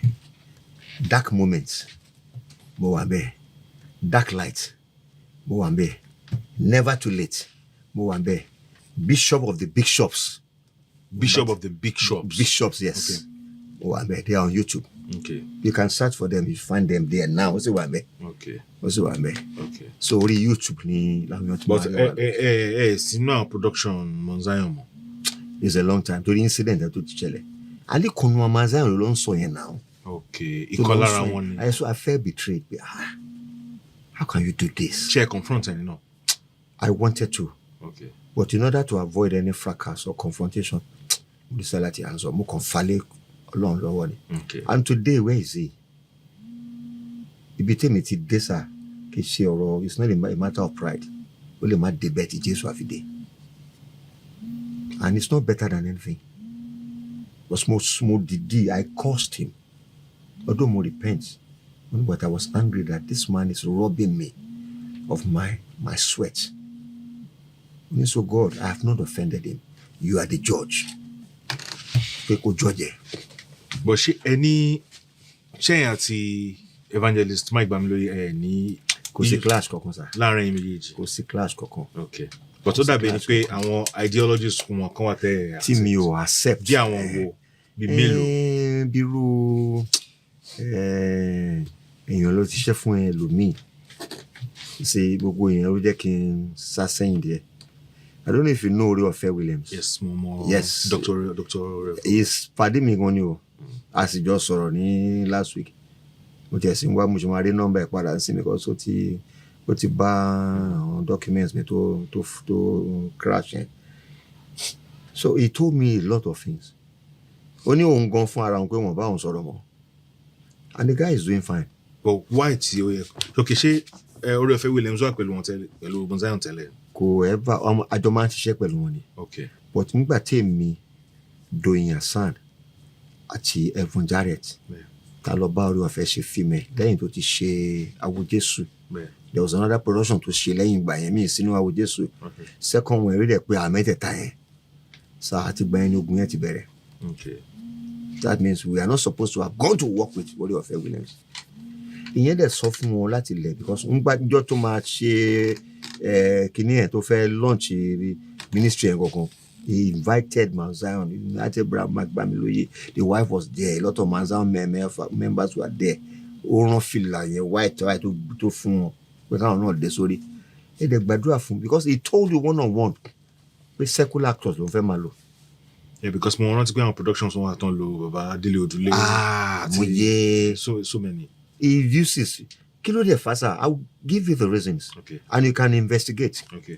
Speaker 1: Dark moments. Mo wà ńbẹ̀. Dark light. Mo wà ńbẹ̀. Never too late. Mo wà ńbẹ̀. Bishop of the big shops.
Speaker 2: Bishop of the big shops.
Speaker 1: Big shops, yes. Oh, I'm they are on YouTube.
Speaker 2: Okay.
Speaker 1: You can search for them. You find them there now. What's the one?
Speaker 2: Okay.
Speaker 1: What's the one?
Speaker 2: Okay.
Speaker 1: So on YouTube ni
Speaker 2: But it's not production Monzayon.
Speaker 1: It's a long time. To the incident that to chele. Ali konu Monzayon ló ń sọ yẹn now.
Speaker 2: Okay. Ikolara one.
Speaker 1: I felt betrayed. How can you do this?
Speaker 2: Chair confront any no.
Speaker 1: I wanted to.
Speaker 2: Okay.
Speaker 1: But in order to avoid any fracas or confrontation, we decided to answer more confale along the way.
Speaker 2: Okay.
Speaker 1: And today, where is he? It's not a matter of pride. Only my debate Jesus every day. And it's not better than anything. But small did I cursed him. Although more repent. But I was angry that this man is robbing me of my sweat. And so God, I have not offended him. You are the judge.
Speaker 2: But any àti evangelist Mike Bamiloye ní
Speaker 1: kò sí clash kankan sir.
Speaker 2: Láàrin méjèèjì.
Speaker 1: Kò sí clash kankan.
Speaker 2: Okay. But ó dàbí ni pé àwọn ideologies wọn kan wà tẹ́
Speaker 1: tí mi ò accept.
Speaker 2: Bí àwọn wo bí mélòó.
Speaker 1: Bírú èèyàn ló ti ṣe fún ẹlòmíì. Ṣé gbogbo èèyàn ló jẹ́ kí n sá sẹ́yìn díẹ̀. I don't know if you know Oreofe Williams.
Speaker 2: Yes, Momo.
Speaker 1: Yes.
Speaker 2: Dr.
Speaker 1: He's pàdé mi gan ni o. A sì jọ sọ̀rọ̀ ní last week. Mo ti ẹ̀sìn wá mo ṣe máa rí nọ́mbà ẹ̀ padà sí because ó ti bá àwọn documents mi tó crash yẹn. So he told me a lot of things. Ó ní òun gan fún ara òun pé wọ́n bá òun sọ̀rọ̀ mọ́. And the guy is doing fine.
Speaker 2: But why tí ó yẹ? Okay, ṣé Oreofe Williams wà pẹ̀lú wọn tẹ́lẹ̀ pẹ̀lú Monzayon tẹ́lẹ̀?
Speaker 1: Kò ever àjọ máa ń ṣiṣẹ́ pẹ̀lú wọn ni.
Speaker 2: Okay.
Speaker 1: But nígbà tí èmi Doyin Hassan àti Evan Jarrett ta lọ bá Oreofe ṣe fíìmù ẹ̀ lẹ́yìn tó ti ṣe Awojesu. There was another production tó ṣe lẹ́yìn ìgbà yẹn míì sínú Awojesu. Second one rí rẹ̀ pé àmẹ́tẹ̀ẹ̀ta yẹn. So àti gbà yẹn ni ogun yẹn ti bẹ̀rẹ̀.
Speaker 2: Okay.
Speaker 1: That means we are not supposed to have gone to work with Oreofe Williams. Ìyẹn dẹ̀ sọ fún wọn láti lẹ̀ because nígbàjọ́ tó máa ṣe kìíní ẹ̀ tó fẹ́ launch ministry ẹ̀ kankan. He invited Monzayon, he invited Mike Bamiloye. The wife was there. A lot of Monzayon members were there. Ó rán fìlà yẹn white tó fún wọn. Pé káwọn náà dé sórí. Ẹ dẹ̀ gbàdúrà fún because he told you one-on-one pé secular actors ló fẹ́ máa lò.
Speaker 2: Yeah, because mo rántí pé àwọn productions wọn àtàn lo Baba Délé Odùlé.
Speaker 1: Mo yẹ.
Speaker 2: So many.
Speaker 1: He uses. Kí ló dé fà sir? I will give you the reasons.
Speaker 2: Okay.
Speaker 1: And you can investigate.
Speaker 2: Okay.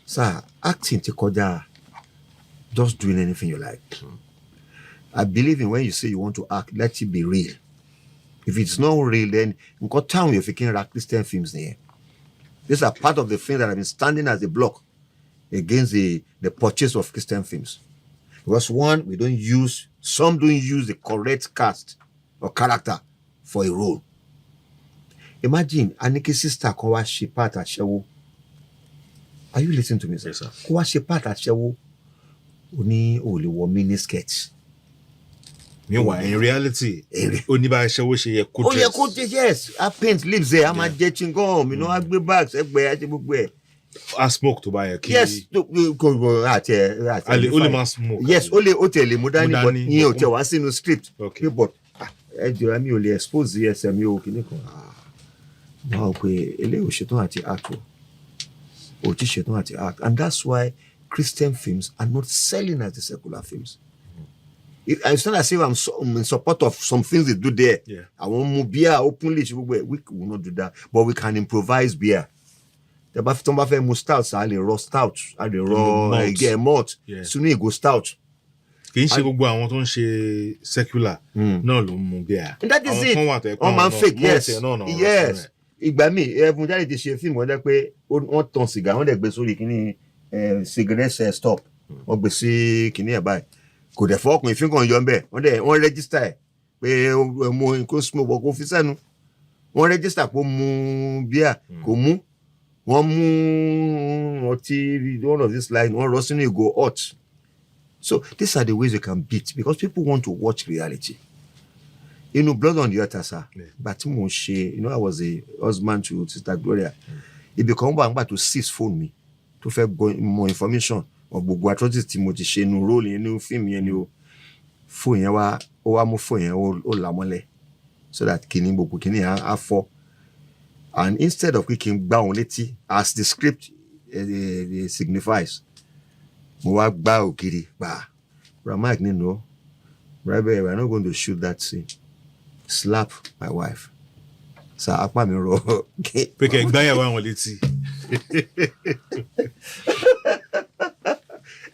Speaker 1: Sir, acting ti kọjá just doing anything you like. I believe in when you say you want to act, let it be real. If it's not real, then nǹkan táwọn yóò fi kí n ra Christian films nìyẹn. These are part of the things that have been standing as a block against the purchase of Christian films. Because one, some don't use the correct cast or character for a role. Imagine, Aniki sister kan wá ṣe part aṣẹ́wó. Are you listening to me, sir?
Speaker 2: Yes, sir.
Speaker 1: Kó wá ṣe part aṣẹ́wó. Ó ní ó lè wọ miniskirt.
Speaker 2: Meanwhile, in reality, ó ní bá aṣẹ́wó ṣe yẹ kó dress.
Speaker 1: Ó yẹ kó dress, yes. I paint lips there. I'm a jẹ chingom. I gbé bags ẹgbẹ́ àti gbogbo ẹ̀.
Speaker 2: A smoke tó bá yẹ kí.
Speaker 1: Yes, àti
Speaker 2: ó lè máa smoke.
Speaker 1: Yes, ó tẹ̀ lè mú dání but ìyẹn ò tẹ̀ wá sínú script.
Speaker 2: Okay.
Speaker 1: But ẹ jọra mi ò lè expose ẹsẹ̀ mi ò kíní kan. Wọ́n á pè eléyìí ò ṣetán àti act o. Ò ti ṣetán àti act. And that's why Christian films are not selling as the secular films. It's not as if I'm in support of some things they do there.
Speaker 2: Yeah.
Speaker 1: I want more beer openly. We will not do that. But we can improvise beer. The tó bá fẹ́ mu stout, a lè raw stout, a lè raw malt. Sooner it go stout.
Speaker 2: Kì í ṣe gbogbo àwọn tó ń ṣe secular náà ló ń mu beer.
Speaker 1: And that is it. Wọ́n máa ń fake, yes. Yes. Ìgbà míì, ẹ̀bùn jáde ti ṣe fíìmù wọ́n jẹ́ pé wọ́n tan sìgá, wọ́n dẹ̀ gbé sórí kíní cigarette stop. Wọ́n gbé sí kíní ẹ̀ báyìí. Kò dẹ̀ fọ́ ọkùnrin fínkàn yọ ńbẹ̀ wọ́n register ẹ̀ pé mo nǹkan smoke kò fi sẹ́nu wọ́n register pé mu beer kò mú wọ́n mú ọtí one of this line wọ́n rọ sínú ìgò hot. So these are the ways you can beat because people want to watch reality. Blood on the altar, sir. But I was a husband to Sister Gloria. It became one to seize phone me to get more information. Or gbogbo atrocities tí mo ti ṣe nu role yẹn nu film yẹn ni o phone yẹn wá ó wá mú phone yẹn ó là mọ́lẹ̀ so that kìíní gbogbo kìíní á fọ́, and instead of kí n gbá òun létí as the script signifies, mo wá gbá ògiri gbà. Mike nínú right, we are not going to shoot that scene. Slap my wife. So apá mi rọ.
Speaker 2: Pé kẹ́ gbá yàwó àwọn létí.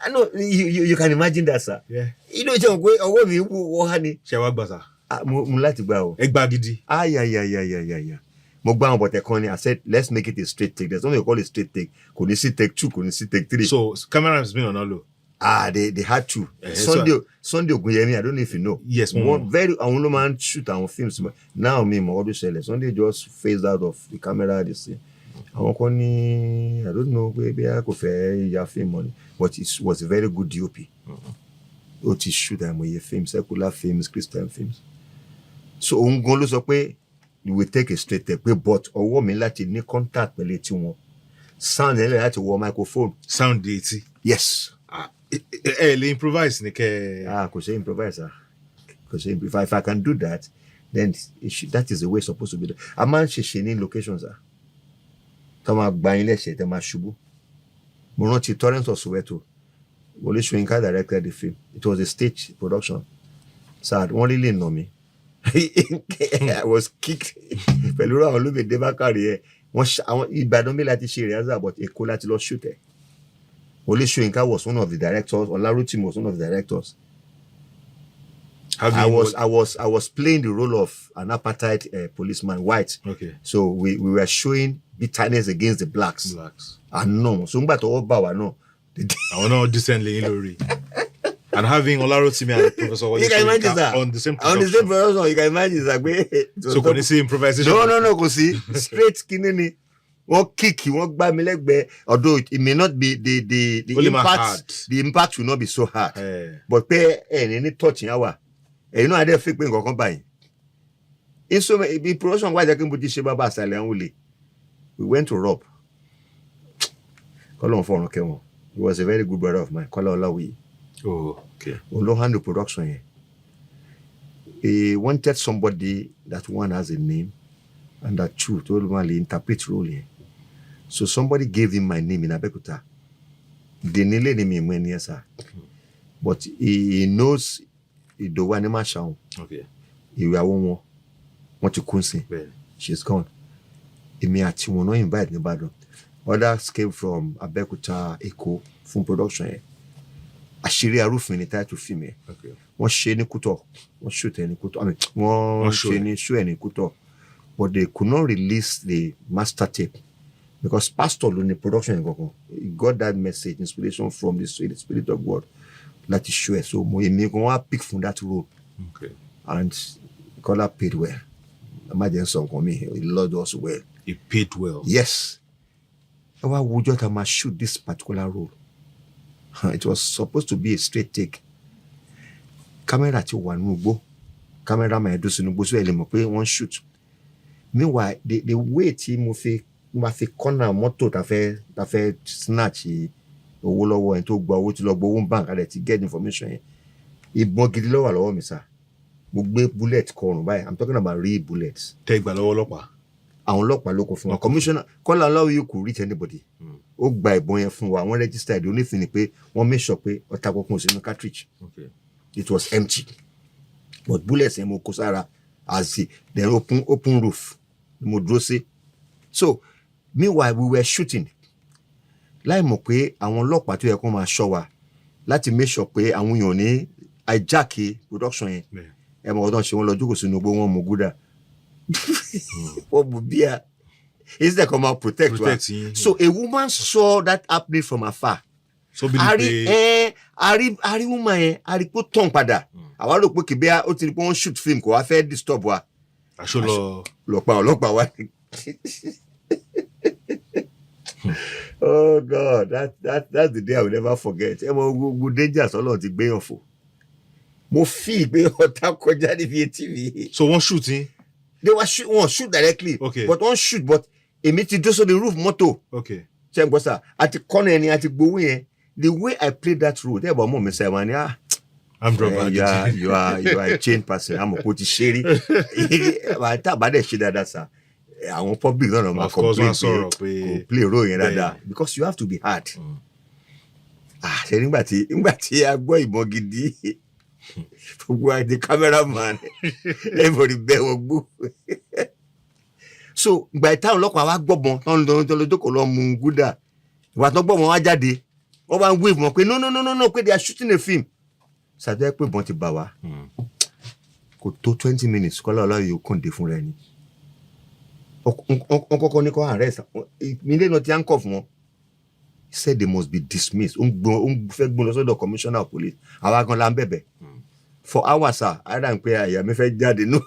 Speaker 1: I know you can imagine that, sir.
Speaker 2: Yeah.
Speaker 1: You know ọwọ́ mi wọ ha ni.
Speaker 2: Ṣé wàá gbà sá?
Speaker 1: Mo láti gbà o.
Speaker 2: Ẹ gbá gidi.
Speaker 1: Yeah. Mo gbá wọn bọ̀tẹ̀ kan ni. I said let's make it a straight take. There's something we call a straight take. Kò ní sí take 2, kò ní sí take 3.
Speaker 2: So camera has been on all low.
Speaker 1: They had to. Sunday Ogunyemi, I don't know if you know.
Speaker 2: Yes,
Speaker 1: àwọn ló máa ń shoot àwọn films. Now me mo ọdún ṣẹlẹ̀. Sunday just phased out of the camera this year. Àwọn kan ní I don't know bí a kò fẹ́ ya film money, but it was a very good DOP. Ó ti shoot àìmọye films, secular films, Christian films. So òun gan ló sọ pé we will take a straight take, but ọwọ́ mi láti ní contact pẹ̀lú etí wọn. Sound ẹlẹ́yìn láti wọ microphone.
Speaker 2: Sound di etí.
Speaker 1: Yes.
Speaker 2: Lè improvise ni kẹ́.
Speaker 1: Kò ṣe improvise, kò ṣe improvise. If I can do that, then that is the way it's supposed to be done. A máa ń ṣe ní locations, tó máa gba yín lẹ́sẹ̀ tẹ́ máa ṣubú. Mo rántí Torrance of Soweto. Wole Soyinka directed the film. It was a stage production. So wọ́n really nà mí. I was kicked. Pẹ̀lú àwọn Olúmídé Bákàrè ẹ̀. Àwọn Ìbàdàn mi láti ṣe rehearsal, but Èkó láti lọ shoot ẹ̀. Wole Soyinka was one of the directors. Olarotimi was one of the directors. I was playing the role of an apartheid policeman, white.
Speaker 2: Okay.
Speaker 1: So we were showing bitterness against the blacks. And no, so ngba to ba wa no.
Speaker 2: I will not descend lẹ́yìn lórí. And having Olarotimi and Professor Wole Soyinka on the same production.
Speaker 1: On the same production, you can imagine that.
Speaker 2: So kò ní sí improvisation.
Speaker 1: No, kò sí. Straight kini ni. Wọ́n kick, wọ́n gbá mi lẹ́gbẹ̀ẹ́. Although it may not be the impact will not be so hard. But pé any touch yẹn wà. You know, I didn't fake nǹkan kan báyìí. In so many production why they can put this baba asale and wule. We went to Rob. Kolon for Kemo. He was a very good brother of mine. Kola Olawi.
Speaker 2: Oh, okay.
Speaker 1: Olo handle production here. He wanted somebody that one has a name and that two told him interpret role here. So somebody gave him my name in Abekuta. They nearly name him when yes, sir. But he knows Idowu Animashaun.
Speaker 2: Okay.
Speaker 1: He will want to Kunsi. She's gone. Èmi àti wọn náà invite ní Ìbàdàn. Others came from Abẹ́òkúta, Èkó fún production yẹn. Àṣírí Arúfin ni title film yẹn.
Speaker 2: Okay.
Speaker 1: Wọ́n ṣe ní Kútọ̀. Wọ́n shoot ẹ̀ ní Kútọ̀. I mean, wọ́n ṣe ní show ẹ̀ ní Kútọ̀. But they could not release the master tape because pastor ló ní production yẹn gangan. He got that message, inspiration from the Spirit of God. Láti show ẹ̀. So mo èmi gan wá pick from that role.
Speaker 2: Okay.
Speaker 1: And Kola paid well. Imagine some for me. He loved us well.
Speaker 2: He paid well.
Speaker 1: Yes. Why would you have shoot this particular role? It was supposed to be a straight take. Camera ti wà nínú igbó. Camera máa dó sínú igbó so ẹ lè mọ̀ pé wọ́n shoot. Meanwhile, the way tí mo fi corner mọ́tò ta fẹ́ snatch owó lọ́wọ́ ẹni tó gba owó tí lọ gbowó bank àti ti get information yẹn. Ìbọn gidi ló wà lọ́wọ́ mi sá. Mo gbé bullet kọrùn báyìí. I'm talking about real bullets.
Speaker 2: Tẹ́ gbà lọ́wọ́ ọlọ́pàá.
Speaker 1: Àwọn ọlọ́pàá ló kọ fún wa. Commissioner Kola Olawiye could reach anybody. Ó gba ìbọn yẹn fún wa. Wọ́n register the only thing ni pé wọ́n make sure pé ọta kọkùn sínú cartridge.
Speaker 2: Okay.
Speaker 1: It was empty. But bullets yẹn mo kó sára as then open roof. Mo dúró sí. So meanwhile we were shooting. Láì mọ̀ pé àwọn ọlọ́pàá tó yẹ kó máa ṣọ́ wa láti make sure pé àwọn èèyàn ní hijack production yẹn. Ẹ mọ̀ ọdún ṣe wọ́n lọ jókòó sínú gbó wọn mú gúdà. What would be a is that come out protect so a woman saw that happening from afar.
Speaker 2: So
Speaker 1: Ari woman yẹn ari pé tán padà. Àwa rò pé kìbíà ó ti rí pé wọ́n shoot film kò wá fẹ́ disturb wa.
Speaker 2: Aṣọ
Speaker 1: ọlọ́pàá wa. Oh God, that's the day I will never forget. Ẹ mọ gbogbo dangers Ọlọ́run ti gbéyàn fò. Mo fi ìgbé ọ̀tá kọjá níbi etí mi.
Speaker 2: So wọ́n shooting.
Speaker 1: They were shoot directly.
Speaker 2: Okay.
Speaker 1: But one shoot, but èmi ti dó so the roof mọ́tò.
Speaker 2: Okay.
Speaker 1: Check bossa. At the corner ẹni àti gbowó yẹn. The way I played that role, there about mom say man,
Speaker 2: I'm drunk.
Speaker 1: You are a chain person. I'm a put shady. Tá a bá dẹ̀ ṣe dáadáa sá. Àwọn public náà máa complain pé kò play role yẹn dáadáa because you have to be hard. Ṣe nígbà tí a gbọ́ ìbọn gidi gbogbo àti cameraman everybody bẹ̀ wọ́n gbó. So ìgbà táwọn ọlọ́pàá wá gbọ́bọn tán lọ́jọ́kọ̀ lọ́ mú gúdà ìgbà tán gbọ́bọn wá jáde wọ́n bá ń wave wọn pé no pé they are shooting a film. Ṣàjẹ́ pé ìbọn ti bà wá kò tó 20 minutes kọ́lá ọlọ́run yóò kàn dé fún rẹ ni. Wọ́n kọ́kọ́ ní kọ́ arrest nílé náà ti à ń kọ̀ fún wọn. He said they must be dismissed. Ó ń fẹ́ gbọ́n lọ sọ́dọ̀ commissioner of police. Àwa gan la ń bẹ̀bẹ̀. For hours àádá ń pé àyà mi fẹ́ jáde nù.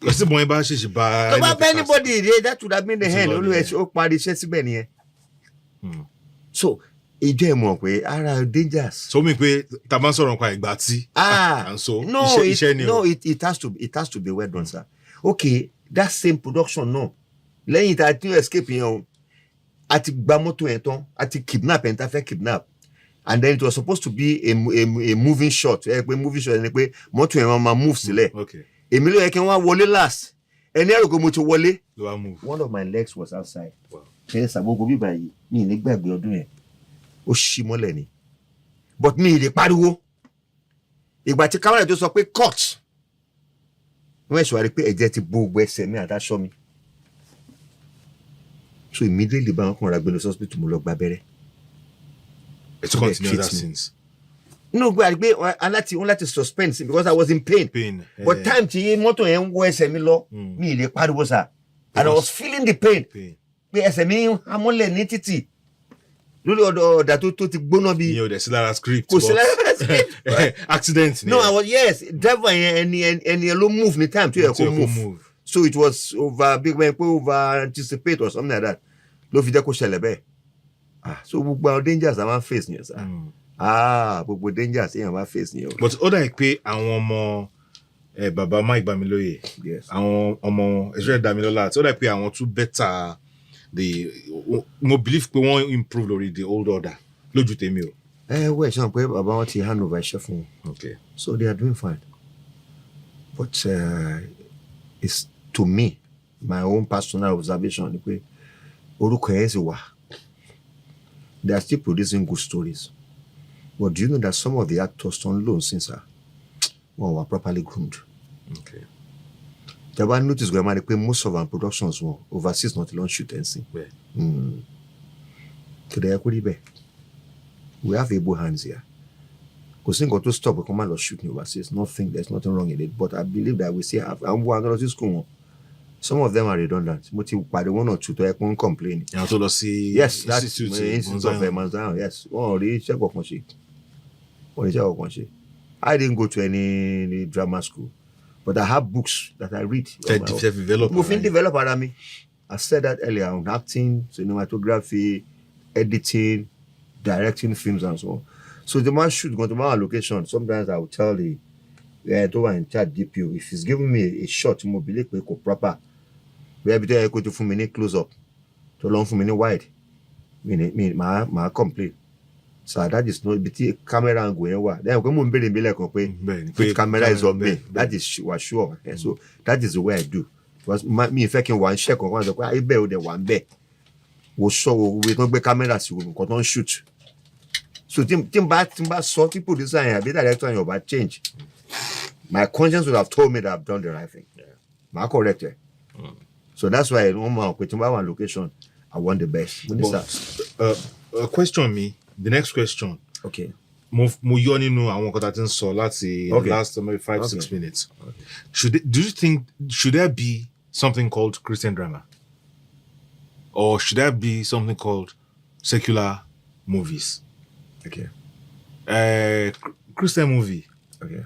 Speaker 2: Kòsí bọ̀ yẹn bá ṣèṣì bá.
Speaker 1: Tó bá bá anybody that would have been the hand olùwẹ̀ ó parí iṣẹ́ síbẹ̀ nìyẹn. So ìjọ ẹ̀ mọ̀ pé ara dangers.
Speaker 2: So mi pé ta bá ń sọ̀rọ̀ nípa ìgbà tí.
Speaker 1: No, it has to be well done, sir. Okay, that same production no. Lẹ́yìn tá a ti escape yẹn o, a ti gba mọ́tò yẹn tán, a ti kidnap ẹ̀ ń ta fẹ́ kidnap. And then it was supposed to be a moving shot. Pé moving shot ni pé mọ́tò yẹn máa move sílẹ̀. Èmi ló yẹ kí n wá wọlé last. Ẹni ẹ̀rọ pé mo ti wọlé. One of my legs was outside. Ṣé ṣàgbọ́gbọ́ bíbá yìí mi ì ní gbàgbé ọdún yẹn. Ó ṣí mọ́lẹ̀ ni. But mi ì lè pariwo. Ìgbà tí kámẹ́rà tó sọ pé cut. Wọ́n ẹ̀ṣọ́ àrí pé ẹ̀jẹ̀ ti bo gbogbo ẹsẹ̀ mi àtàṣọ mi. So immediately bá wọn kàn ra gbẹnu hospital mo lọ gba abẹ́rẹ́.
Speaker 2: It's continued that since.
Speaker 1: No, but I like to suspend because I was in pain. But time tí mọ́tò yẹn ń wọ ẹsẹ̀ mi lọ, mi ì lè pariwo sá. And I was feeling the pain. Pé ẹsẹ̀ mi amọ́lẹ̀ ní títì. Lórí ọ̀dà tó ti gbóná bí.
Speaker 2: Ìyẹn ò dẹ̀ sí lára script.
Speaker 1: Kò sí lára script.
Speaker 2: Accident.
Speaker 1: No, driver yẹn ẹni ló move ní time tó yẹ kó move. So it was over anticipate or something like that. Ló fi jẹ́ kó ṣẹlẹ̀ bẹ́ẹ̀. So gbogbo àwọn dangers àwọn face yẹn sá. Gbogbo dangers èèyàn máa face yẹn.
Speaker 2: But ó dà pé àwọn ọmọ bàbá Mike Bamilóyè, àwọn ọmọ Israel Damilola, ó dà pé àwọn tún better mo believe pé wọ́n improve lórí the old order lójú tèmi o.
Speaker 1: Wẹ́ẹ̀ ṣe hàn pé bàbá wọn ti hand over iṣẹ́ fún wọn.
Speaker 2: Okay.
Speaker 1: So they are doing fine. But it's to me my own personal observation ni pé orúkọ ẹ̀ sì wà. They are still producing good stories. But do you know that some of the actors on loan since were properly groomed?
Speaker 2: Okay.
Speaker 1: The one notice going to most of our productions were overseas, not long shoot and see. Today, we have able hands here. Because things got to stop, we come out shooting overseas. There's nothing wrong in it. But I believe that we still have, and we're going to school. Some of them are redundant. By the one or two, they won't complain.
Speaker 2: And also, see,
Speaker 1: yes, that's Institute of Manzano. Yes, I didn't go to any drama school, but I have books that I read. Develop around me. I said that earlier on acting, cinematography, editing, directing films and so on. So the man should go to my location. Sometimes I will tell the editor in charge DPO if he's giving me a shot, proper. We have to go to for me close up, to long for me wide. My complaint. So that is not the camera angle. Then come on, be like which camera is on me. That is was sure. And so that is the way I do. Because me if I can one check on one, I build the one bed. We show we don't be cameras you don't shoot. So timba saw people design a bit director and about change. My conscience would have told me that I've done the right thing. My corrector. So that's why no more Timba one location. I want the best.
Speaker 2: Question me. The next question.
Speaker 1: Okay.
Speaker 2: Mo yọ nínú àwọn nǹkan tá ti ń sọ láti the last maybe 5-6 minutes. Okay. Do you think should there be something called Christian drama? Or should there be something called secular movies?
Speaker 1: Okay.
Speaker 2: Christian movie.
Speaker 1: Okay.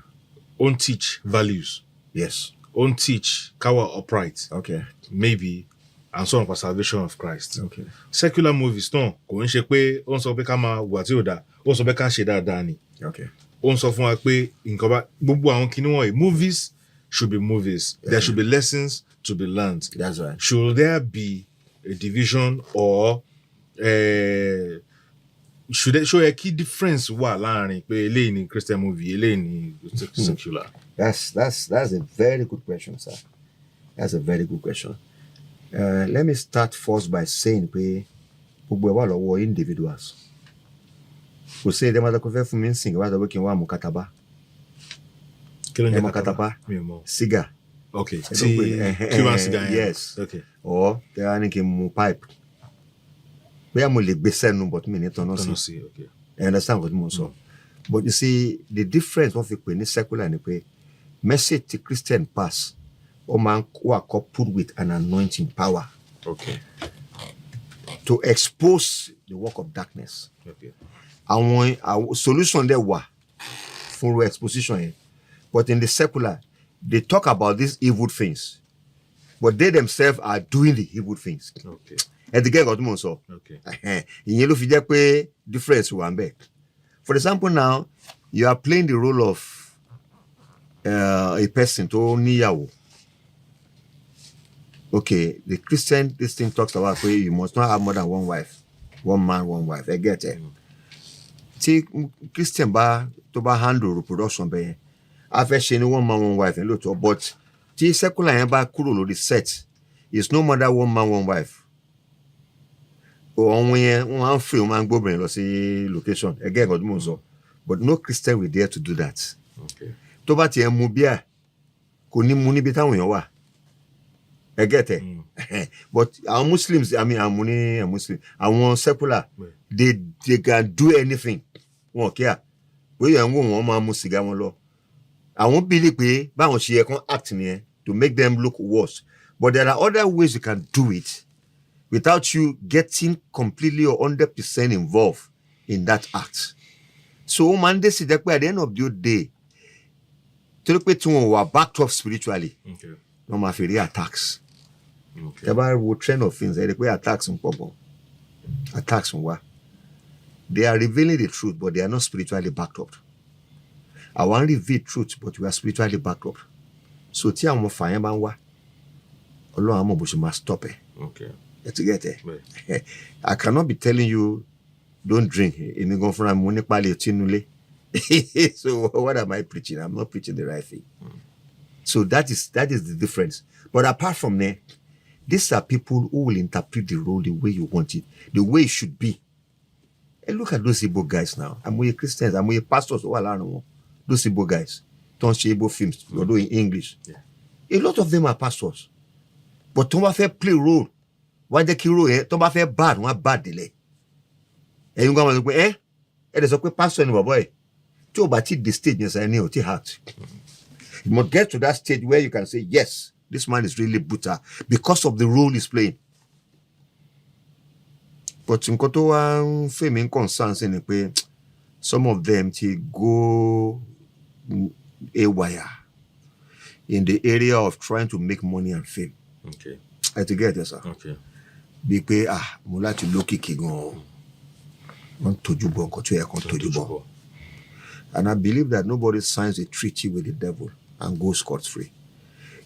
Speaker 2: Won't teach values.
Speaker 1: Yes.
Speaker 2: Won't teach cower upright.
Speaker 1: Okay.
Speaker 2: Maybe. And so on for salvation of Christ.
Speaker 1: Okay.
Speaker 2: Secular movies, no. Kò ń ṣe pé ó ń sọ pé ká máa wà tí ò dáa, ó ń sọ pé ká ṣe dáadáa ni.
Speaker 1: Okay.
Speaker 2: Ó ń sọ fún wa pé nǹkan bá gbogbo àwọn kinní wọ̀nyí, movies should be movies. Yeah. There should be lessons to be learned.
Speaker 1: That's right.
Speaker 2: Should there be a division or should there show a key difference wà láàrin pé eléyìí ni Christian movie eléyìí ni secular?
Speaker 1: That's a very good question, sir. That's a very good question. Let me start first by saying pé gbogbo ẹ̀ wà lọ́wọ́ individuals. Kò sí ẹ̀dẹ́ máa tọ́kọ fẹ́ fún mi ń sìn wá sọ pé kí n wá mú kátàbá.
Speaker 2: Kí ló ń jẹ́
Speaker 1: kátàbá?
Speaker 2: Mi ò mọ̀.
Speaker 1: Cigar.
Speaker 2: Okay. Cuban cigar.
Speaker 1: Yes.
Speaker 2: Okay.
Speaker 1: Or tẹ́ wá ní kí n mú pipe. Bóyá mo lè gbé sẹ́nu but mi ní tọ́nà sí.
Speaker 2: Okay.
Speaker 1: I understand what mo sọ. But you see, the difference wọ́n fi pè ní secular ni pé message ti Christian pass ó máa ń wà coupled with an anointing power.
Speaker 2: Okay.
Speaker 1: To expose the work of darkness.
Speaker 2: Okay.
Speaker 1: Àwọn solution there wà fún exposition yẹn. But in the secular, they talk about these evil things, but they themselves are doing the evil things.
Speaker 2: Okay.
Speaker 1: Ẹ ti get what mo sọ.
Speaker 2: Okay.
Speaker 1: Ìyẹn ló fi jẹ́ pé difference wà ń bẹ̀. For example now, you are playing the role of a person tó níyàwó. Okay, the Christian, this thing talks about where you must not have more than one wife. One man, one wife. I get it. Tí Christian tó bá handle reproduction bẹ́ẹ̀, a fẹ́ ṣe ní one man, one wife lóòótọ́, but tí secular yẹn bá kúrò lórí set, it's no more than one man, one wife. Òun yẹn wọ́n á ń free, wọ́n á ń gbóbìnrin lọ sí location. I get what mo sọ. But no Christian will dare to do that.
Speaker 2: Okay.
Speaker 1: Tó bá tiẹ̀ mu bíà, kò ní mu níbi táwọn èèyàn wà. I get it. But our Muslims, I mean, I'm Muslim. Àwọn secular, they can do anything. Wọ́n kíá. Bóyá wọ́n máa mu sìgá wọn lọ. Àwọn believe pé báwọn ṣe yẹ kán act nìyẹn to make them look worse. But there are other ways you can do it without you getting completely or 100% involved in that act. So man, they say that at the end of the day, to look at who are backed up spiritually, no matter if attacks.
Speaker 2: Okay.
Speaker 1: There are trend of things. They attacks on people. Attacks on what? They are revealing the truth, but they are not spiritually backed up. I want to reveal truth, but we are spiritually backed up. So tí àwọn fàyẹn bá ń wá, Ọlọ́run á mọ̀ bó ṣe máa stop it.
Speaker 2: Okay.
Speaker 1: To get it. I cannot be telling you don't drink. Èmi gan fúnra mi mo ní pálí ọtí nulẹ̀. So what am I preaching? I'm not preaching the right thing. So that is the difference. But apart from that, these are people who will interpret the role the way you want it, the way it should be. And look at those Igbo guys now. Àmọye Christians, àmọye pastors who are around. Those Igbo guys. Don't say Igbo films, although in English.
Speaker 2: Yeah.
Speaker 1: A lot of them are pastors. But tó bá fẹ́ play role, wọ́n jẹ́ kí role yẹn tó bá fẹ́ bad, wọ́n bad délẹ̀. Ẹ̀yin gbọ́n wọn sọ pé ẹ̀ sọ pé pastor ni bàbá ẹ̀. Tí o bá ti the stage yẹn sẹ́yìn ní o ti heart. You must get to that stage where you can say, yes, this man is really brutal because of the role he's playing. But nǹkan tó wá ń fẹ́ mi concern sí ni pé some of them ti go haywire in the area of trying to make money and fame.
Speaker 2: Okay.
Speaker 1: I to get it, sir.
Speaker 2: Okay.
Speaker 1: Bí pé mo láti lókìkí gan-an. Wọ́n tójú bọ̀ nǹkan tó yẹ kán tójú bọ̀. And I believe that nobody signs a treaty with the devil and goes scot-free.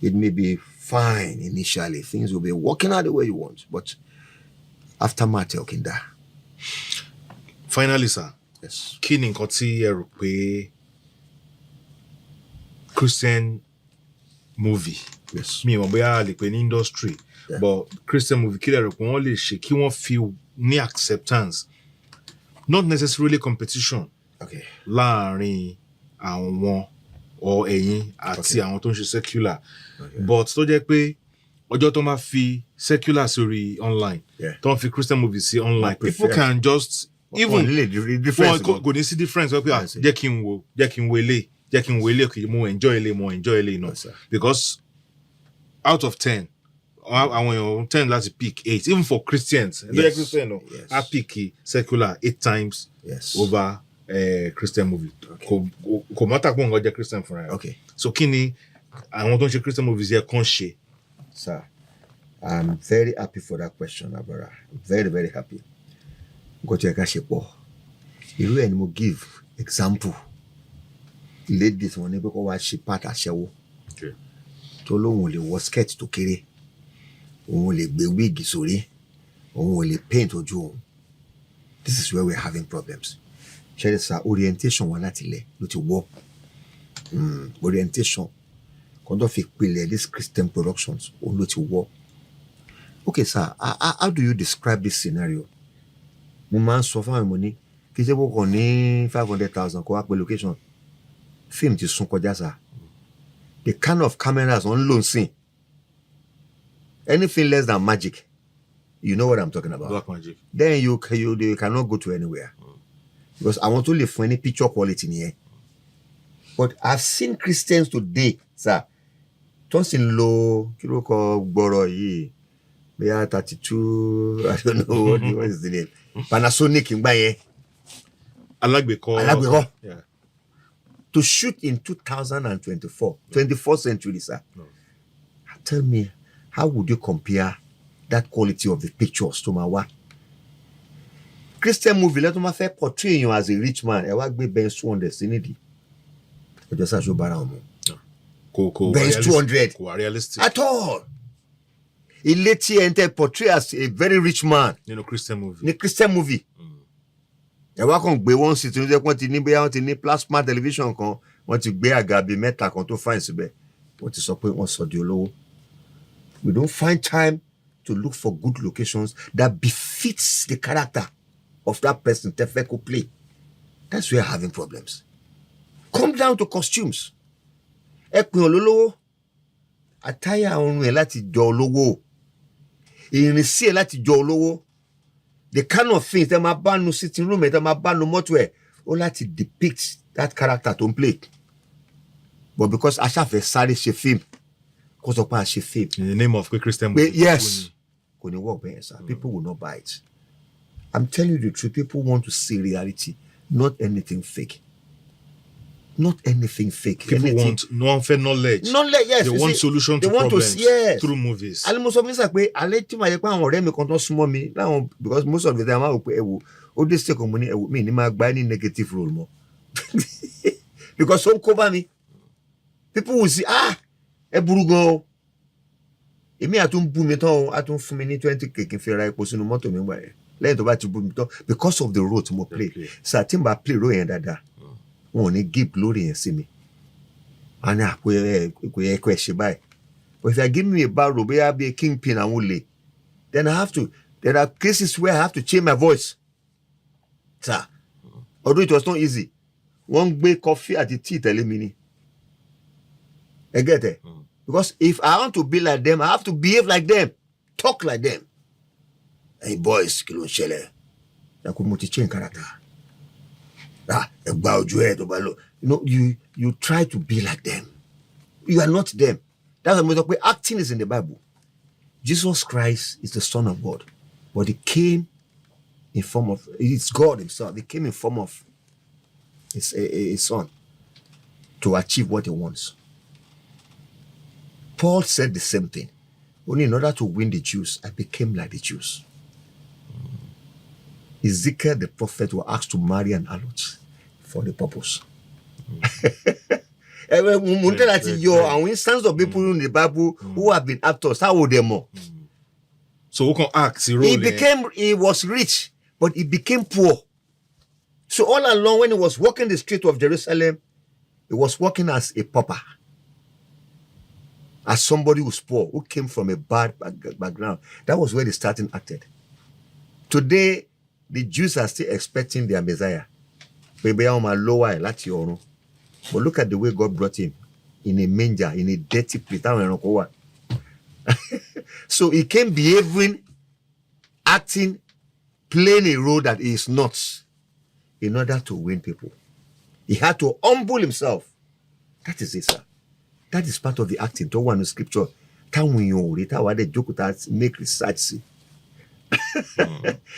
Speaker 1: It may be fine initially. Things will be working out the way you want. But aftermath, okay, da.
Speaker 2: Finally, sir.
Speaker 1: Yes.
Speaker 2: Kí ni nǹkan tí ẹ rò pé Christian movie?
Speaker 1: Yes.
Speaker 2: Mi ò mọ̀ bóyá a lè pè ní industry.
Speaker 1: Yeah.
Speaker 2: But Christian movie kí lẹ rò pé wọ́n lè ṣe kí wọ́n fi ní acceptance. Not necessarily competition.
Speaker 1: Okay.
Speaker 2: Láàárín àwọn or ẹ̀yin àti àwọn tó ń ṣe secular.
Speaker 1: Okay.
Speaker 2: But tó jẹ́ pé ọjọ́ tó máa fi secular sórí online, tó ń fi Christian movie sí online, people can just even kò ní sí difference wọ́n pé jẹ́ kí n wo eléyìí kì í mo enjoy eléyìí náà. Because out of 10 àwọn èèyàn tend láti pick 8 even for Christians.
Speaker 1: Yes.
Speaker 2: Christian no, I pick secular 8 times over Christian movie. Kò mọ́tà pọ̀ nǹkan jẹ́ Christian fúnra ẹ̀.
Speaker 1: Okay.
Speaker 2: So kí ni àwọn tó ń ṣe Christian movies yẹ kàn ṣe?
Speaker 1: Sir, I'm very happy for that question, Abara. Very, very happy. Nǹkan tó yẹ ká ṣe pọ̀. Irú ẹ̀ ni mo give example. Ladies wọn ní pé kó wá ṣe part aṣẹ́wó. Tó lóun ò lè wọ skirt tó kéré. Òun ò lè gbé wig sórí. Òun ò lè paint ojú òun. This is where we're having problems. Ṣé sir, orientation wa láti ilẹ̀ ló ti wọ́. Orientation kan tó fi pilẹ̀ this Christian productions òun ló ti wọ́. Okay sir, how do you describe this scenario? Mo máa ń sọ fún àwọn ọmọ ní kí ṣe bó kàn ní 500,000 kó wá pé location. Film ti sún kọjá sir. The kind of cameras on loan scene. Anything less than magic, you know what I'm talking about.
Speaker 2: Black magic.
Speaker 1: Then you cannot go to anywhere. Because I want to live for any picture quality in here. But I've seen Christians today, sir. Tonsin low, kilo ko gboro yi. They are 32, I don't know what is the name. Panasonic in Baye.
Speaker 2: Alagbeko. Yeah.
Speaker 1: To shoot in 2024, 21st century, sir.
Speaker 2: No.
Speaker 1: Tell me, how would you compare that quality of the pictures to my work? Christian movie, let me fair portray you as a rich man. I work with Ben 200 Sinidi. I just show Baram. Ben 200.
Speaker 2: Realistic.
Speaker 1: At all. He let you enter portray as a very rich man.
Speaker 2: You know, Christian movie.
Speaker 1: In a Christian movie. I work on Gbe one city. They want to need plasma television. Want to be a gabi meta to find sebe. What is up on Sodiolo? We don't find time to look for good locations that befits the character of that person Tefeko play. That's where we're having problems. Come down to costumes. Ekun ololowo. Attire onwe láti jọ olówó. Ìrìnsí láti jọ olówó. The kind of things that my band no sitting room, that my band no motorway, all láti depict that character to play. But because Asha fe sáré ṣe film, because of ṣe film.
Speaker 2: In the name of Christian movie.
Speaker 1: Yes. Couldn't work better, sir. People will not buy it. I'm telling you the truth. People want to see reality, not anything fake. Not anything fake.
Speaker 2: People
Speaker 1: anything.
Speaker 2: want non-fair knowledge.
Speaker 1: Knowledge, yes.
Speaker 2: They want solution to problems through movies.
Speaker 1: Most of me say, I let you my me control small me now because most of the time I will all this take money me ni ma buy any negative role more. Because some cover me. People will say, burugo. Èmi atun bu mi ton atun fún mi ní 20k kin fi ra epo sínú mọ́tò mi ngba e. Lẹ́yìn tó bá ti bu mi ton because of the role mo play. So timba play role yẹn dáadáa. Wọ́n ní give glory yẹn sí mi. Ani kò yẹ kó ṣe báyìí. But if you are giving me a bad role, be a kingpin and only, then there are cases where I have to change my voice. Sir. Although it was not easy. One gbé coffee at the tea telling me. I get it. Because if I want to be like them, I have to behave like them, talk like them. Hey boys, kí ló ń ṣẹlẹ̀. Ko mo ti change character. You try to be like them. You are not them. That's why acting is in the Bible. Jesus Christ is the Son of God, but he came in form of, it's God himself. He came in form of his son to achieve what he wants. Paul said the same thing. Only in order to win the Jews, I became like the Jews. Ezekiel the prophet was asked to marry an harlot for the purpose. Our instance of people in the Bible who have been actors, how would they more?
Speaker 2: So who can act?
Speaker 1: He was rich, but he became poor. So all along when he was walking the street of Jerusalem, he was walking as a pauper. As somebody who's poor, who came from a bad background. That was where the starting acted. Today, the Jews are still expecting their Messiah. But look at the way God brought him. In a manger, in a dirty place. So he came behaving, acting, playing a role that he is not in order to win people. He had to humble himself. That is it, sir. That is part of the acting. To one scripture. Make research. See.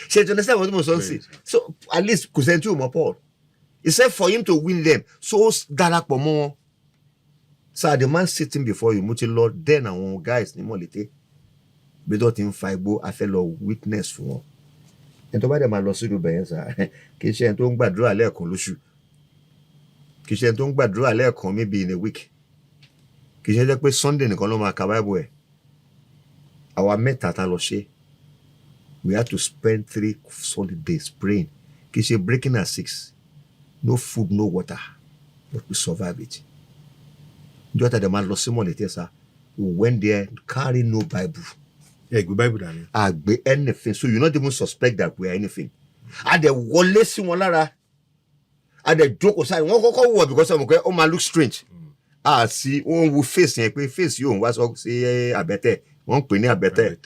Speaker 1: So you understand what I'm saying? So at least Paul. He said for him to win them. So more. So the man sitting before you, much Lord, then our guys ni molite. But don't in fibo, I fell witness for. And to buy them a lawsuit to be sir. Kitchen don't bad draw a layer colushu. Kitchen don't bad draw a layer maybe in a week. Kitchen that Sunday in Coloma Kababoe. Our met at Aloshe. We had to spend 3 solid days praying. She breaking at 6. No food, no water. But we survived it. Just at the man lost Simon, we went there, carry no Bible.
Speaker 2: Yeah, good Bible, Danny.
Speaker 1: Be anything. So you not even suspect that we are anything. And the wole Simon Lara. And the joke was like, because I'm okay, oh man, look strange. See, one will face you, what's up, say, I better. One penny, I better.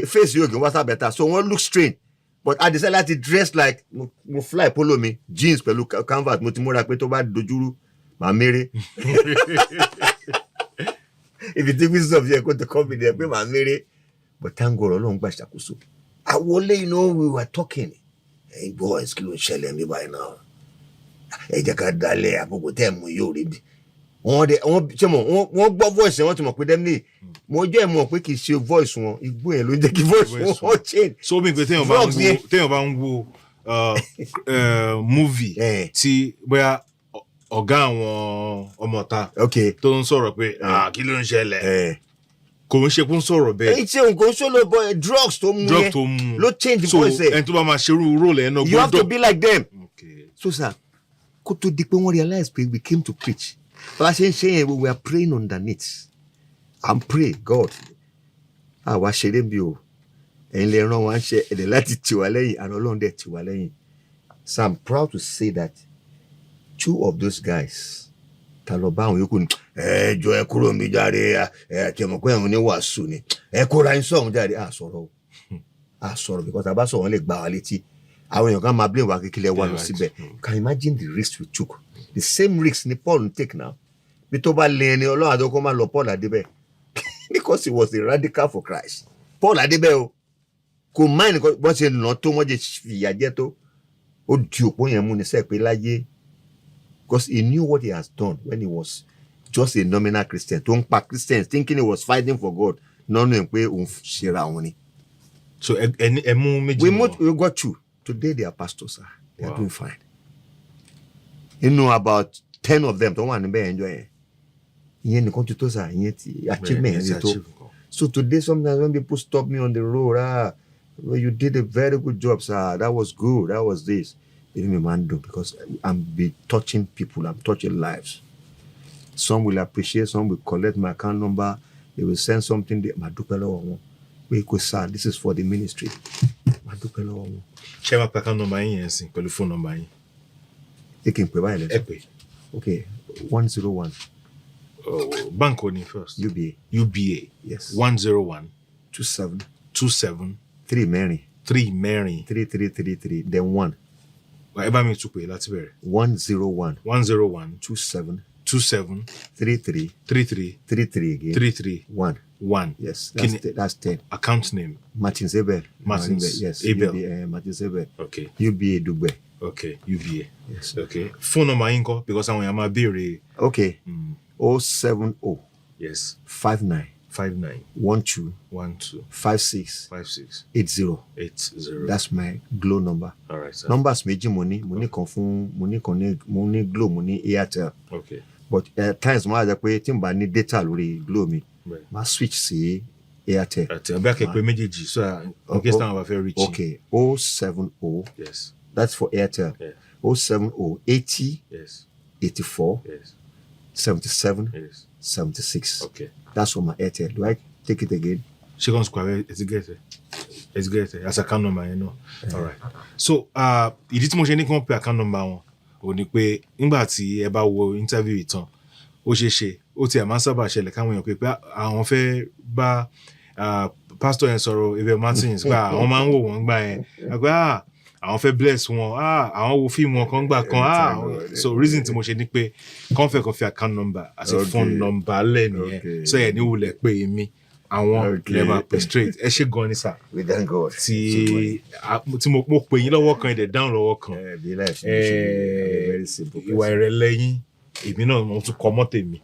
Speaker 1: Face you, what's up better. So one look strange. But I decided to dress like, fly, polo me, jeans, pelu, canvas, mutimura, petoba, dojuru, mamere. If you think this is you're going to come in there, mamere. But thank God, along by Shakusu. I will let you know we were talking. Hey, boys, can you share me by now? Hey, Jakadale, I will tell you. On the voice, I want to put them. More quick is your voice. One, you go and look voice. Change.
Speaker 2: So, me go think about movie. See where ọ̀gá àwọn ọmọọta.
Speaker 1: Okay.
Speaker 2: Tó ń sọ̀rọ̀ pé kí ló ń ṣẹlẹ̀. Kò ń ṣe kó ń sọ̀rọ̀ bẹ́ẹ̀.
Speaker 1: Èyí tí òun kò ń sọ̀rọ̀ boy drugs tó mú yẹn. Ló change the voice.
Speaker 2: So ẹni tó bá máa ṣerú role ẹ̀ náà gbọ́dọ̀.
Speaker 1: You have to be like them.
Speaker 2: Okay.
Speaker 1: So sir, kó tó di pé wọ́n realize pé we came to preach. But I say we were praying underneath. And pray, God. Wá ṣeré bí o. Ẹ̀yin lè rán wa ń ṣe ẹ̀dẹ̀ láti tì wá lẹ́yìn àná Ọlọ́run dẹ̀ tì wá lẹ́yìn. So I'm proud to say that 2 of those guys ta lọ bá àwọn yòókù ní ẹjọ́ ẹ kúrò mi jáde tí ọmọ pé àwọn oníwàásù ni ẹ kóra yín sọ̀rọ̀ jáde sọ̀rọ̀ because àbá sọ̀rọ̀ lè gbà wá létí àwọn èèyàn kan máa blame wa kékeré wà lọ síbẹ̀. Can you imagine the risk we took? The same risk ni Paul take now. Bí tó bá lé ẹni Ọlọ́run àdókò máa lọ Paul Adébẹ̀ because he was a radical for Christ. Paul Adébẹ̀ o kò mind bọ́n ṣe nà tó wọ́n jẹ fìyà jẹ tó ó di òpó yẹn mú ni sẹ́ẹ̀ pé láyé. Because he knew what he has done when he was just a nominal Christian. Don't pa Christians thinking he was fighting for God. No, pé òun ṣera wọn ni.
Speaker 2: So we
Speaker 1: got 2. Today they are pastors, sir. They are doing fine. You know about 10 of them. Don't want to enjoy. Achievement. So today sometimes when people stop me on the road, well, you did a very good job, sir. That was good. That was this. Because I'm be touching people, I'm touching lives. Some will appreciate, some will collect my account number, they will send something. This is for the ministry.
Speaker 2: Share my account number and phone number.
Speaker 1: They can provide it. Okay, 101.
Speaker 2: Bank only first. UBA.
Speaker 1: Yes.
Speaker 2: 101
Speaker 1: 27
Speaker 2: 3
Speaker 1: Mary 3333 then 1.
Speaker 2: Whatever me to pay, that's very
Speaker 1: 101 27 33 again
Speaker 2: 33 1.
Speaker 1: Yes, that's 10.
Speaker 2: Account name
Speaker 1: Martin Abel.
Speaker 2: Yes,
Speaker 1: Abel. Martin Abel.
Speaker 2: Okay.
Speaker 1: UBA Dugbe.
Speaker 2: Okay, UBA.
Speaker 1: Yes.
Speaker 2: Okay. Phone number inko because I want to be.
Speaker 1: Okay. 070.
Speaker 2: Yes.
Speaker 1: 59 12 56 80. That's my Glow number.
Speaker 2: All right, sir.
Speaker 1: Numbers meji money kan fún money Glow money Airtel.
Speaker 2: Okay.
Speaker 1: But at times ma jẹ́ pé tí n bá ní data lórí Glow mi ma switch sí Airtel.
Speaker 2: Be akẹ́ pé méjèèjì so in case time I reach.
Speaker 1: Okay. 070.
Speaker 2: Yes.
Speaker 1: That's for Airtel.
Speaker 2: Yeah.
Speaker 1: 070 80
Speaker 2: yes.
Speaker 1: 84
Speaker 2: yes.
Speaker 1: 77
Speaker 2: yes.
Speaker 1: 76.
Speaker 2: Okay.
Speaker 1: That's for my Airtel. Do I take it again?
Speaker 2: She can square it's great. As account number, you know. All right. So, ìdí tí mo ṣe ní kí wọ́n pe account number wọn ò ní pé nígbà tí ẹ bá wo interview ìtàn ó ṣe ó ti ẹ̀ máa ń sábà ṣẹlẹ̀ káwọn èèyàn pé àwọn fẹ́ bá pastor yẹn sọ̀rọ̀ Abel Martins pé àwọn máa ń wò wọ́n gbà yẹn pé àwọn fẹ́ bless wọn àwọn wo fíìmù wọn kan gbà kan so reason tí mo ṣe ní pé kàn fi account number àti phone number lẹ́nìyẹn so ẹ̀ ní wulẹ̀ pé èmi àwọn lẹ́ẹ̀ma pè straight ẹ ṣe gan ni sir.
Speaker 1: We thank God.
Speaker 2: tí mo pè yín lọ́wọ́ kan ẹ̀dẹ̀ dáhùn lọ́wọ́ kan ìwà ìrẹ̀lẹ̀ yín èmi náà mo tún kọ́ mọ́ tèmi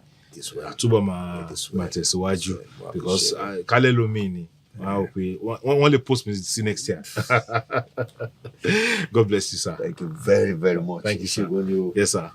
Speaker 2: àtúbọ̀ máa tẹ̀síwájú because kálẹ̀ lómi ni wọ́n lè post me see next year. God bless you, sir.
Speaker 1: Thank you very, very much.
Speaker 2: Thank you, sir. Yes, sir.